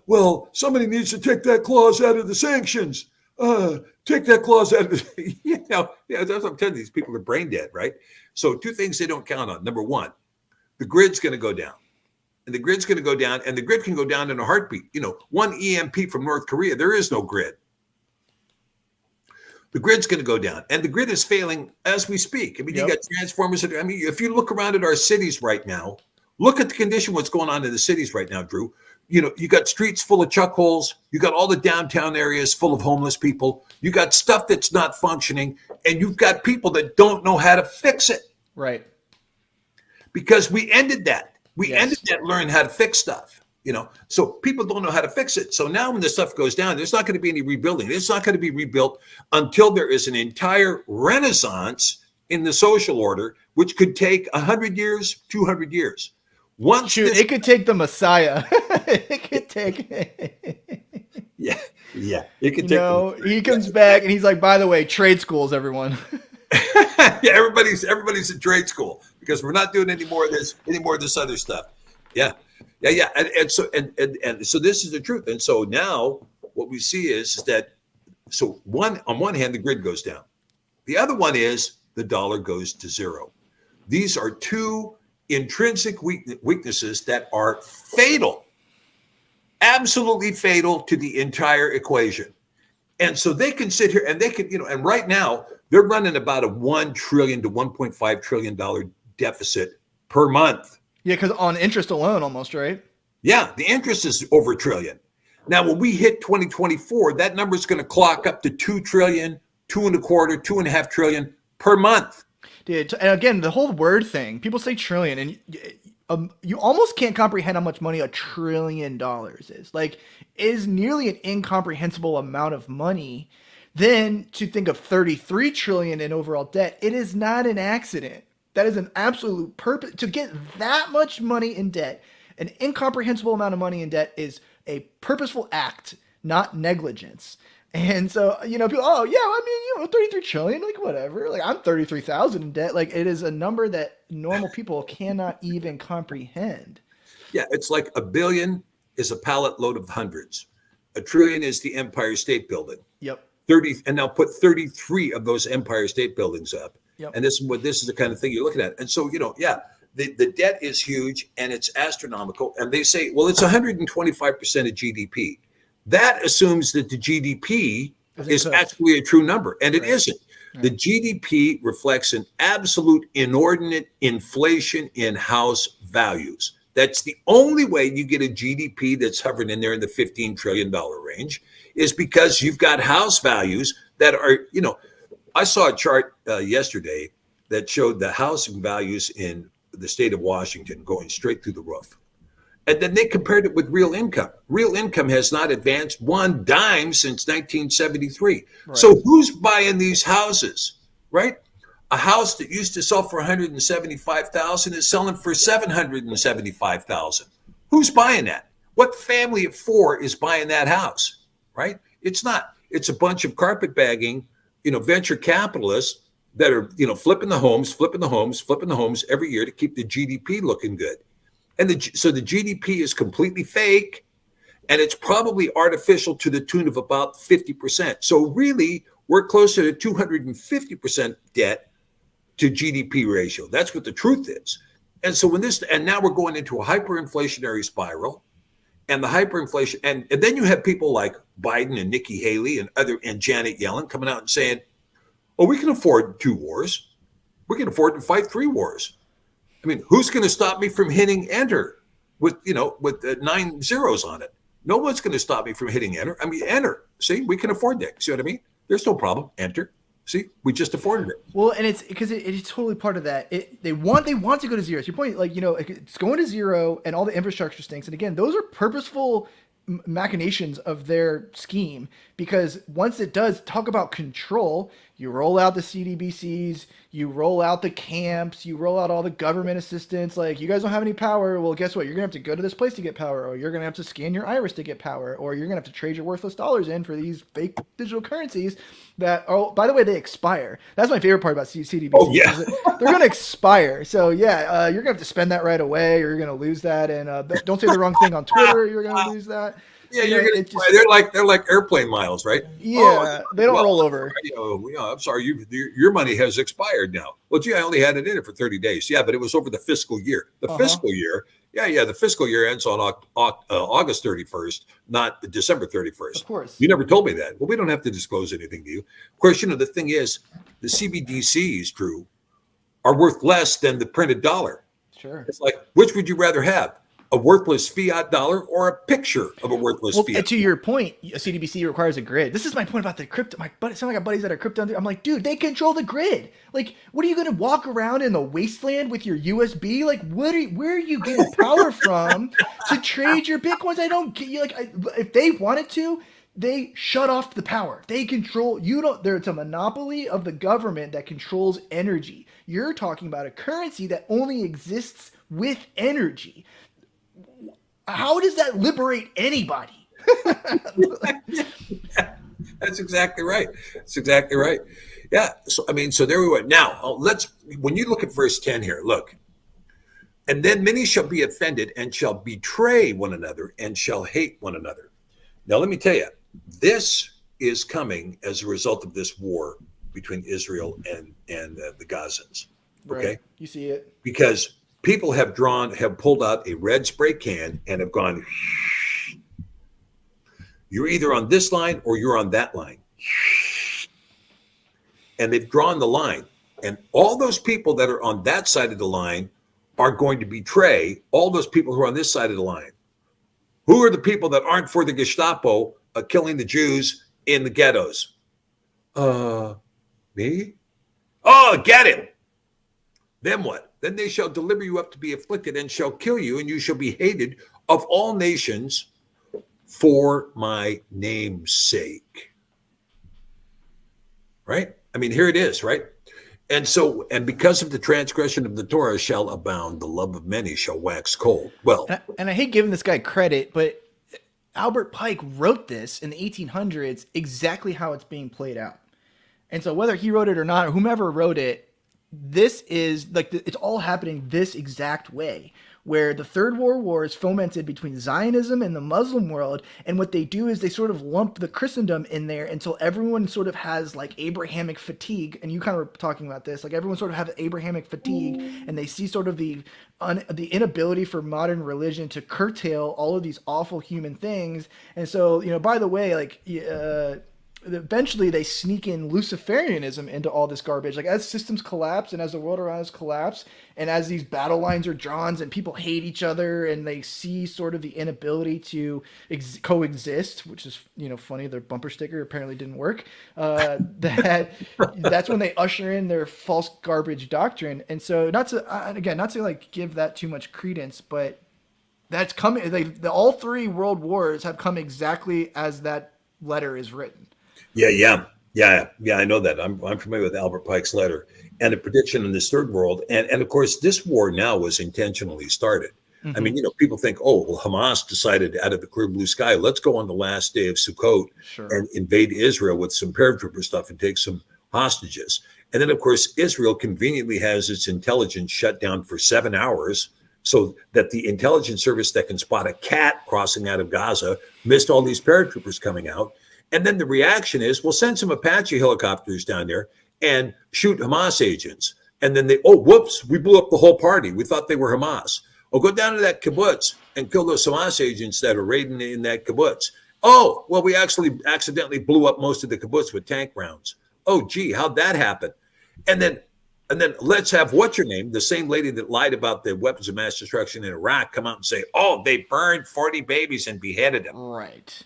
Well, somebody needs to take that clause out of the sanctions. Take that clause out of the, that's what I'm telling you. These people are brain dead, right? So two things they don't count on. Number one, the grid's going to go down. And the grid's going to go down, and the grid can go down in a heartbeat. One EMP from North Korea, there is no grid. The grid's going to go down, and the grid is failing as we speak. I mean, You got transformers. I mean, if you look around at our cities right now, look at the condition, what's going on in the cities right now, Drew. You got streets full of chuck holes. You got all the downtown areas full of homeless people. You got stuff that's not functioning, and you've got people that don't know how to fix it. Right. Because we ended that. We ended that learning how to fix stuff, So people don't know how to fix it. So now when the stuff goes down, there's not going to be any rebuilding. It's not going to be rebuilt until there is an entire renaissance in the social order, which could take 100 years, 200 years. It could take the Messiah. It could take. Yeah. It could take. He comes back and he's like, by the way, trade schools, everyone. Yeah, everybody's in trade school because we're not doing any more of this other stuff. Yeah. And so this is the truth. And so now what we see is that on one hand the grid goes down. The other one is the dollar goes to zero. These are two intrinsic weaknesses that are fatal, absolutely fatal to the entire equation. And so they can sit here and they can, and right now they're running about a $1 trillion to $1.5 trillion deficit per month. Yeah, because on interest alone, almost, right? Yeah, the interest is over $1 trillion. Now, when we hit 2024, that number is going to clock up to $2 trillion, $2.25 trillion per month. Dude, and again, the whole word thing, people say trillion, and you almost can't comprehend how much money $1 trillion is. Like, it is nearly an incomprehensible amount of money. Then to think of 33 trillion in overall debt, it is not an accident. That is an absolute purpose. To get that much money in debt, an incomprehensible amount of money in debt, is a purposeful act, not negligence. And so, people, 33 trillion, like whatever, like I'm 33,000 in debt. Like, it is a number that normal people cannot even comprehend. Yeah. It's like $1 billion is a pallet load of hundreds. $1 trillion is the Empire State Building. Yep. 30, and now put 33 of those Empire State Buildings up. Yep. And this is the kind of thing you're looking at. And so, the debt is huge and it's astronomical. And they say, well, it's 125% of GDP. That assumes that the GDP is actually a true number, and it isn't. The GDP reflects an absolute inordinate inflation in house values. That's the only way you get a GDP that's hovering in there in the $15 trillion range, is because you've got house values that are, I saw a chart yesterday that showed the housing values in the state of Washington going straight through the roof. And then they compared it with real income. Real income has not advanced one dime since 1973. Right. So who's buying these houses, right? A house that used to sell for $175,000 is selling for $775,000. Who's buying that? What family of four is buying that house, right? It's not. It's a bunch of carpetbagging, venture capitalists that are, flipping the homes every year to keep the GDP looking good. And so the GDP is completely fake, and it's probably artificial to the tune of about 50%. So really, we're closer to 250% debt to GDP ratio. That's what the truth is. And so and now we're going into a hyperinflationary spiral, and the hyperinflation, and then you have people like Biden and Nikki Haley and Janet Yellen coming out and saying, "Oh, we can afford 2 wars. We can afford to fight 3 wars." I mean, who's going to stop me from hitting enter with 9 zeros on it? No one's going to stop me from hitting enter. I mean, enter. See, we can afford that. See what I mean? There's no problem. Enter. See, we just afforded it. Well, and it's because it's totally part of that. They want to go to zero. So your point, it's going to zero, and all the infrastructure stinks. And again, those are purposeful machinations of their scheme, because once it does, talk about control, you roll out the CDBCs, you roll out the camps, you roll out all the government assistance. Like, you guys don't have any power. Well, guess what? You're gonna have to go to this place to get power, or you're gonna have to scan your iris to get power, or you're gonna have to trade your worthless dollars in for these fake digital currencies that, oh, by the way, they expire. That's my favorite part about CDBCs. Oh yeah, they're gonna expire. So yeah, you're gonna have to spend that right away, or you're gonna lose that. And don't say the wrong thing on Twitter, you're gonna lose that. Yeah, they're like airplane miles, right? Yeah, they don't roll over. I'm sorry, your money has expired now. Well, gee, I only had it in it for 30 days. Yeah, but it was over the fiscal year. The fiscal year, the fiscal year ends on August 31st, not December 31st. Of course. You never told me that. Well, we don't have to disclose anything to you. Of course, the thing is, the CBDCs, Drew, are worth less than the printed dollar. Sure. It's like, which would you rather have? A worthless fiat dollar or a picture of a worthless fiat? To your point, a CDBC requires a grid. This is my point about the crypto. Some of my buddies that are crypto, I'm like, dude, they control the grid. Like, what are you going to walk around in the wasteland with your USB? Like, where are you getting power from to trade your Bitcoins? I don't get you. Like, if they wanted to, they shut off the power. They control. It's a monopoly of the government that controls energy. You're talking about a currency that only exists with energy. How does that liberate anybody? That's exactly right. Yeah. So there we went. Now when you look at verse 10 here, look. And then many shall be offended and shall betray one another and shall hate one another. Now let me tell you, this is coming as a result of this war between Israel and the Gazans. Okay. Right. You see it. Because people have pulled out a red spray can and have gone, you're either on this line or you're on that line. And they've drawn the line. And all those people that are on that side of the line are going to betray all those people who are on this side of the line. Who are the people that aren't for the Gestapo killing the Jews in the ghettos? Me? Oh, get him. Then what? Then they shall deliver you up to be afflicted and shall kill you, and you shall be hated of all nations for my name's sake. Right? Here it is, right? And because of the transgression of the Torah shall abound, the love of many shall wax cold. Well, and I hate giving this guy credit, but Albert Pike wrote this in the 1800s exactly how it's being played out. And so whether he wrote it or not, or whomever wrote it, this is like it's all happening this exact way, where the Third World War is fomented between Zionism and the Muslim world. And what they do is they sort of lump the Christendom in there until everyone sort of has like Abrahamic fatigue. And you kind of were talking about this, like everyone sort of have Abrahamic fatigue, and they see sort of the inability for modern religion to curtail all of these awful human things. And so, by the way, like, eventually they sneak in Luciferianism into all this garbage. Like as systems collapse and as the world around us collapse, and as these battle lines are drawn and people hate each other and they see sort of the inability to coexist, which is, funny, their bumper sticker apparently didn't work. That's when they usher in their false garbage doctrine. And so not to like give that too much credence, but that's coming. All three world wars have come exactly as that letter is written. Yeah. I know that. I'm familiar with Albert Pike's letter and the prediction in this third world. And of course, this war now was intentionally started. Mm-hmm. I mean, people think, oh, well, Hamas decided out of the clear blue sky, let's go on the last day of Sukkot and invade Israel with some paratrooper stuff and take some hostages. And then, of course, Israel conveniently has its intelligence shut down for 7 hours so that the intelligence service that can spot a cat crossing out of Gaza missed all these paratroopers coming out. And then the reaction is, well, send some Apache helicopters down there and shoot Hamas agents. And then whoops, we blew up the whole party. We thought they were Hamas. Oh, go down to that kibbutz and kill those Hamas agents that are raiding in that kibbutz. Oh, well, we actually accidentally blew up most of the kibbutz with tank rounds. Oh, gee, how'd that happen? And then let's have what's her name, the same lady that lied about the weapons of mass destruction in Iraq, come out and say, oh, they burned 40 babies and beheaded them. Right.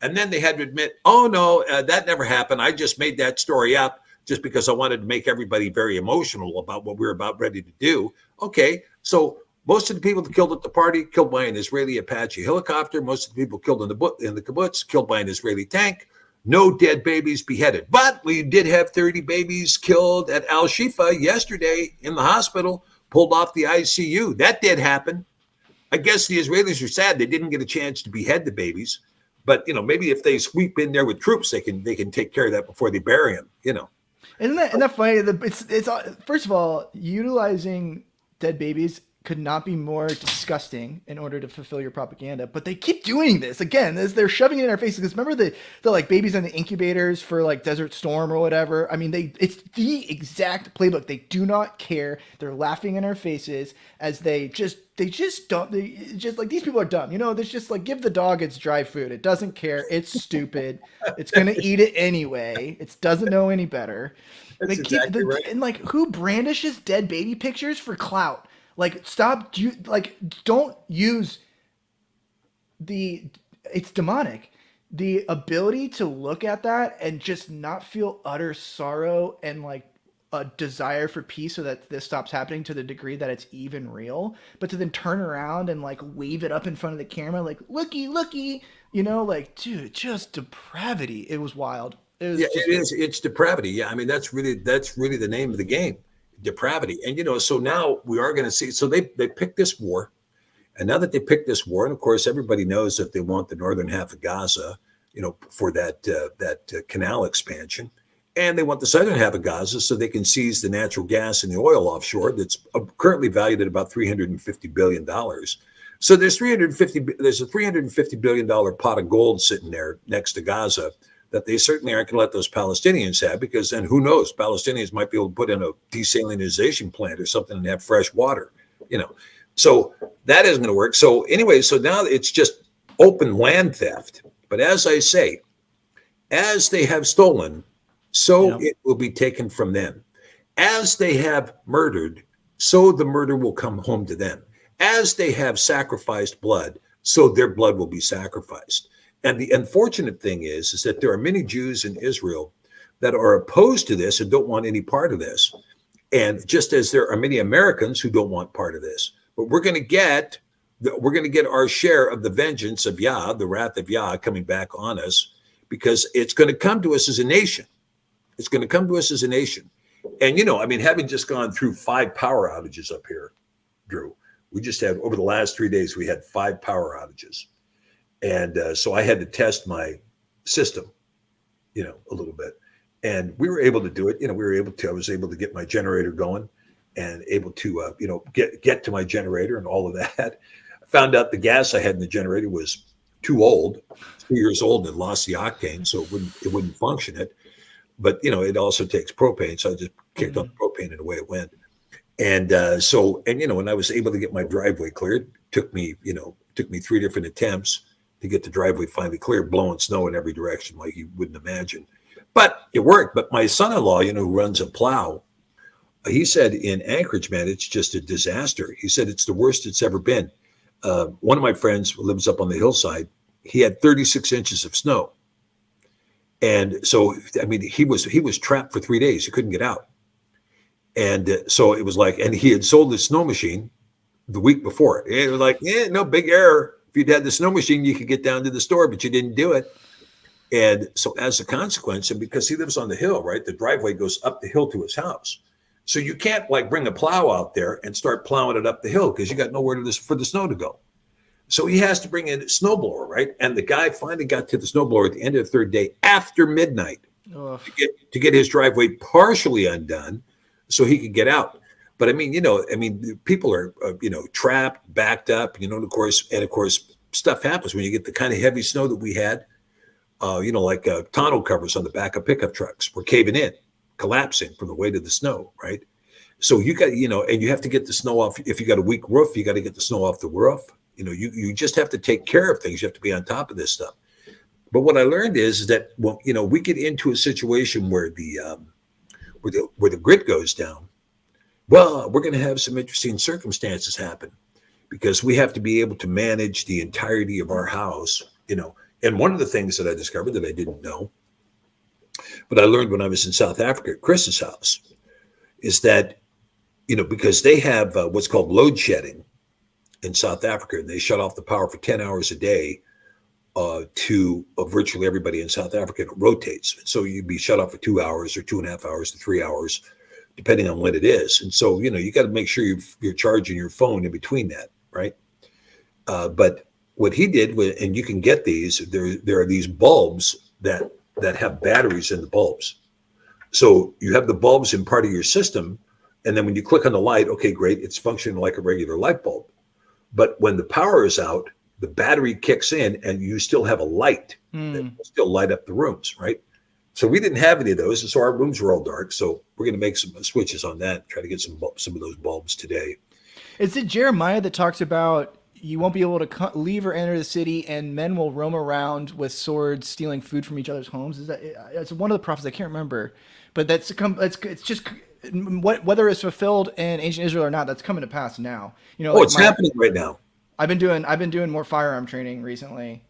And then they had to admit, oh, no, that never happened. I just made that story up just because I wanted to make everybody very emotional about what we were about ready to do. Okay, so most of the people that killed at the party killed by an Israeli Apache helicopter. Most of the people killed in the kibbutz killed by an Israeli tank. No dead babies beheaded. But we did have 30 babies killed at Al-Shifa yesterday in the hospital, pulled off the ICU. That did happen. I guess the Israelis are sad they didn't get a chance to behead the babies. But, maybe if they sweep in there with troops, they can take care of that before they bury them, Isn't that funny? It's first of all, utilizing dead babies could not be more disgusting in order to fulfill your propaganda. But they keep doing this again. They're shoving it in our faces. Because remember the like babies in the incubators for like Desert Storm or whatever. I mean, it's the exact playbook. They do not care. They're laughing in our faces as they just don't. They just like, these people are dumb. There's just like, give the dog its dry food. It doesn't care. It's stupid. It's gonna eat it anyway. It doesn't know any better. That's exactly right. And like, who brandishes dead baby pictures for clout? Like, don't use it's demonic. The ability to look at that and just not feel utter sorrow and like a desire for peace so that this stops happening to the degree that it's even real, but to then turn around and like wave it up in front of the camera, like, looky, like, dude, just depravity. It was wild. It is. It's depravity. Yeah. I mean, that's really the name of the game. Depravity. And so now we are going to see, so they picked this war, and now that they picked this war, and of course everybody knows that they want the northern half of Gaza, for that canal expansion, and they want the southern half of Gaza so they can seize the natural gas and the oil offshore that's currently valued at about $350 billion. So there's a $350 billion pot of gold sitting there next to Gaza that they certainly aren't going to let those Palestinians have, because then who knows, Palestinians might be able to put in a desalinization plant or something and have fresh water, So that isn't going to work. So anyway, so now it's just open land theft. But as I say, as they have stolen, so it will be taken from them. As they have murdered, so the murder will come home to them. As they have sacrificed blood, so their blood will be sacrificed. And the unfortunate thing is that there are many Jews in Israel that are opposed to this and don't want any part of this. And just as there are many Americans who don't want part of this, but we're going to get our share of the vengeance of Yah, the wrath of Yah coming back on us, because it's going to come to us as a nation. It's going to come to us as a nation. And, having just gone through 5 power outages up here, Drew, we just had, over the last 3 days, we had 5 power outages. And so I had to test my system, a little bit. And we were able to do it. I was able to get my generator going. and able to, get to my generator and all of that. I found out the gas I had in the generator was too old, 2 years old, and lost the octane, so it wouldn't function it. But it also takes propane, so I just kicked on the propane and away it went. And when I was able to get my driveway cleared, took me 3 different attempts to get the driveway finally cleared, blowing snow in every direction like you wouldn't imagine. But it worked. But my son-in-law, who runs a plow, he said in Anchorage, man, it's just a disaster. He said it's the worst it's ever been. One of my friends who lives up on the hillside, he had 36 inches of snow. And so, I mean, he was trapped for 3 days. He couldn't get out. And so it was like, and he had sold his snow machine the week before. It was like, no big error. If you'd had the snow machine, you could get down to the store, but you didn't do it. And so as a consequence, and because he lives on the hill, right, the driveway goes up the hill to his house. So you can't like bring a plow out there and start plowing it up the hill because you got nowhere for the snow to go. So he has to bring in a snowblower, right? And the guy finally got to the snowblower at the end of the third day after midnight to get his driveway partially undone so he could get out. But I mean, people are, trapped, backed up, and of course, stuff happens when you get the kind of heavy snow that we had, like tonneau covers on the back of pickup trucks were caving in, collapsing from the weight of the snow, right? So you got, and you have to get the snow off. If you got a weak roof, you got to get the snow off the roof. You just have to take care of things. You have to be on top of this stuff. But what I learned is that, we get into a situation where the grid goes down. Well, we're going to have some interesting circumstances happen because we have to be able to manage the entirety of our house, And one of the things that I discovered that I didn't know, but I learned when I was in South Africa at Chris's house, is that, because they have what's called load shedding in South Africa, and they shut off the power for 10 hours a day to virtually everybody in South Africa. And it rotates. So you'd be shut off for 2 hours or 2.5 hours to 3 hours, depending on when it is. And so, you got to make sure you're charging your phone in between that, right? But what he did, and you can get these, there are these bulbs that have batteries in the bulbs. So you have the bulbs in part of your system, and then when you click on the light, okay, great, it's functioning like a regular light bulb. But when the power is out, the battery kicks in, and you still have a light that will still light up the rooms, right? So we didn't have any of those, and so our rooms were all dark. So we're going to make some switches on that, try to get some of those bulbs today. Is it Jeremiah that talks about you won't be able to leave or enter the city, and men will roam around with swords, stealing food from each other's homes? Is that? It's one of the prophets. I can't remember, but it's just whether it's fulfilled in ancient Israel or not. That's coming to pass now. It's happening right now. I've been doing more firearm training recently,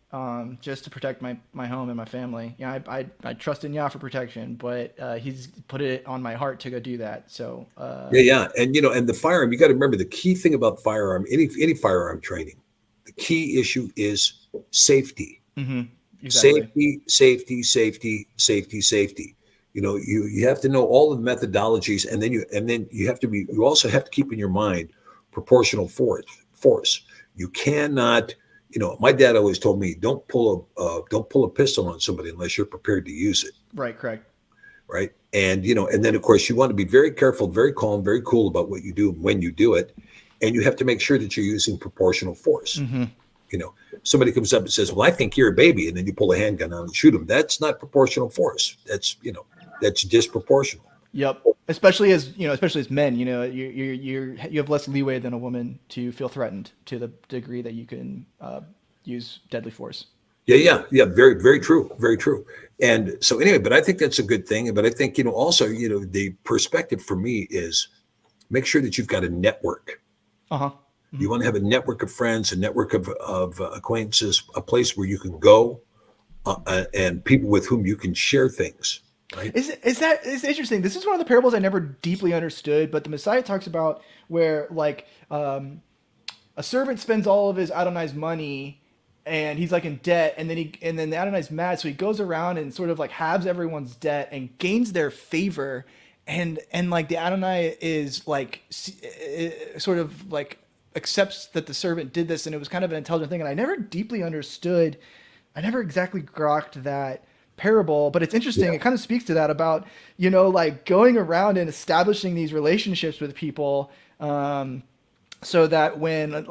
just to protect my home and my family. I trust in Yah for protection, but he's put it on my heart to go do that. So and and the firearm, you got to remember the key thing about firearm, any firearm training, the key issue is safety. Mm-hmm. Exactly. Safety. You have to know all the methodologies, and then you also have to keep in your mind proportional force. You cannot. My dad always told me, don't pull a pistol on somebody unless you're prepared to use it. Right, correct. Right. And, and then of course you want to be very careful, very calm, very cool about what you do when you do it. And you have to make sure that you're using proportional force. Mm-hmm. Somebody comes up and says, well, I think you're a baby. And then you pull a handgun out and shoot them. That's not proportional force. That's disproportional. Yep. Especially as men, you have less leeway than a woman to feel threatened to the degree that you can use deadly force. Yeah. Very, very true. Very true. And so anyway, but I think that's a good thing. But I think, also, the perspective for me is make sure that you've got a network. Uh-huh. Mm-hmm. You want to have a network of friends, a network of acquaintances, a place where you can go and people with whom you can share things. Right. It's interesting. This is one of the parables I never deeply understood, but the Messiah talks about where a servant spends all of his Adonai's money and he's like in debt, and then the Adonai's mad, so he goes around and sort of like halves everyone's debt and gains their favor, and like the Adonai is like sort of like accepts that the servant did this, and it was kind of an intelligent thing, and I never deeply understood. I never exactly grokked that parable, but it's interesting. It kind of speaks to that about, like going around and establishing these relationships with people, so that when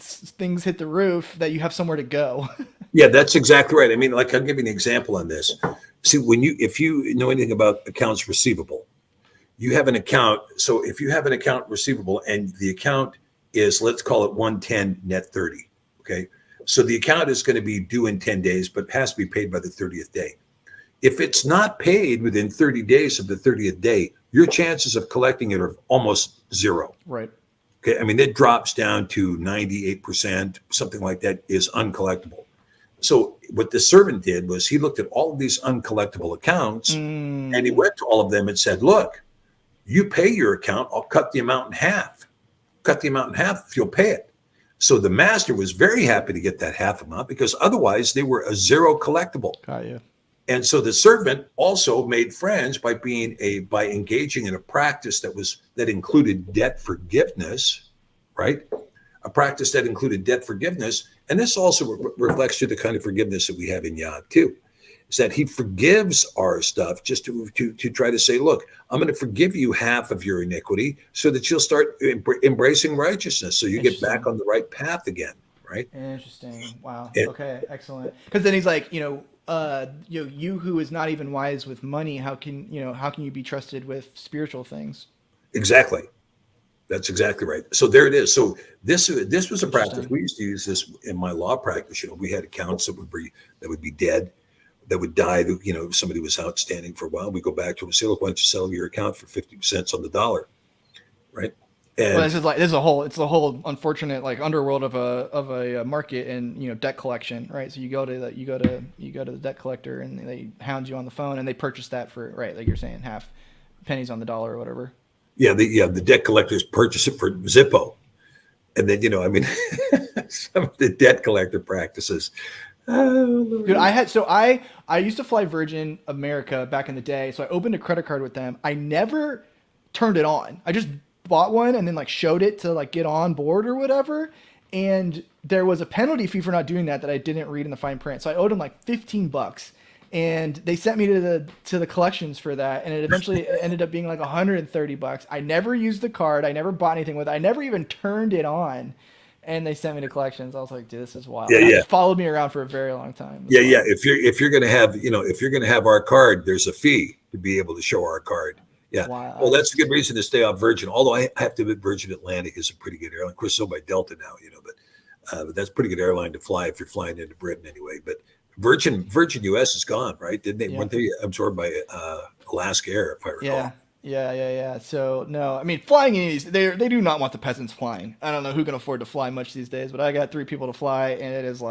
things hit the roof, that you have somewhere to go. Yeah, that's exactly right. I mean, like, I'll give you an example on this. See, if you know anything about accounts receivable, you have an account. So if you have an account receivable and the account is, let's call it 110 net 30. Okay. So the account is going to be due in 10 days, but has to be paid by the 30th day. If it's not paid within 30 days of the 30th day, your chances of collecting it are almost zero. Right. Okay. I mean, it drops down to 98%, something like that is uncollectible. So what the servant did was he looked at all of these uncollectible accounts and he went to all of them and said, look, you pay your account, I'll cut the amount in half. Cut the amount in half if you'll pay it. So the master was very happy to get that half amount because otherwise they were a zero collectible. Got you. And so the servant also made friends by engaging in a practice that included debt forgiveness, right? A practice that included debt forgiveness. And this also reflects to the kind of forgiveness that we have in Yah too, is that he forgives our stuff just to try to say, look, I'm going to forgive you half of your iniquity so that you'll start embracing righteousness. So you get back on the right path again, right? Interesting. Wow. Okay. Excellent. Because then he's like, you who is not even wise with money, how can you be trusted with spiritual things? Exactly. That's exactly right. So there it is. So this was a practice. We used to use this in my law practice. We had accounts that would be dead, that would die. If somebody was outstanding for a while, we go back to them and say, look, why don't you sell your account for 50 cents on the dollar, right? And this is a whole unfortunate underworld of a market and debt collection, right? So you go to the debt collector and they hound you on the phone and they purchase that for, right, like you're saying, half pennies on the dollar or whatever. Yeah, the debt collectors purchase it for Zippo, and then some of the debt collector practices. Dude, I used to fly Virgin America back in the day, so I opened a credit card with them. I never turned it on. I just bought one and then showed it to get on board or whatever. And there was a penalty fee for not doing that I didn't read in the fine print. So I owed them $15. And they sent me to the collections for that, and it eventually ended up being $130. I never used the card. I never bought anything with it. I never even turned it on, and they sent me to collections. I was like, dude, this is wild. Yeah, yeah. It followed me around for a very long time. Yeah, yeah. If you're gonna have our card, there's a fee to be able to show our card. Yeah. Wow. Well, that's a good reason to stay off Virgin. Although I have to admit, Virgin Atlantic is a pretty good airline. Of course, so by Delta now, but that's a pretty good airline to fly if you're flying into Britain anyway. But Virgin US is gone, right? Didn't they? Yeah. Weren't they absorbed by Alaska Air, if I recall? Yeah. So no, I mean, flying in these, they do not want the peasants flying. I don't know who can afford to fly much these days, but I got 3 people to fly, and it is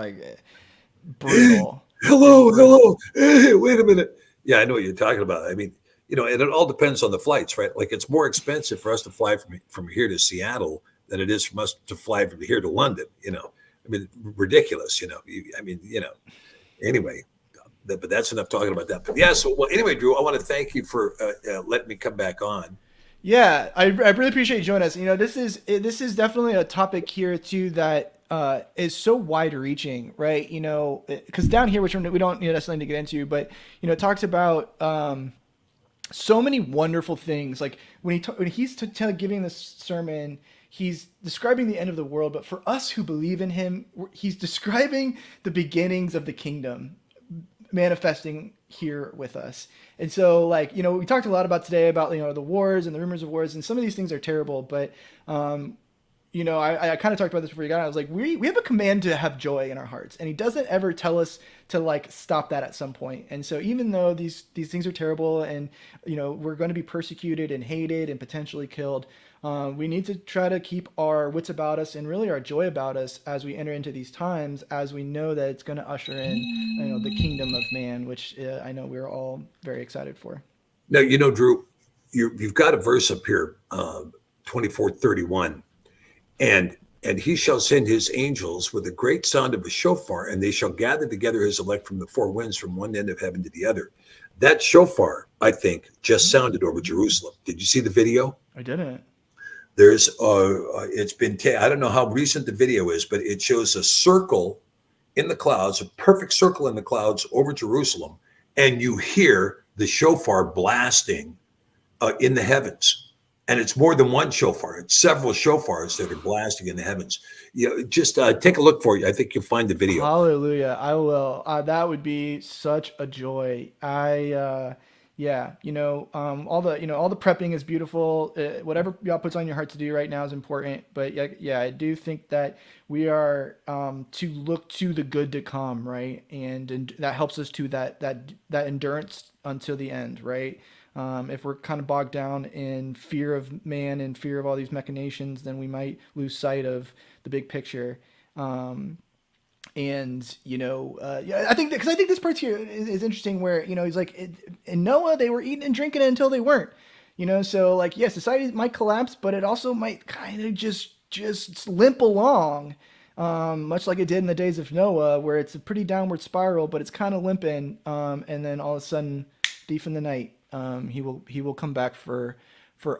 brutal. Hello. Hey, wait a minute. Yeah, I know what you're talking about. I mean, and it all depends on the flights, right? It's more expensive for us to fly from here to Seattle than it is for us to fly from here to London. I mean, ridiculous. Anyway, but that's enough talking about that. But yeah, anyway, Drew, I want to thank you for letting me come back on. Yeah, I really appreciate you joining us. This is definitely a topic here too that is so wide-reaching, right? Because down here, which we don't necessarily need to get into, but it talks about so many wonderful things. Like when he's giving this sermon, he's describing the end of the world, but for us who believe in him, he's describing the beginnings of the kingdom manifesting here with us. And so we talked a lot about today about, the wars and the rumors of wars, and some of these things are terrible, but, I kind of talked about this before you got on. I was like, we have a command to have joy in our hearts, and he doesn't ever tell us to stop that at some point. And so even though these things are terrible and, we're going to be persecuted and hated and potentially killed, we need to try to keep our wits about us and really our joy about us as we enter into these times, as we know that it's going to usher in, the kingdom of man, which I know we're all very excited for. Now, Drew, you've got a verse up here, 24:31, and he shall send his angels with a great sound of a shofar, and they shall gather together his elect from the 4 winds, from one end of heaven to the other. That shofar, I think, just sounded over Jerusalem. Did you see the video? I didn't. There's it's been I don't know how recent the video is, but it shows a circle in the clouds, a perfect circle in the clouds over Jerusalem, and you hear the shofar blasting in the heavens. And it's more than one shofar. It's several shofars that are blasting in the heavens. Just take a look for you. I think you'll find the video. Hallelujah. I will. That would be such a joy. Yeah, all the prepping is beautiful. Whatever y'all puts on your heart to do right now is important. But yeah, I do think that we are to look to the good to come, right? And that helps us to that endurance until the end, right? If we're kind of bogged down in fear of man and fear of all these machinations, then we might lose sight of the big picture. I think this part here is interesting where, he's like, in Noah, they were eating and drinking it until they weren't, so like, yeah, society might collapse, but it also might kind of just limp along, much like it did in the days of Noah, where it's a pretty downward spiral, but it's kind of limping. And then all of a sudden, thief in the night, he will come back for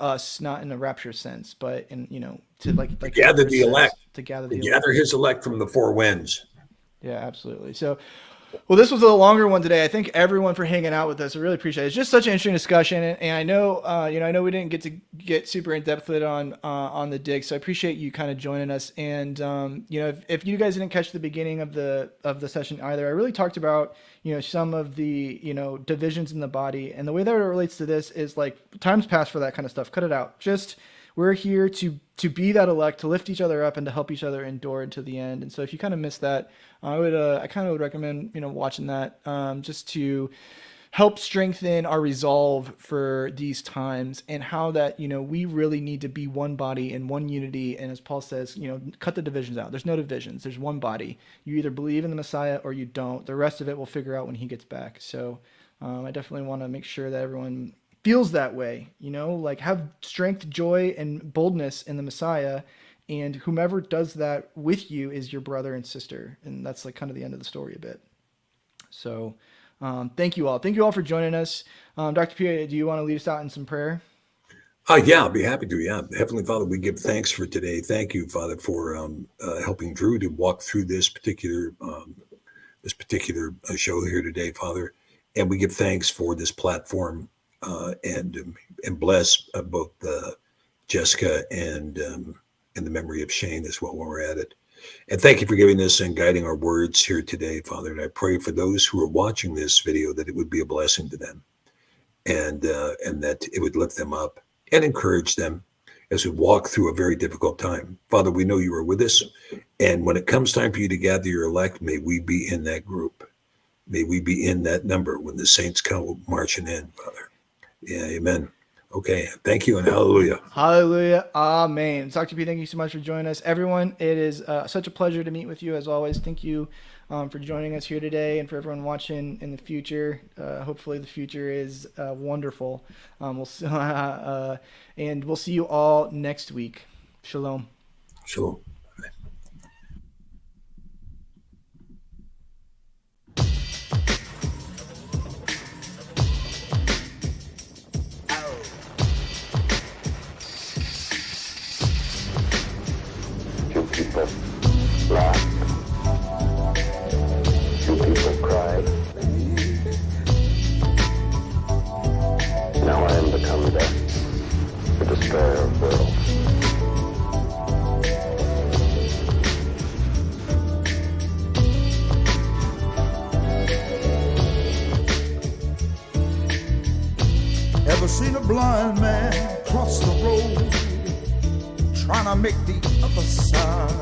us, not in a rapture sense, but in, to like gather the elect, to gather his elect from the four winds. Yeah, absolutely. So, well, this was a longer one today. I thank everyone for hanging out with us. I really appreciate it. It's just such an interesting discussion, and I know, I know we didn't get super in depth with it on the dig. So I appreciate you kind of joining us. And if you guys didn't catch the beginning of the session either, I really talked about some of the divisions in the body, and the way that it relates to this is like time's passed for that kind of stuff. Cut it out. Just we're here to be that elect, to lift each other up, and to help each other endure into the end. And so if you kind of missed that, I kind of would recommend watching that just to help strengthen our resolve for these times, and how that we really need to be one body and one unity. And as Paul says, cut the divisions out. There's no divisions. There's one body. You either believe in the Messiah or you don't. The rest of it we'll figure out when he gets back. So I definitely want to make sure that everyone feels that way, like have strength, joy, and boldness in the Messiah, and whomever does that with you is your brother and sister. And that's like kind of the end of the story a bit. So thank you all for joining us. Dr. P, do you want to lead us out in some prayer? Yeah, I'll be happy to. Yeah. Heavenly Father, we give thanks for today. Thank you, Father, for helping Drew to walk through this particular show here today, Father. And we give thanks for this platform. And bless both Jessica and the memory of Shane as well while we're at it. And thank you for giving us and guiding our words here today, Father. And I pray for those who are watching this video that it would be a blessing to them, and that it would lift them up and encourage them as we walk through a very difficult time. Father, we know you are with us. And when it comes time for you to gather your elect, may we be in that group. May we be in that number when the saints come marching in, Father. Yeah, amen. Okay, thank you and hallelujah. Hallelujah, amen. Dr. P, thank you so much for joining us. Everyone, it is such a pleasure to meet with you as always. Thank you for joining us here today, and for everyone watching in the future. Hopefully the future is wonderful. And we'll see you all next week. Shalom. Shalom. People laughed. Two people cried. Now I am become death, the destroyer of worlds. Ever seen a blind man cross the road, trying to make the other side?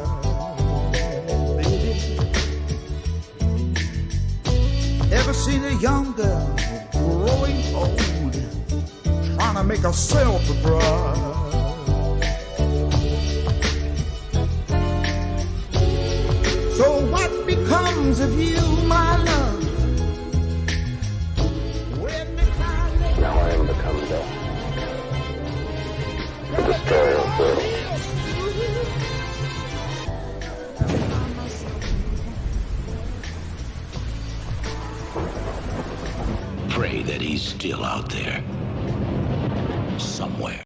Ever seen a young girl growing old, trying to make herself a bride? So what becomes of you, my love? Now I am become death, the destroyer of worlds. Pray that he's still out there. Somewhere.